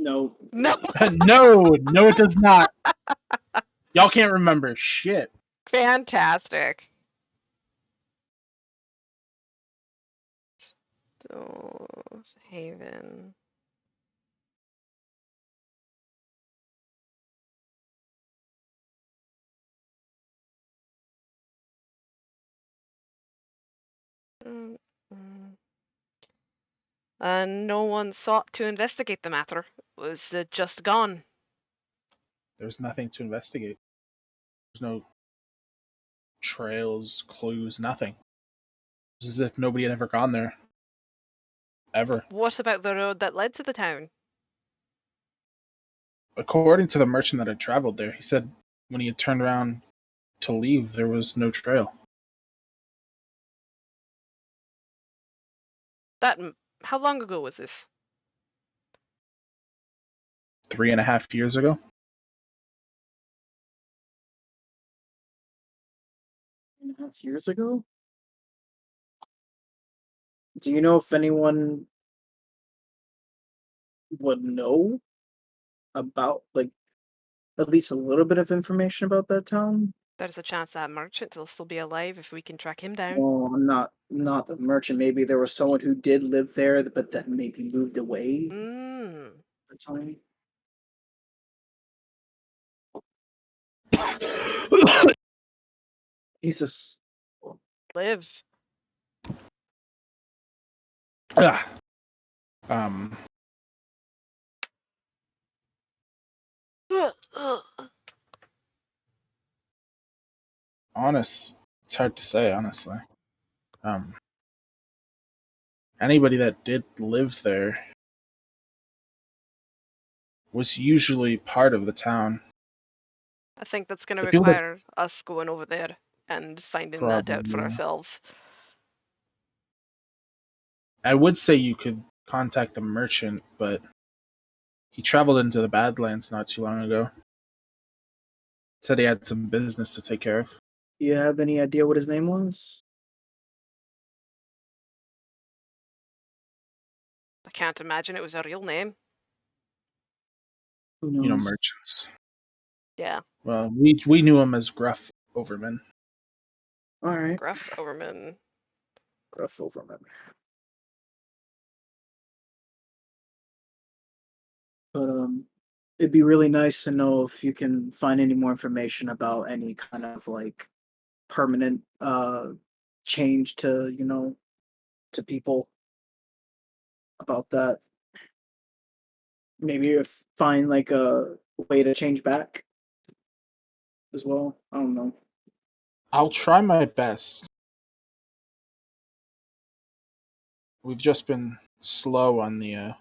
No. No. No, it does not. Y'all can't remember shit. Fantastic. So, Haven. Mm, mm. And no one sought to investigate the matter. Was it just gone? There's nothing to investigate. There's no trails, clues, nothing. It's as if nobody had ever gone there. Ever. What about the road that led to the town? According to the merchant that had traveled there, he said when he had turned around to leave, there was no trail. How long ago was this? 3.5 years ago. 3.5 years ago? Do you know if anyone would know about, like, at least a little bit of information about that town? There's a chance that merchant will still be alive if we can track him down. Oh, not the merchant. Maybe there was someone who did live there, but then maybe moved away Mmm. at the time. Jesus. Live. Ah. Um, it's hard to say, honestly. Um, Anybody that did live there was usually part of the town. I think that's going to The people that require us going over there and finding that out for probably, ourselves. I would say you could contact the merchant, but he traveled into the Badlands not too long ago. Said he had some business to take care of. Do you have any idea what his name was? I can't imagine it was a real name. Who You know, knows? merchants. Yeah, Well, we knew him as Gruff Overman. All right, Gruff Overman. Gruff Overman. But it'd be really nice to know if you can find any more information about any kind of like permanent change to to people about that. Maybe if find like a way to change back as well. I don't know. I'll try my best. We've just been slow on the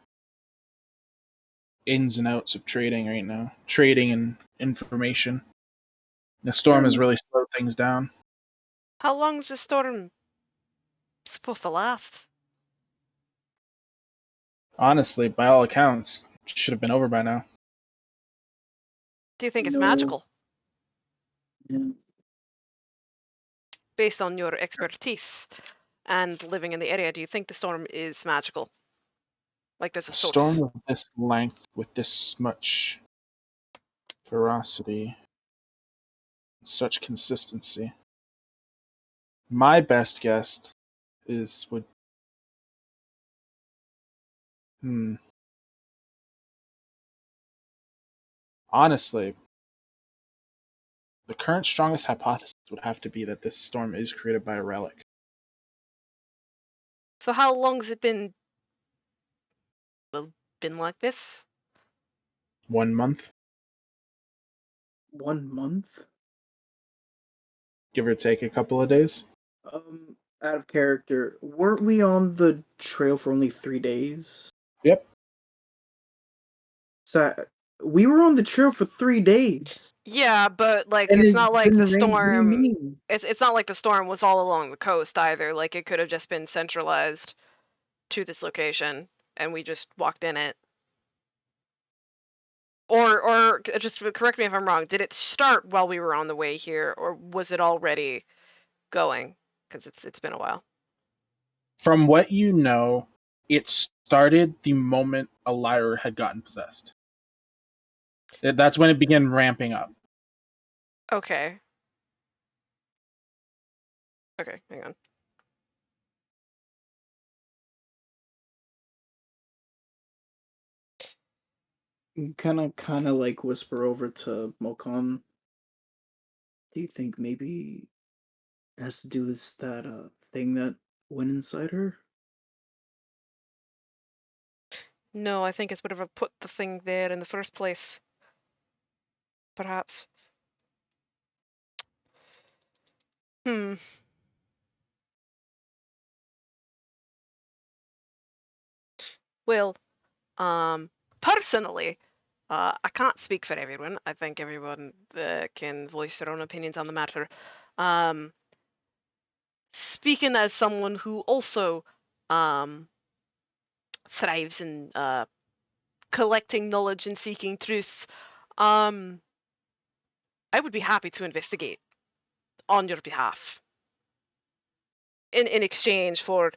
ins and outs of trading right now. Trading and information. The Fair storm has enough. really slowed things down. How long is the storm supposed to last? Honestly, by all accounts, it should have been over by now. Do you think it's No. magical? Yeah. Based on your expertise and living in the area, do you think the storm is magical? Like there's a A source? storm of this length, with this much ferocity, such consistency. My best guess is would hmm. Honestly, the current strongest hypothesis would have to be that this storm is created by a relic. So how long's it been like this? 1 month, 1 month. give or take a couple of days. Out of character, weren't we on the trail for only 3 days? Yep. So we were on the trail for 3 days, Yeah, but like and it's it's not like the been rain. What do you storm mean? it's not like the storm was all along the coast either. Like it could have just been centralized to this location and we just walked in it. Or just correct me if I'm wrong. Did it start while we were on the way here, or was it already going? Because it's been a while. From what you know, it started the moment a lyre had gotten possessed. That's when it began ramping up. Okay. Okay, hang on. Kind of like whisper over to Mokon. Do you think maybe it has to do with that thing that went inside her? No, I think it's whatever put the thing there in the first place. Perhaps. Hmm. Well, personally, I can't speak for everyone. I think everyone can voice their own opinions on the matter. Um, Speaking as someone who also um, thrives in collecting knowledge and seeking truths, I would be happy to investigate on your behalf in exchange for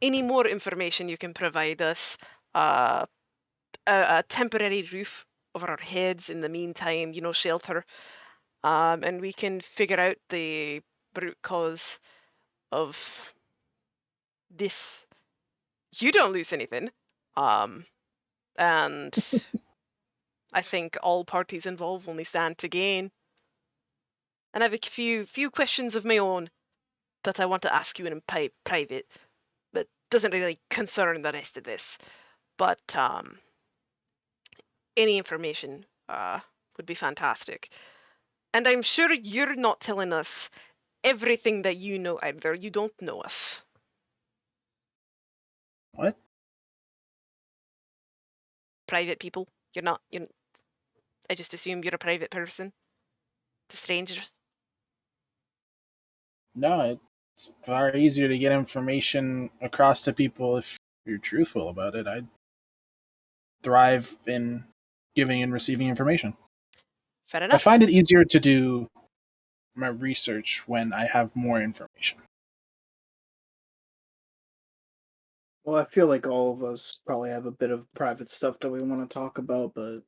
any more information you can provide us. Uh, a temporary roof over our heads in the meantime, shelter. And we can figure out the root cause of this. You don't lose anything. And I think all parties involved only stand to gain. And I have a few questions of my own that I want to ask you in private, but doesn't really concern the rest of this. But any information would be fantastic. And I'm sure you're not telling us everything that you know either. You don't know us. What? Private people. You're not. I just assume you're a private person to strangers. No, it's far easier to get information across to people if you're truthful about it. I thrive in giving and receiving information. Fair I enough. find it easier to do my research when I have more information. Well, I feel like all of us probably have a bit of private stuff that we want to talk about, but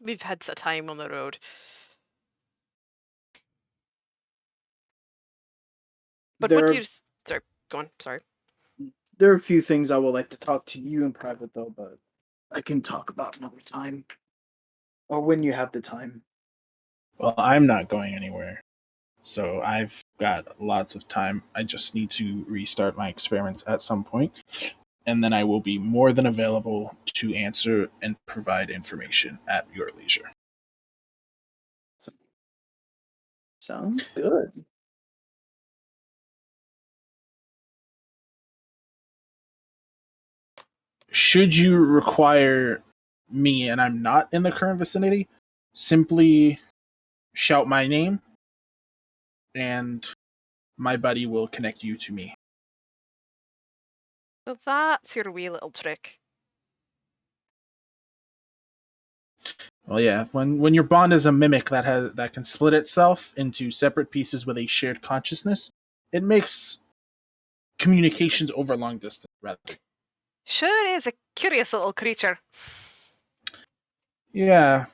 We've had some time on the road. But there what do are, you? Sorry, go on. Sorry. there are a few things I would like to talk to you in private though, but I can talk about another time or when you have the time. Well, I'm not going anywhere, so I've got lots of time. I just need to restart my experiments at some point, and then I will be more than available to answer and provide information at your leisure. Sounds good. Should you require me and I'm not in the current vicinity, simply shout my name and my buddy will connect you to me. Well, that's your wee little trick. Well, yeah, when your bond is a mimic that can split itself into separate pieces with a shared consciousness, it makes communications over long distance rather. Sure is a curious little creature. Yeah,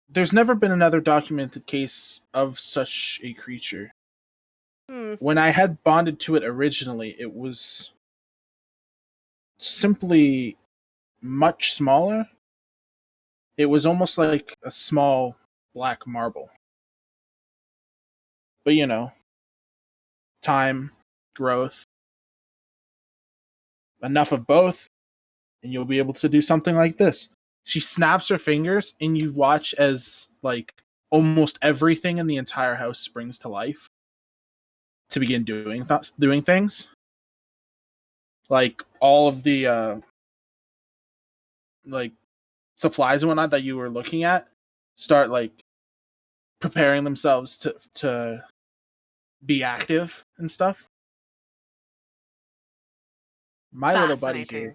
there's never been another documented case of such a creature. Hmm. When I had bonded to it originally, it was simply much smaller. It was almost like a small black marble. But time, growth, enough of both, and you'll be able to do something like this. She snaps her fingers, and you watch as like almost everything in the entire house springs to life to begin doing things. Like all of the like supplies and whatnot that you were looking at start like preparing themselves to be active and stuff. My little buddy here Fascinating.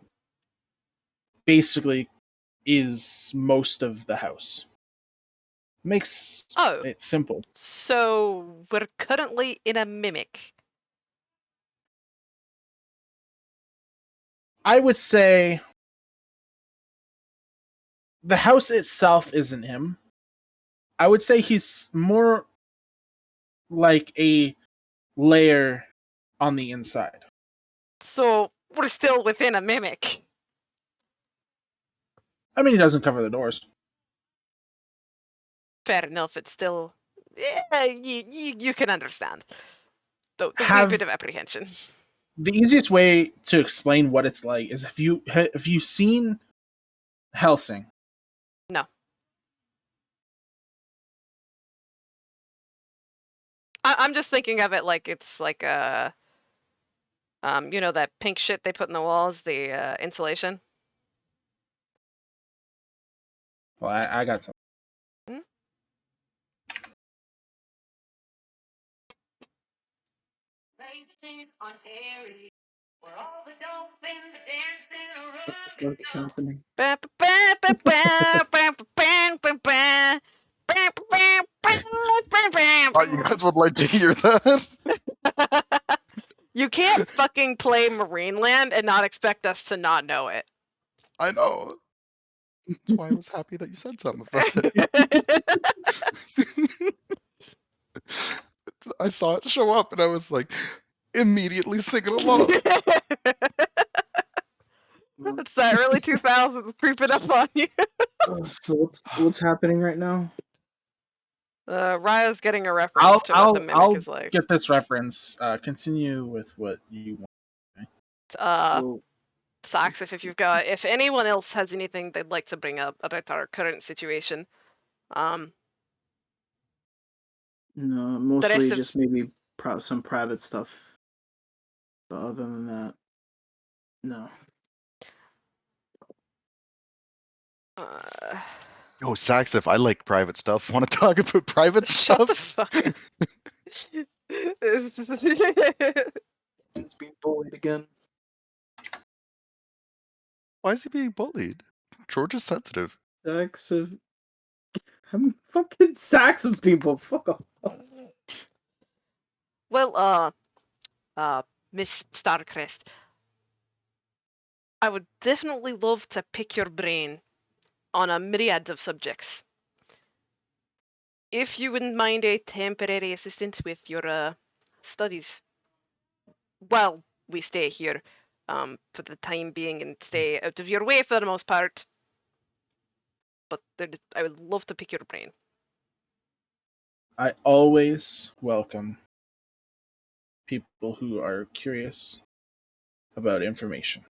basically is most of the house. Makes Oh, it simple. so we're currently in a mimic. I would say the house itself isn't him. I would say he's more like a layer on the inside. So we're still within a mimic. I mean, he doesn't cover the doors. Fair enough. It's still. Yeah, you can understand. the wee Have- bit of apprehension. The easiest way to explain what it's like is if you've seen Helsing. No. I'm just thinking of it like it's like a, you know, that pink shit they put in the walls, the insulation. Well, I got some. What is happening? Thought Thought you guys would like to hear that. You can't fucking play Marineland and not expect us to not know it. I know. That's why I was happy that you said something about it. I saw it show up and I was like, immediately singing along. It's that early 2000s creeping up on you. So what's happening right now? Ryo's getting a reference to what the mimic I'll is like. get this reference. Continue with what you want. So, Socks, if anyone else has anything they'd like to bring up about our current situation, no, rest mostly of- just maybe some private stuff. But other than that, no. Yo, Saxif, I like private stuff. Want to talk about private shut stuff? the fuck up. It's just- It's being bullied again. Why is he being bullied? George is sensitive. Sacks of I'm fucking sacks of people. Fuck off. Well, Miss Starcrest, I would definitely love to pick your brain on a myriad of subjects. If you wouldn't mind a temporary assistant with your studies, while we stay here, for the time being and stay out of your way for the most part. But I would love to pick your brain. I always welcome people who are curious about information.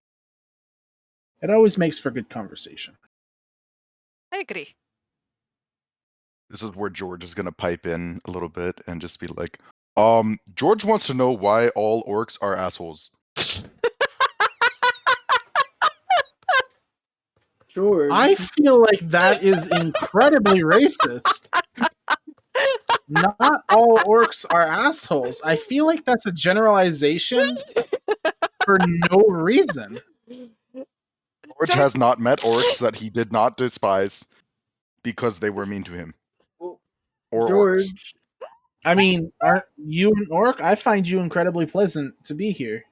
It always makes for good conversation. I agree. This is where George is gonna pipe in a little bit and just be like, George wants to know why all orcs are assholes. George. I feel like that is incredibly racist. Not all orcs are assholes. I feel like that's a generalization for no reason. George has not met orcs that he did not despise because they were mean to him. Well, Or orcs. George. I mean, aren't you an orc? I find you incredibly pleasant to be here.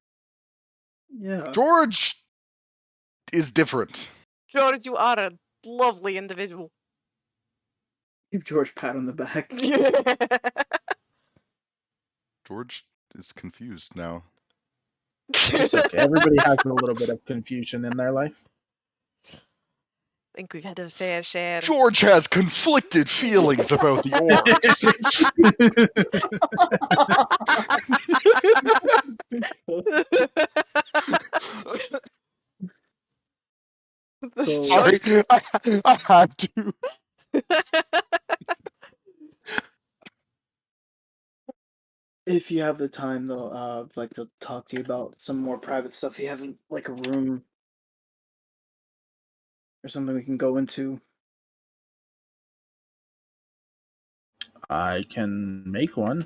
Yeah. George is different. George, you are a lovely individual. Give George a pat on the back. George is confused now. It's okay. Everybody has a little bit of confusion in their life. I think we've had a fair share. George has conflicted feelings about the orcs. So- Sorry, I had to. If you have the time, though, I'd like to talk to you about some more private stuff. You haven't, like, a room or something we can go into. I can make one.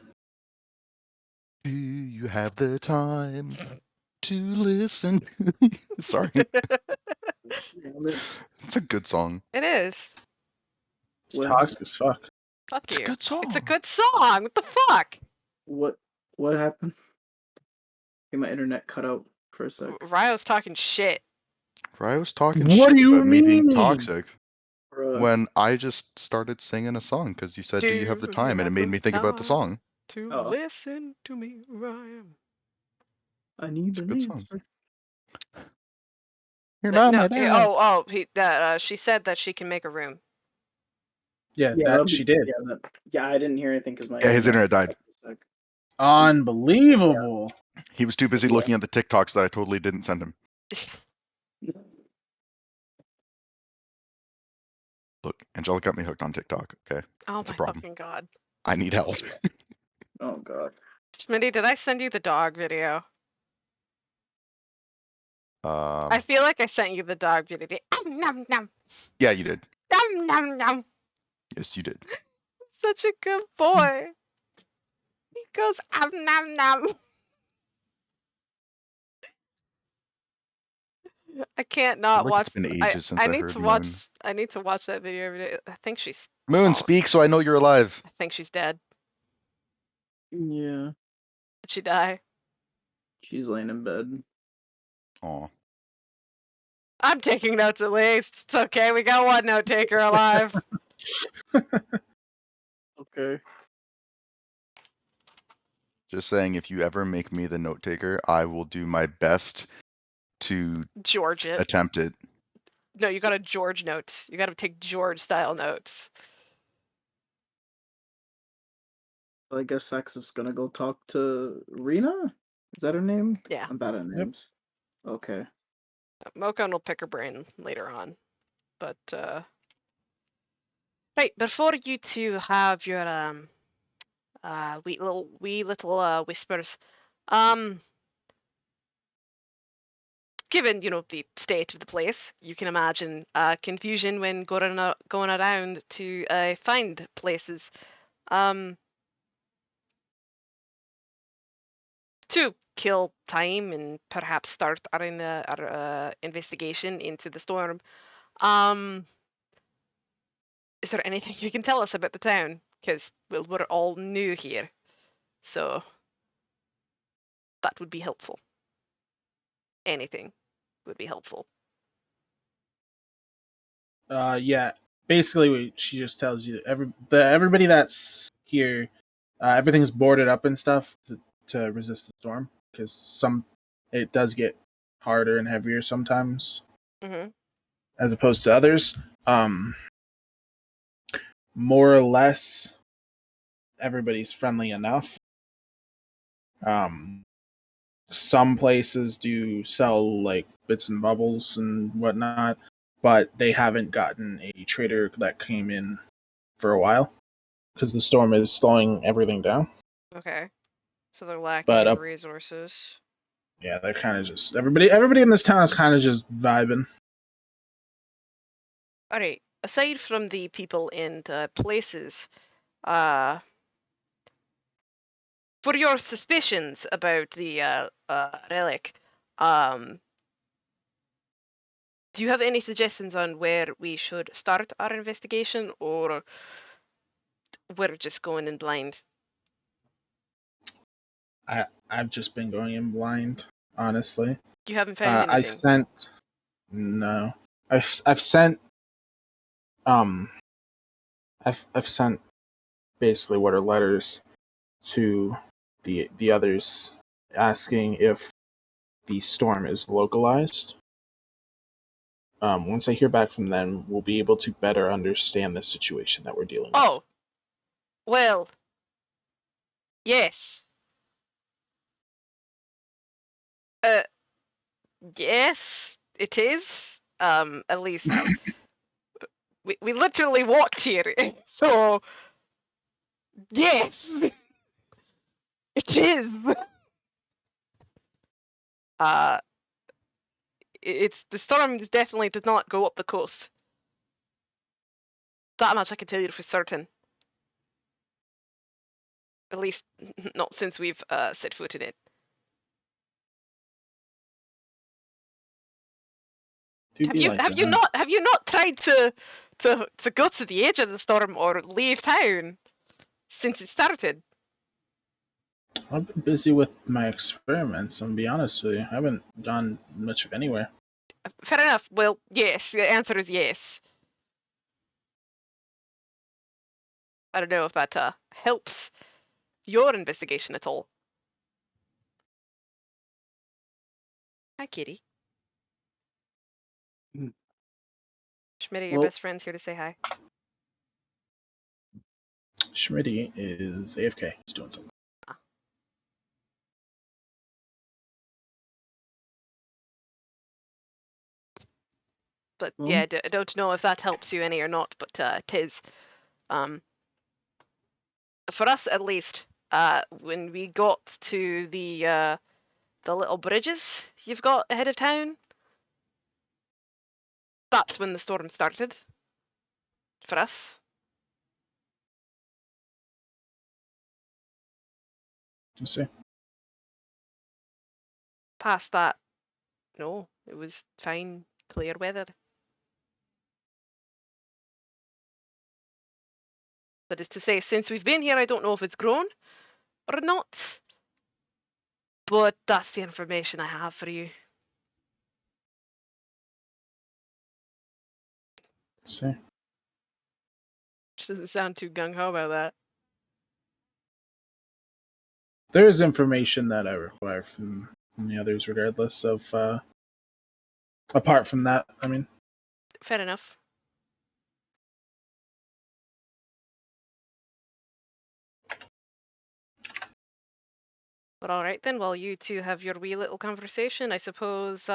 Do you have the time to listen? Sorry, Damn it. it's a good song. It is. It's Well- toxic as fuck. Fuck It's a you. good song. It's a good song. What the fuck? What happened? Okay, my internet cut out for a sec. Ryo's talking shit. I was talking What shit do you about me being mean? toxic Bruh. when I just started singing a song because you said, "Do you have the time?" and it made me think about the song. To Oh. listen to me, Ryan. I need It's a an good song. answer. You're No, not my dad. she said that she can make a room. Yeah, that'll that she did. Yeah, I didn't hear anything because my Yeah, his internet died. cut out for a sec. Unbelievable. He was too busy Yeah. looking at the TikToks that I totally didn't send him. Look, Angela got me hooked on TikTok. Okay, Oh it's a my problem. fucking god. I need help. Oh god. Schmitty, did I send you the dog video? I Um, feel like I sent you the dog video. Nom nom yeah, you did. nom nom nom. Yes, you did. Such a good boy. He goes nom nom. I can't I feel not like watch. it's been ages since I I need heard to watch. Moon. I need to watch that video every day. I think she's. Moon, Oh, speak so I know you're alive. I think she's dead. Yeah. Did she die? She's laying in bed. Aw. I'm taking notes at least. It's okay. We got one note taker alive. Okay. Just saying, if you ever make me the note taker, I will do my best to George it. attempt it. No, you gotta George notes. You gotta take George style notes. I guess Saxif's gonna go talk to Rena? Is that her name? Yeah. I'm bad at Yep. names. Okay. Mokon will pick her brain later on. But right, before you two have your wee little whispers, given the state of the place, you can imagine confusion when going around to find places. To kill time and perhaps start our investigation into the storm. Is there anything you can tell us about the town? Because we're all new here, so that would be helpful. Anything would be helpful. Yeah. Basically, she just tells you everybody that's here, everything's boarded up and stuff to resist the storm because it does get harder and heavier sometimes Mm-hmm. as opposed to others. More or less, everybody's friendly enough. Some places do sell like bits and bubbles and whatnot, but they haven't gotten a trader that came in for a while because the storm is slowing everything down. Okay. So they're lacking But in up, resources. yeah, they're kind of just everybody in this town is kind of just vibing. All right. Aside from the people in the places, for your suspicions about the relic, do you have any suggestions on where we should start our investigation, or we're just going in blind? I've just been going in blind, honestly. You haven't found anything. No, I've sent I've sent basically what are letters to the others asking if the storm is localized. Once I hear back from them, we'll be able to better understand the situation that we're dealing with. Oh, well, yes. Yes, it is. At least we literally walked here, so yes, it is. Uh, it's the storm definitely did not go up the coast. That much I can tell you for certain. At least not since we've set foot in it. Do be like Have that. you not tried to go to the edge of the storm or leave town since it started? I've been busy with my experiments. I'm gonna be honest with you. I haven't gone much of anywhere. Fair enough. Well, yes. The answer is yes. I don't know if that helps your investigation at all. Hi, kitty. Mm. Schmitty, your Well, best friend's here to say hi. Schmitty is AFK. He's doing something. But Well, yeah, I don't know if that helps you any or not, but tis. For us at least, when we got to the little bridges you've got ahead of town, that's when the storm started. For us. Let's see. Past that, no, it was fine, clear weather. That is to say, since we've been here, I don't know if it's grown or not. But that's the information I have for you. Let's see. Which doesn't sound too gung-ho about that. There is information that I require from the others, regardless of. Apart from that, I mean. Fair enough. But alright then, while you two have your wee little conversation, I suppose,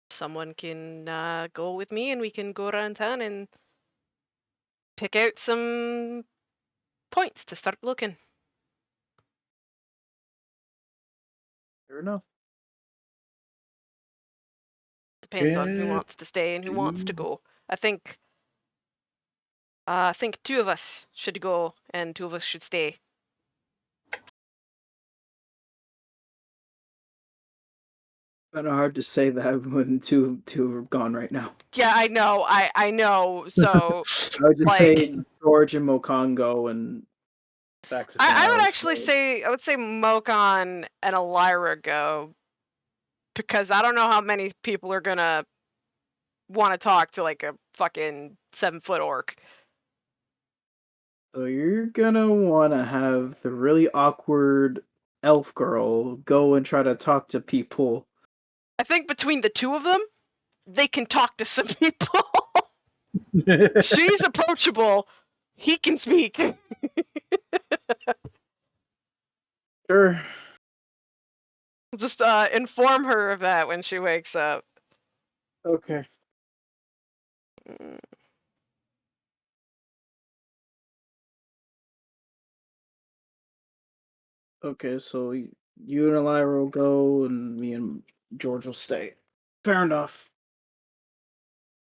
someone can go with me and we can go around town and pick out some points to start looking. fair enough. Depends on who Yeah. wants to stay and who wants to go. I think two of us should go and two of us should stay. Kind of hard to say that when two are gone right now. Yeah, I know. So I would just like, say George and Mokongo and saxophone. I would actually say Mokon and Elira go, because I don't know how many people are gonna want to talk to like a fucking 7-foot orc. So you're gonna want to have the really awkward elf girl go and try to talk to people. I think between the two of them, they can talk to some people. She's approachable. He can speak. Sure. Just inform her of that when she wakes up. Okay. Mm. Okay, so you and Elira will go, and me and George will stay. Fair enough.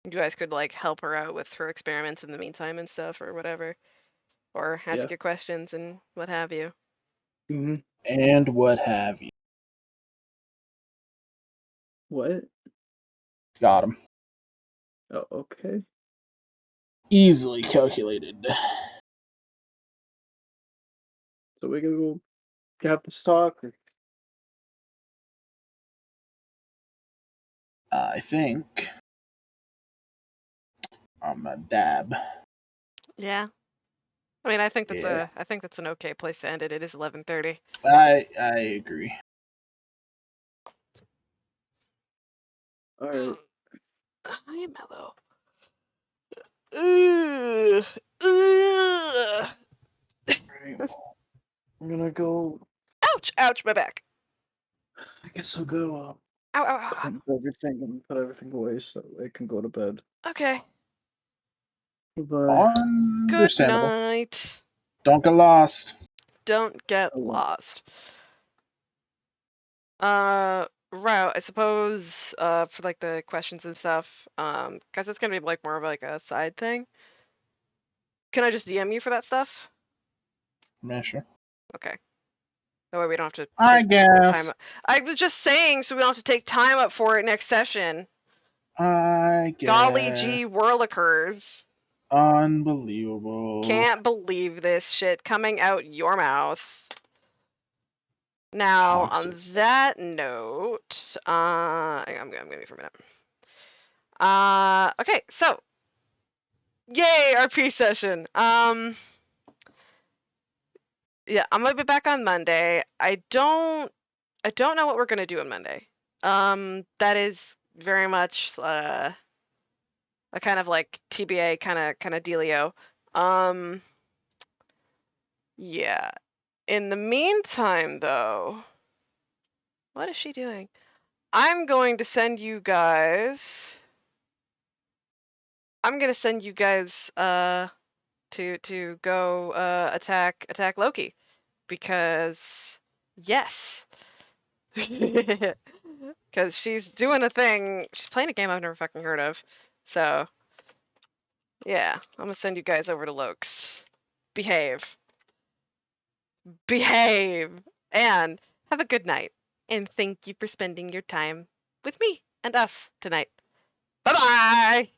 You guys could like help her out with her experiments in the meantime and stuff or whatever. Or ask Yeah. your questions and what have you. Mm-hmm. And what have you. What? Got him. Oh, okay. Easily calculated. So we gonna go have this talk. Or... I think I'm a dab. Yeah. I mean, I think that's Yeah. an okay place to end it. It is 11:30. I agree. All right. Hi, Mellow. Ugh. Ugh. Alright. I'm gonna go. Ouch! Ouch! My back. I guess I'll go Ow! Ow! Ow! Ow. clean up everything and put everything away so I can go to bed. Okay. Goodbye. Good Understandable. night. Don't get lost. Don't get I won't. lost. Right, I suppose, for like the questions and stuff, cause it's gonna be like more of like a side thing. Can I just DM you for that stuff? Yeah, sure. Okay. That way we don't have to I take guess. time. I was just saying, so we don't have to take time up for it next session. I guess. Golly gee whirlikers. Unbelievable. Can't believe this shit coming out your mouth. Now, Toxic. on that note, I'm gonna be for a minute. Okay, so, yay, RP session. Yeah, I'm gonna be back on Monday. I don't know what we're gonna do on Monday. That is very much a kind of like TBA kind of dealio. Yeah. In the meantime, though, what is she doing? I'm going to send you guys. I'm gonna send you guys to go attack Loki because yes. Because she's doing a thing. She's playing a game I've never fucking heard of. So, yeah. I'm gonna send you guys over to Lokes. Behave. Behave! And have a good night. And thank you for spending your time with me and us tonight. Bye bye!